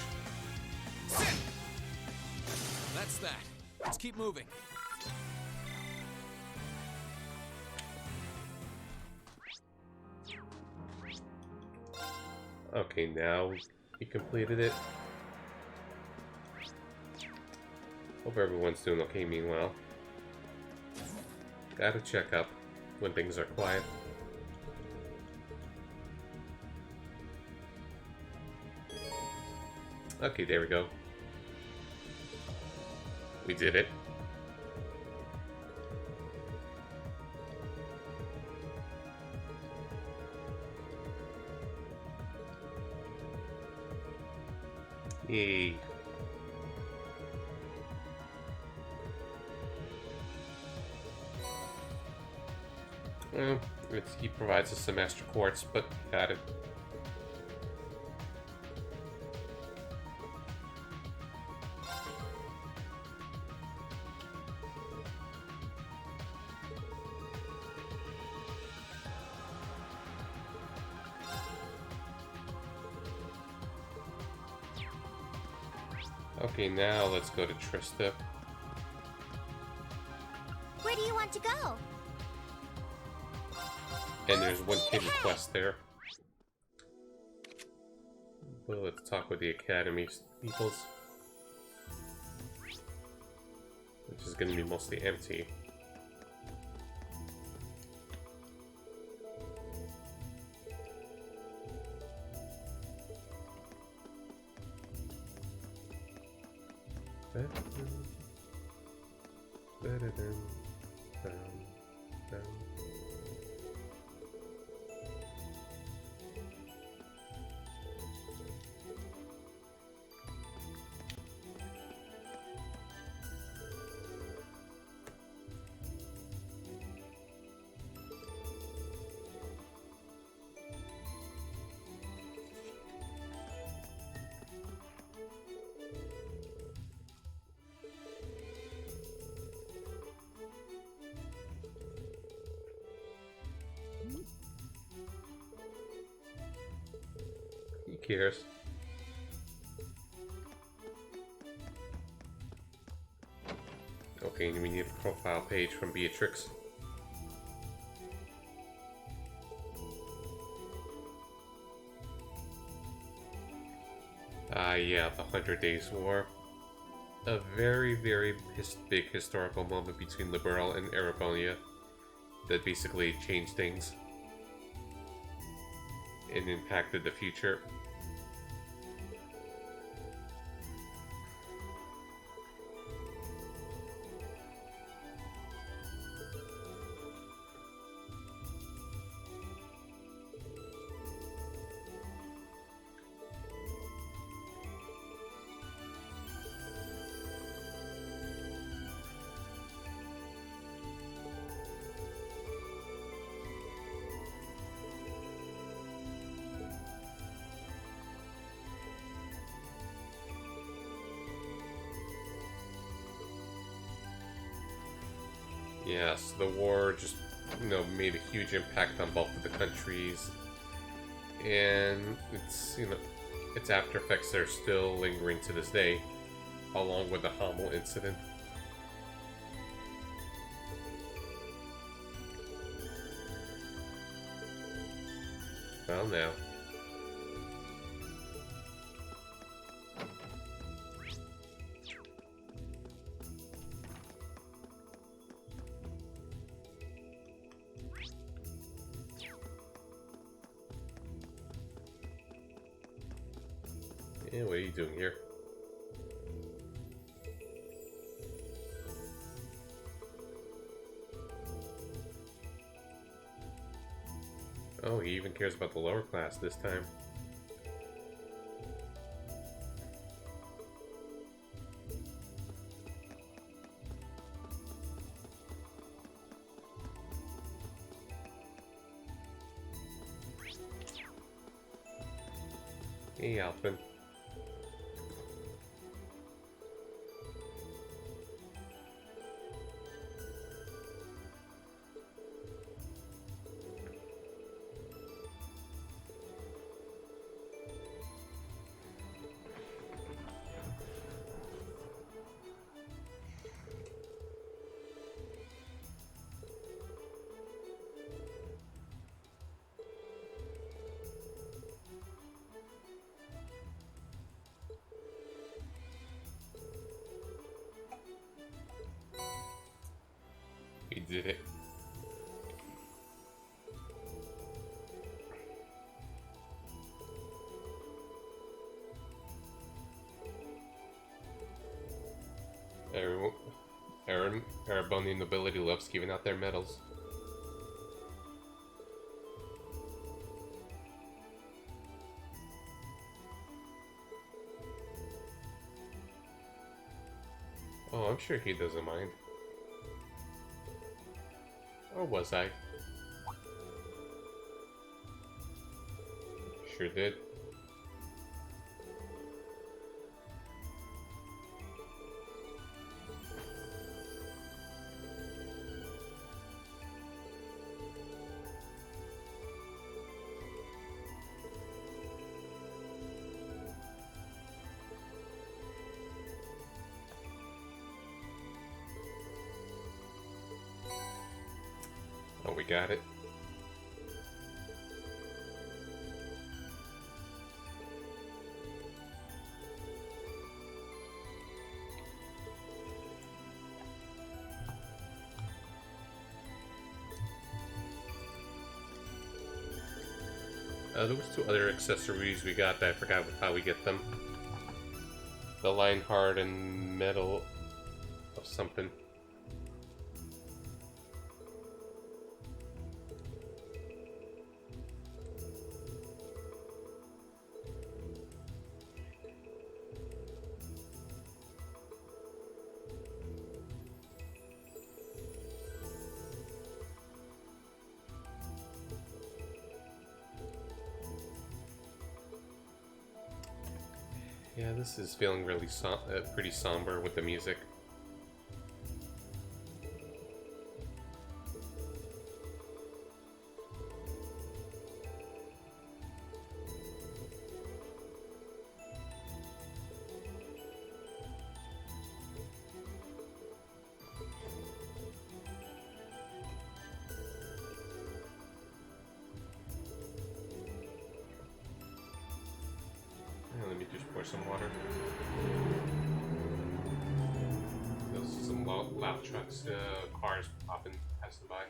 That's that. Let's keep moving. Okay, now we completed it. Hope everyone's doing okay meanwhile. Gotta check up when things are quiet. Okay, there we go. We did it. Yay. Well, he provides us some extra quartz, but got it. Okay, now let's go to Trista. Where do you want to go? And there's one hidden quest there. Well, let's talk with the Academy peoples. Which is going to be mostly empty. cares? Okay, we need a profile page from Beatrix. Yeah, the 100 Days War. A very, very big historical moment between Liberal and Erebonia that basically changed things and impacted the future. Yes, the war just, made a huge impact on both of the countries, and its after effects are still lingering to this day, along with the Hamel incident. Well, now. Yeah, what are you doing here? Oh, he even cares about the lower class this time. Hey, Alpin. He did it. Everyone, Erebonian nobility loves giving out their medals. Oh, I'm sure he doesn't mind. Or was I? Sure did. Oh, we got it. There was two other accessories we got that I forgot how we get them. The Lionheart and Medal of something. Yeah, this is feeling really pretty somber with the music. Pour some water. There's some loud trucks, cars popping, passing by.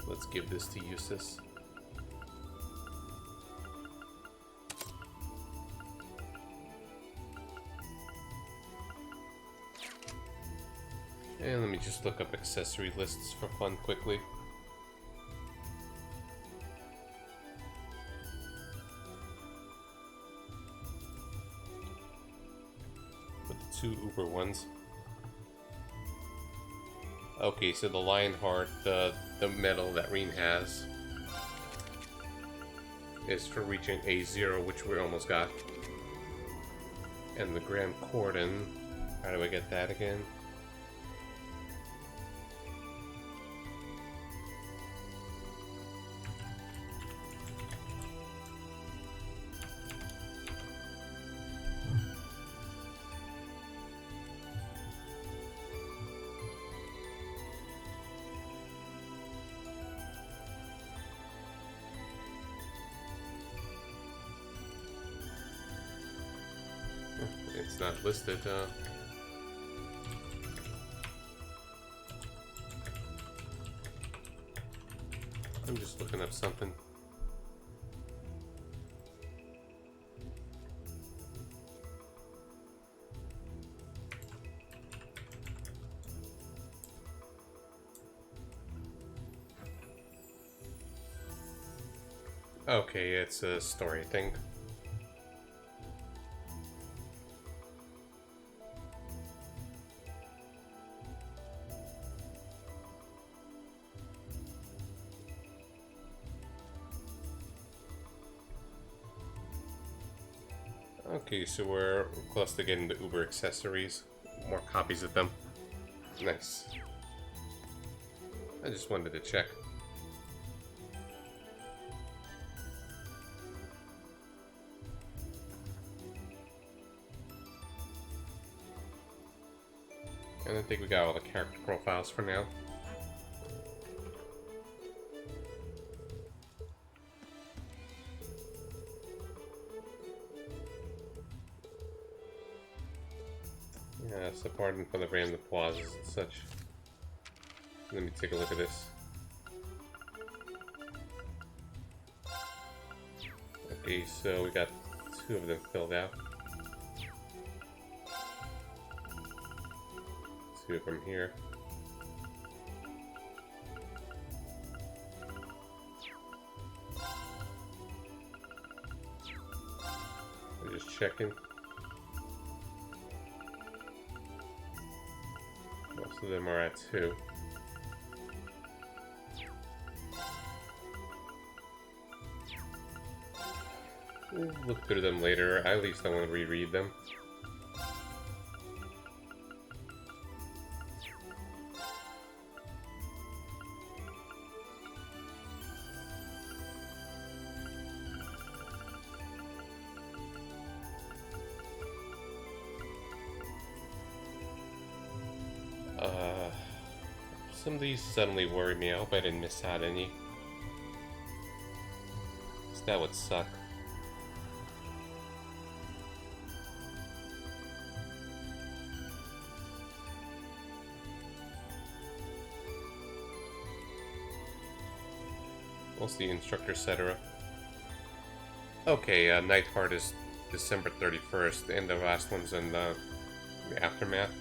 Let's give this to Eustace. And let me just look up accessory lists for fun quickly. With the 2 Uber ones. Okay, so the Lionheart, the medal that Reen has, is for reaching A0, which we almost got. And the Grand Cordon, how do I get that again? It's not listed. I'm just looking up something. Okay, it's a story thing. Okay, so we're close to getting the Uber accessories. More copies of them. Nice. I just wanted to check. And I think we got all the character profiles for now. Yeah, so pardon for the random pauses and such. Let me take a look at this. Okay, so we got 2 of them filled out. 2 of them here. I'm just checking. Most of them are at 2. We'll look through them later. At least I want to reread them. Some of these suddenly worry me. I hope I didn't miss out any. 'Cause that would suck. What's the instructor, etc.? Okay, Nightheart is December 31st, and the last one's in the Aftermath.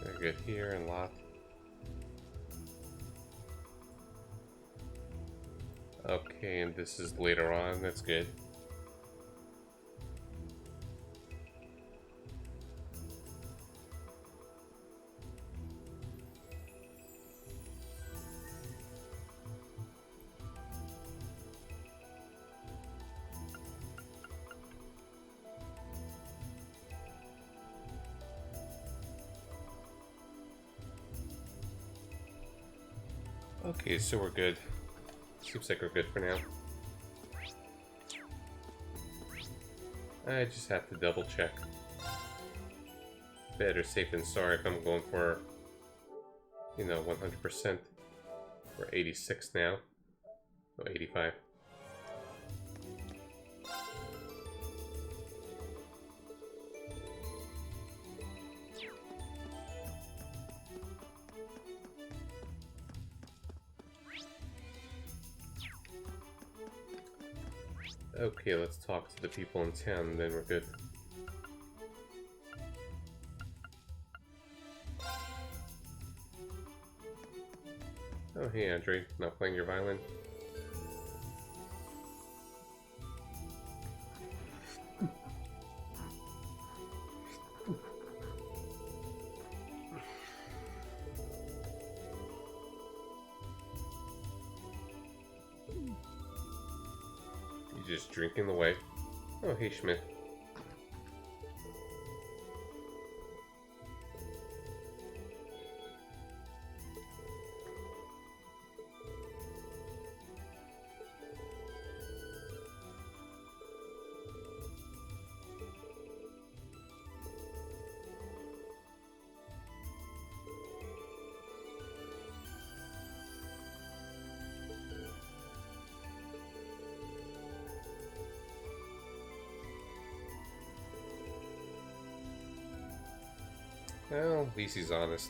Very good here and lot. Okay, and this is later on, that's good. Okay, so we're good. Seems like we're good for now. I just have to double check. Better safe than sorry if I'm going for, you know, 100%. We're 86 now. Oh, 85. Okay, let's talk to the people in town, and then we're good. Oh, hey, Andre. Not playing your violin? You just drinking away? Oh, hey, Schmidt. Well, at least he's honest.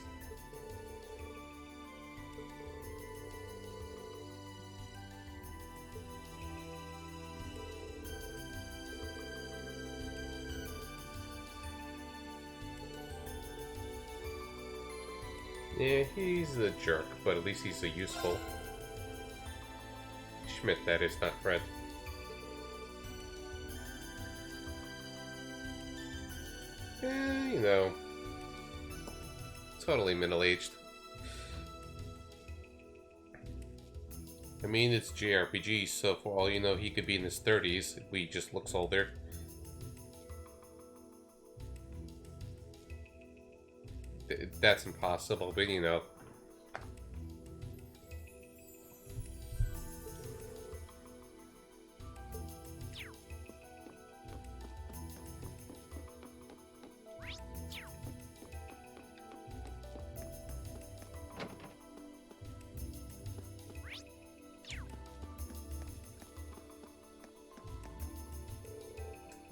Yeah, he's a jerk, but at least he's a useful. Schmidt, that is, not Fred. You know, totally middle-aged. I mean, it's JRPG, so for all you know, he could be in his 30s if he just looks older. That's impossible, but you know.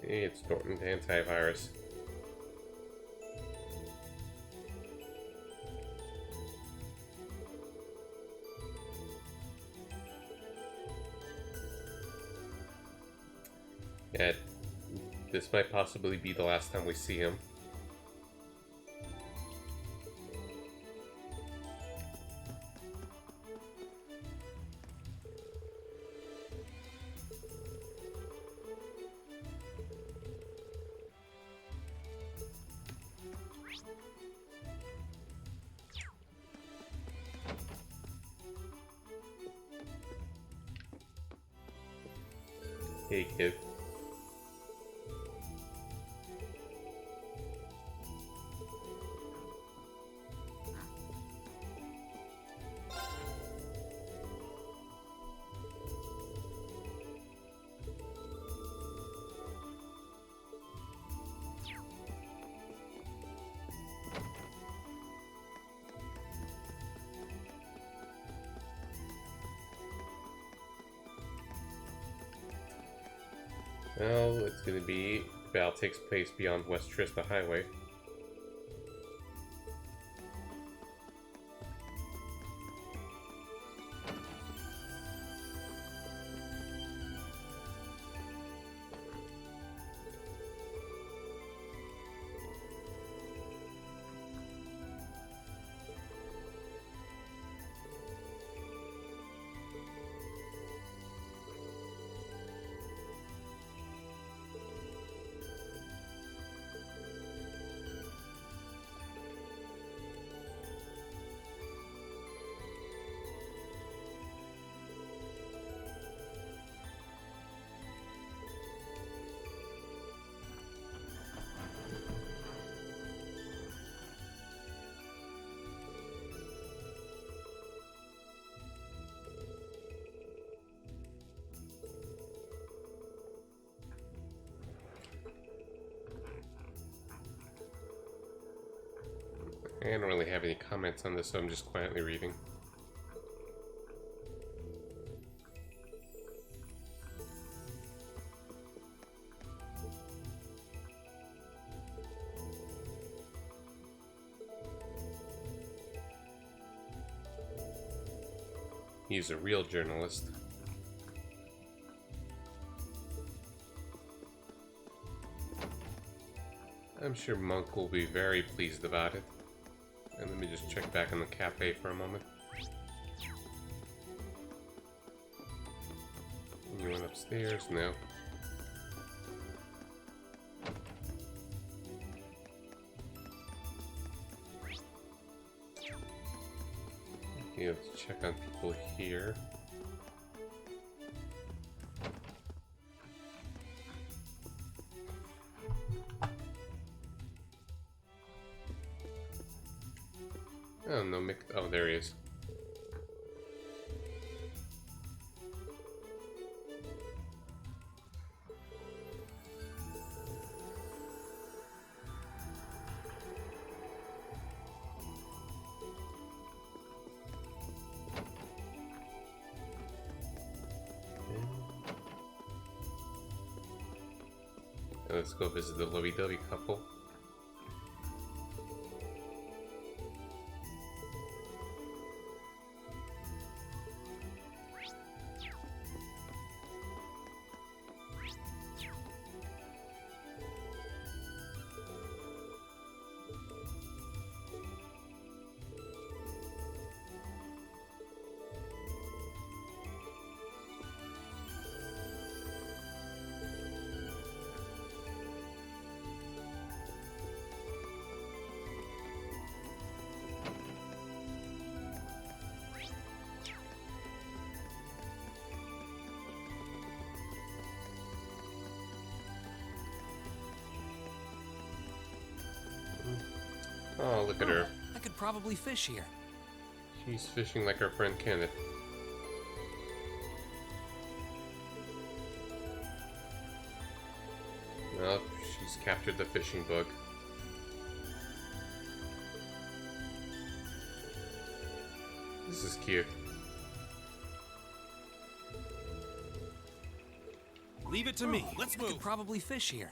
It's Norton antivirus. Yeah, this might possibly be the last time we see him. Hey, kid. Well, it's gonna be... The battle takes place beyond West Trista Highway. I don't really have any comments on this, so I'm just quietly reading. He's a real journalist. I'm sure Monk will be very pleased about it. And let me just check back in the cafe for a moment. You went upstairs? No. You have to check on people here. Oh, no, Mick. Oh, there he is. Let's go visit the lovey-dovey couple. Oh, look at her. I could probably fish here. She's fishing like our friend Kenneth. Well, she's captured the fishing bug. This is cute. Leave it to me. Let's move. I could probably fish here.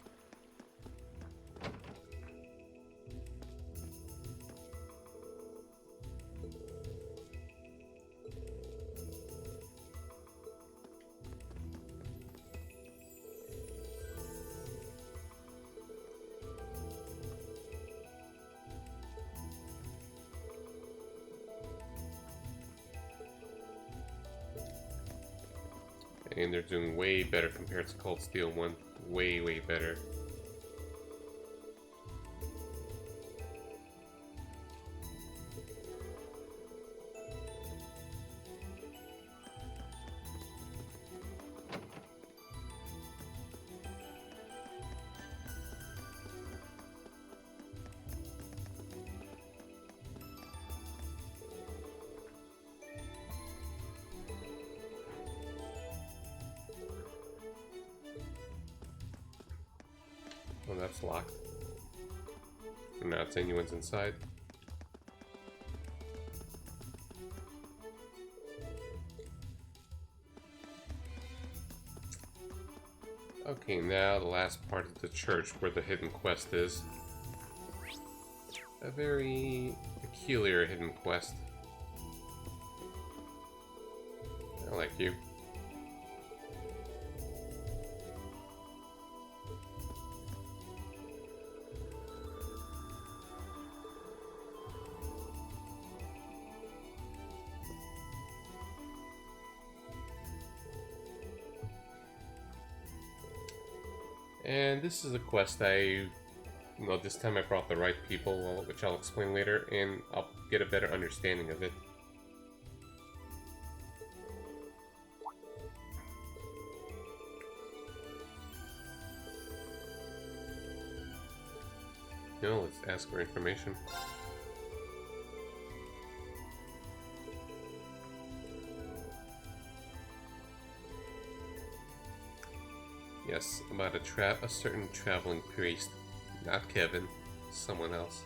And they're doing way better compared to Cold Steel 1. Way, way better. Oh, that's locked. And now it's anyone's inside. Okay, now the last part of the church where the hidden quest is. A very peculiar hidden quest. I like you. And this is a quest this time I brought the right people, which I'll explain later, and I'll get a better understanding of it. No, let's ask for information. Yes, about a certain traveling priest. Not Kevin, someone else.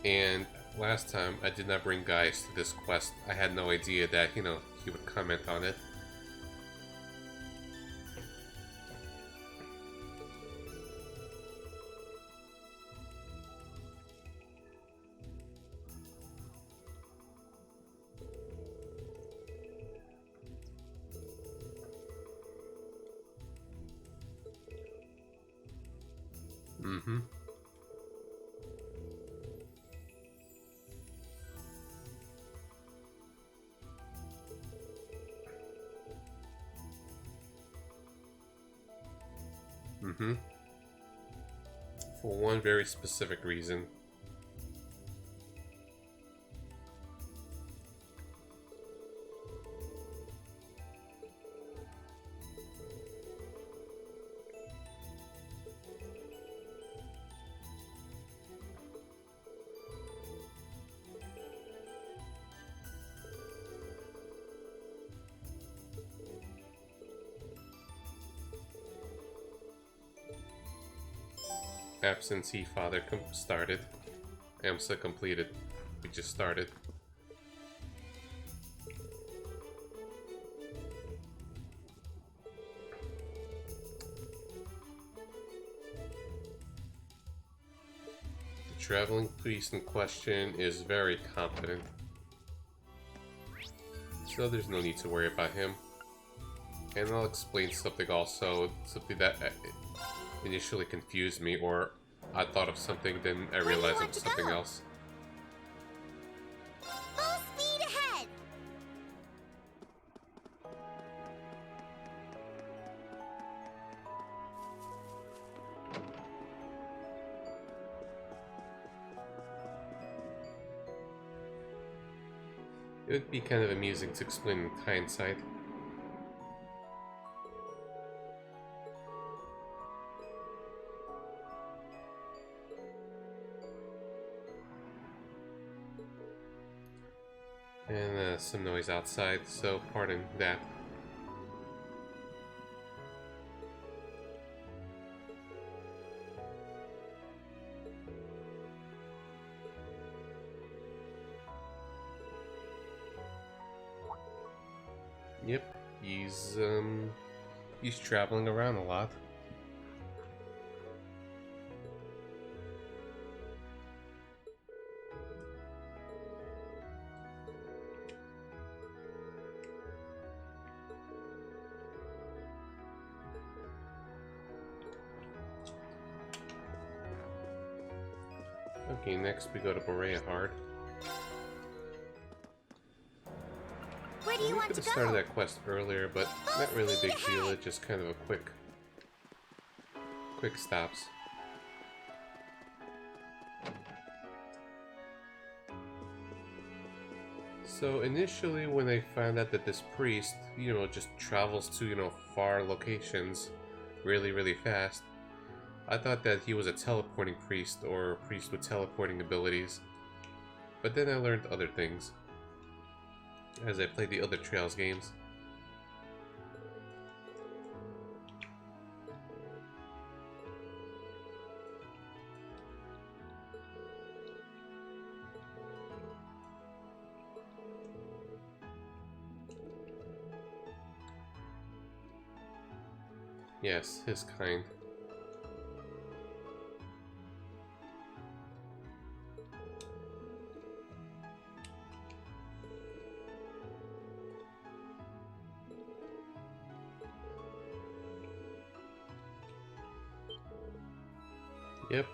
And last time I did not bring Gaius to this quest. I had no idea that, you know, he would comment on it. Mm-hmm. Mm-hmm. For one very specific reason. Absentee father started. AMSA completed. We just started. The traveling priest in question is very competent, so there's no need to worry about him. And I'll explain something also, something that initially confused me, or I thought of something, then I realized it was something else. Full speed ahead! It would be kind of amusing to explain in hindsight. And some noise outside, so pardon that. Yep, he's traveling around a lot. Okay, next we go to Borea Hard. Where do you We want could to have started go? that quest earlier, but not really a big deal. It's just kind of a quick stops. So initially, when I found out that this priest, you know, just travels to, you know, far locations really fast, I thought that he was a teleporting priest or a priest with teleporting abilities. But then I learned other things as I played the other Trails games. Yes, his kind. Yep.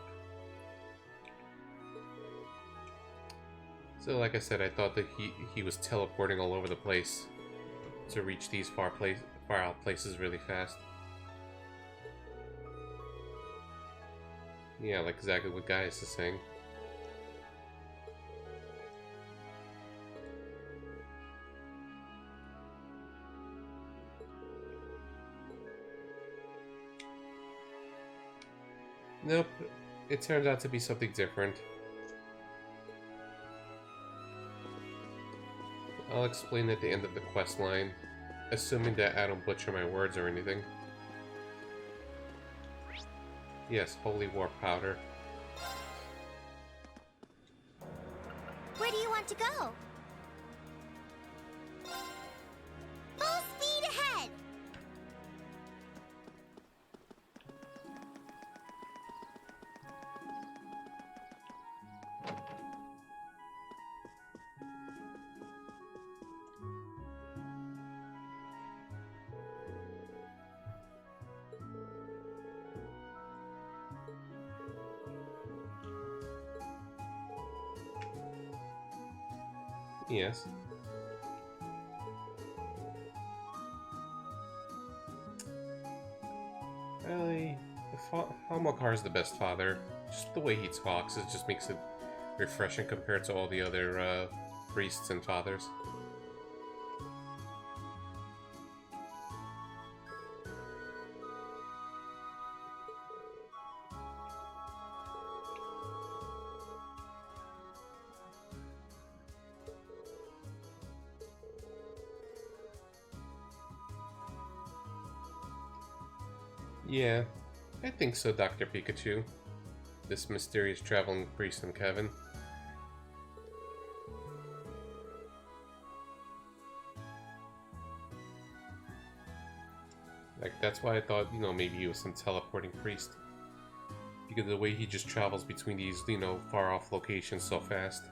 So like I said, I thought that he was teleporting all over the place to reach these far out places really fast. Yeah, like exactly what Gaius is saying. Nope, it turns out to be something different. I'll explain at the end of the quest line, assuming that I don't butcher my words or anything. Yes, Holy War Powder. Yes. Really, Hamilcar is the best father. Just the way he talks, it just makes it refreshing compared to all the other priests and fathers. Yeah, I think so, Dr. Pikachu. This mysterious traveling priest and Kevin. Like, that's why I thought, you know, maybe he was some teleporting priest. Because of the way he just travels between these, you know, far-off locations so fast.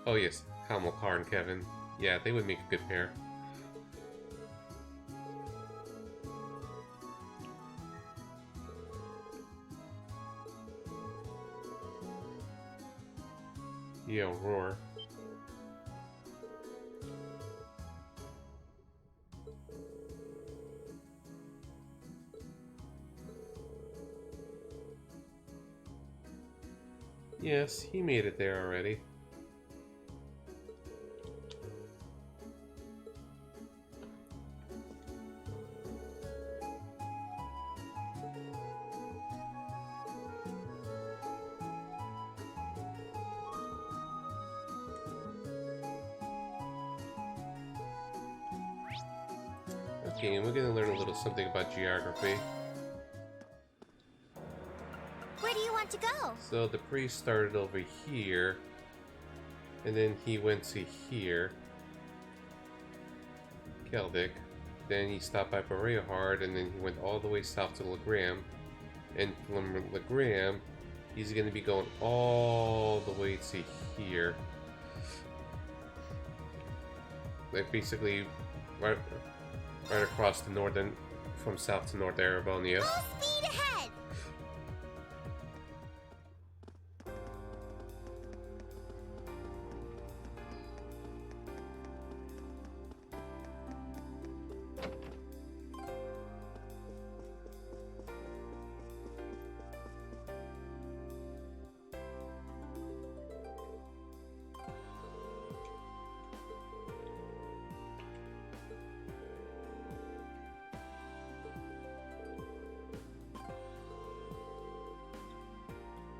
Oh yes, Hamilcar and Kevin. Yeah, they would make a good pair. Yeah, roar. Yes, he made it there already. Okay, and we're gonna learn a little something about geography. Where do you want to go? So the priest started over here, and then he went to here, Keldic. Then he stopped by Boreahard, and then he went all the way south to Legram. And from Legram, he's going to be going all the way to here. Like basically, right across the northern, from south to north Erebonia. Full speed ahead!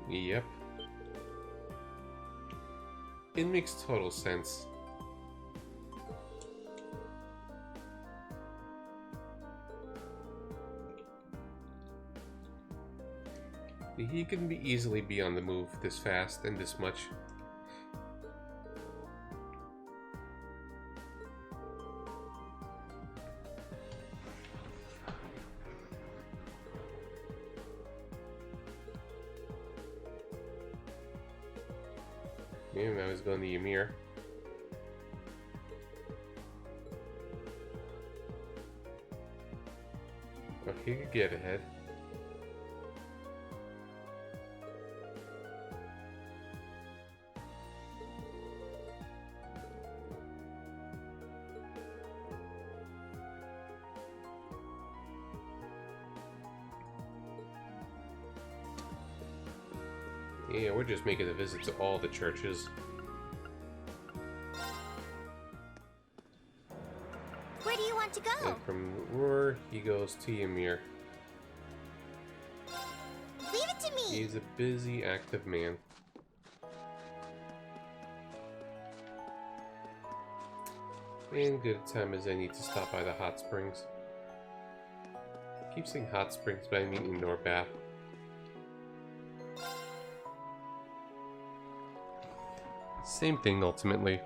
Yep. It makes total sense. He can easily be on the move this fast and this much. Yeah, now he's going to Ymir. Oh, he could get ahead. Yeah, we're just making a visit to all the churches. Where do you want to go? And from Roar, he goes to Ymir. Leave it to me! He's a busy, active man. And good time as any to stop by the hot springs. I keep saying hot springs, but I mean indoor bath. Same thing, ultimately.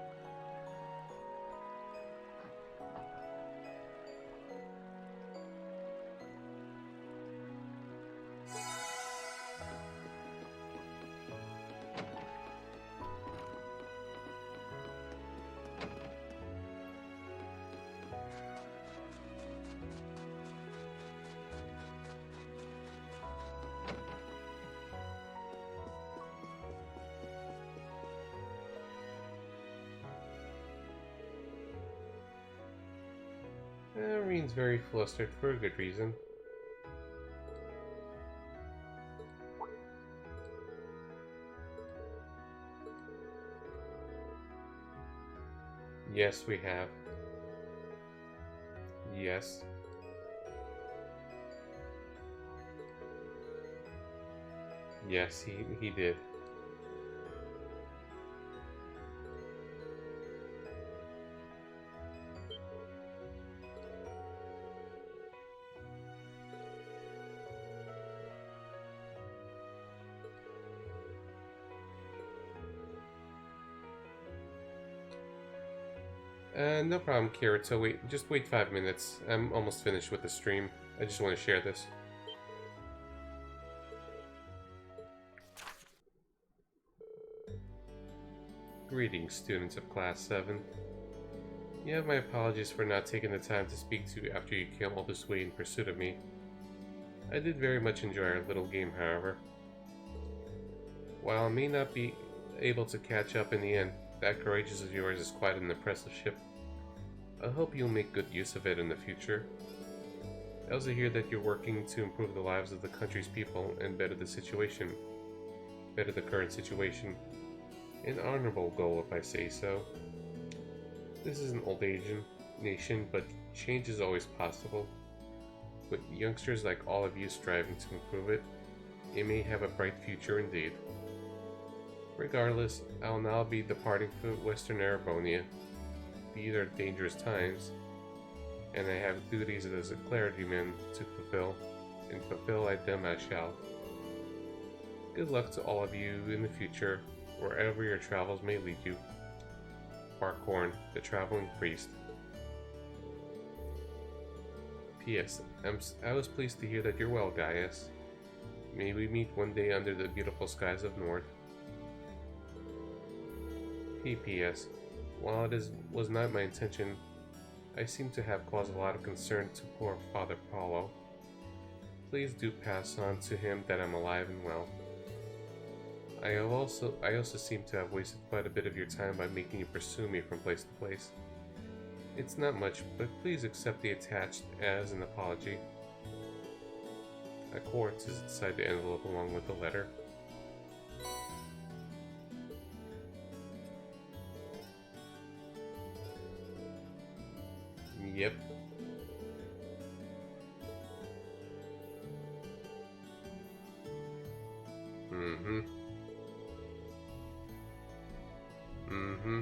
Green's very flustered for a good reason. Yes, we have. Yes. Yes, he did. No problem, Kirito. Just wait 5 minutes. I'm almost finished with the stream. I just want to share this. Greetings, students of Class 7. You have my apologies for not taking the time to speak to you after you came all this way in pursuit of me. I did very much enjoy our little game, however. While I may not be able to catch up in the end, that Courageous of yours is quite an impressive ship. I hope you'll make good use of it in the future. I also hear that you're working to improve the lives of the country's people and better the current situation. An honorable goal, if I say so. This is an old Asian nation, but change is always possible. With youngsters like all of you striving to improve it, it may have a bright future indeed. Regardless, I'll now be departing for Western Arabonia. These are dangerous times, and I have duties as a clergyman to fulfill, and fulfill them I shall. Good luck to all of you in the future, wherever your travels may lead you. Barkhorn, the traveling priest. P.S. I was pleased to hear that you're well, Gaius. May we meet one day under the beautiful skies of North. P.P.S. While it was not my intention, I seem to have caused a lot of concern to poor Father Paulo. Please do pass on to him that I'm alive and well. I also seem to have wasted quite a bit of your time by making you pursue me from place to place. It's not much, but please accept the attached as an apology. A quartz is inside the envelope along with the letter. Yep. Mm-hmm. Mm-hmm.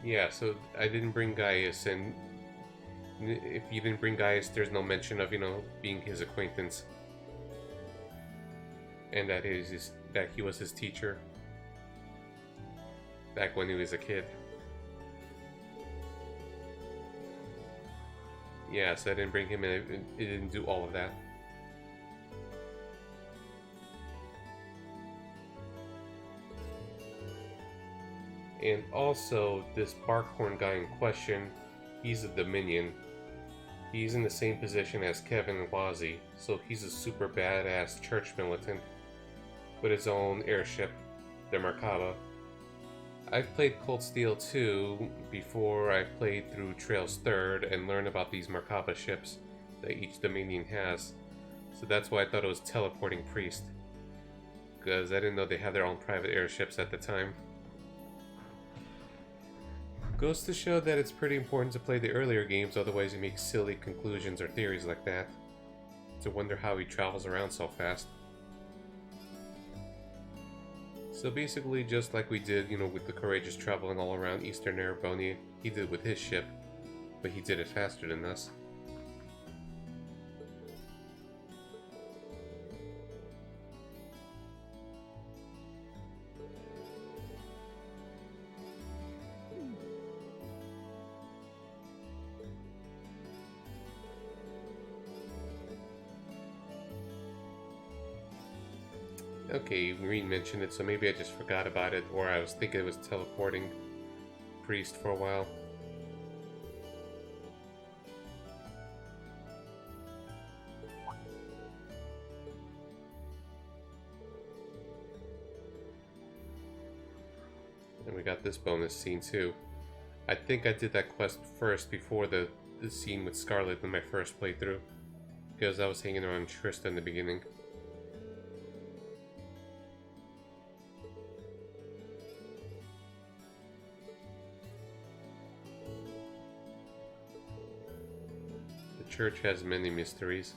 Yeah, so I didn't bring Gaius, and if you didn't bring Gaius, there's no mention of, being his acquaintance. And that he was his teacher. Back when he was a kid. Yeah, so I didn't bring him in, it didn't do all of that. And also, this Barkhorn guy in question, he's a Dominion. He's in the same position as Kevin and Wazzy, so he's a super badass church militant with his own airship, the Merkaba. I've played Cold Steel 2 before I played through Trails 3rd and learned about these Merkaba ships that each Dominion has. So that's why I thought it was Teleporting Priest. Because I didn't know they had their own private airships at the time. Goes to show that it's pretty important to play the earlier games, otherwise you make silly conclusions or theories like that. To wonder how he travels around so fast. So basically, just like we did, with the Courageous traveling all around Eastern Arabonia, he did with his ship, but he did it faster than us. Okay, Green mentioned it, so maybe I just forgot about it, or I was thinking it was Teleporting Priest for a while. There we we got this bonus scene too. I think I did that quest first before the scene with Scarlet in my first playthrough, because I was hanging around Trista in the beginning. The church has many mysteries.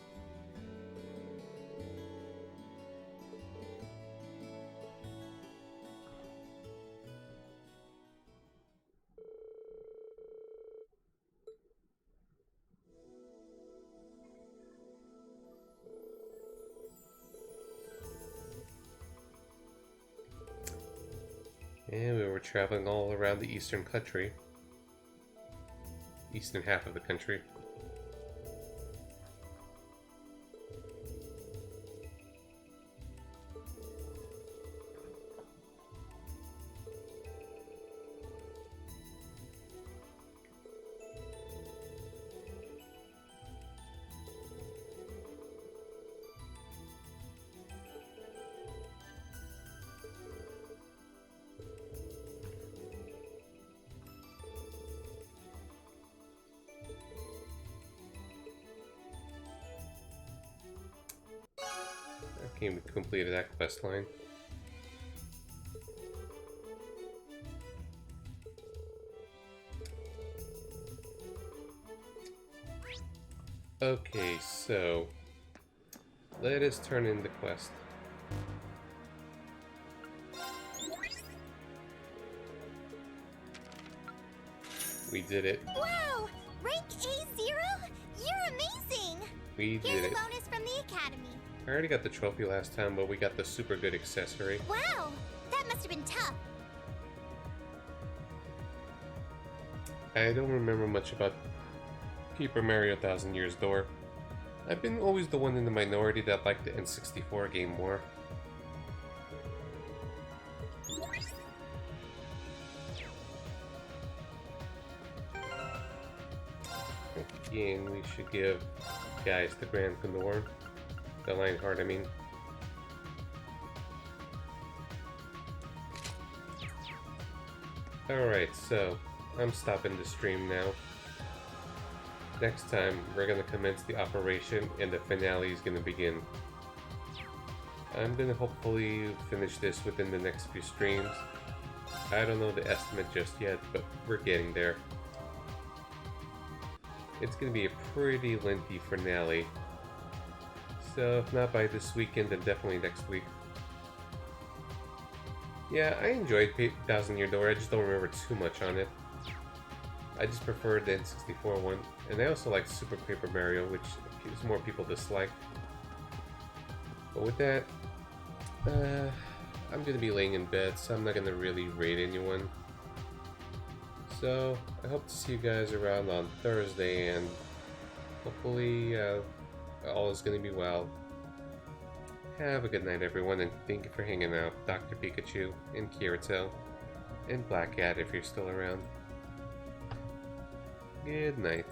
And we were traveling all around the eastern country. Eastern half of the country. Okay, we completed that quest line. Okay, so let us turn in the quest. We did it. Wow! Rank A0? You're amazing! We did Here's it. a bonus from the academy. I already got the trophy last time, but we got the super good accessory. Wow! That must have been tough. I don't remember much about Paper Mario Thousand Years Door. I've been always the one in the minority that liked the N64 game more. Again, we should give guys the Grand Condor. The Lionheart, I mean. Alright, so I'm stopping the stream now. Next time, we're gonna commence the operation and the finale is gonna begin. I'm gonna hopefully finish this within the next few streams. I don't know the estimate just yet, but we're getting there. It's gonna be a pretty lengthy finale. So if not by this weekend, then definitely next week. Yeah, I enjoyed Thousand Year Door, I just don't remember too much on it. I just preferred the N64 one, and I also like Super Paper Mario, which more people dislike. But with that, I'm gonna be laying in bed, so I'm not gonna really raid anyone. So I hope to see you guys around on Thursday, and hopefully all is gonna be well. Have a good night, everyone, and thank you for hanging out. Dr. Pikachu, and Kirito, and Black Cat if you're still around. Good night.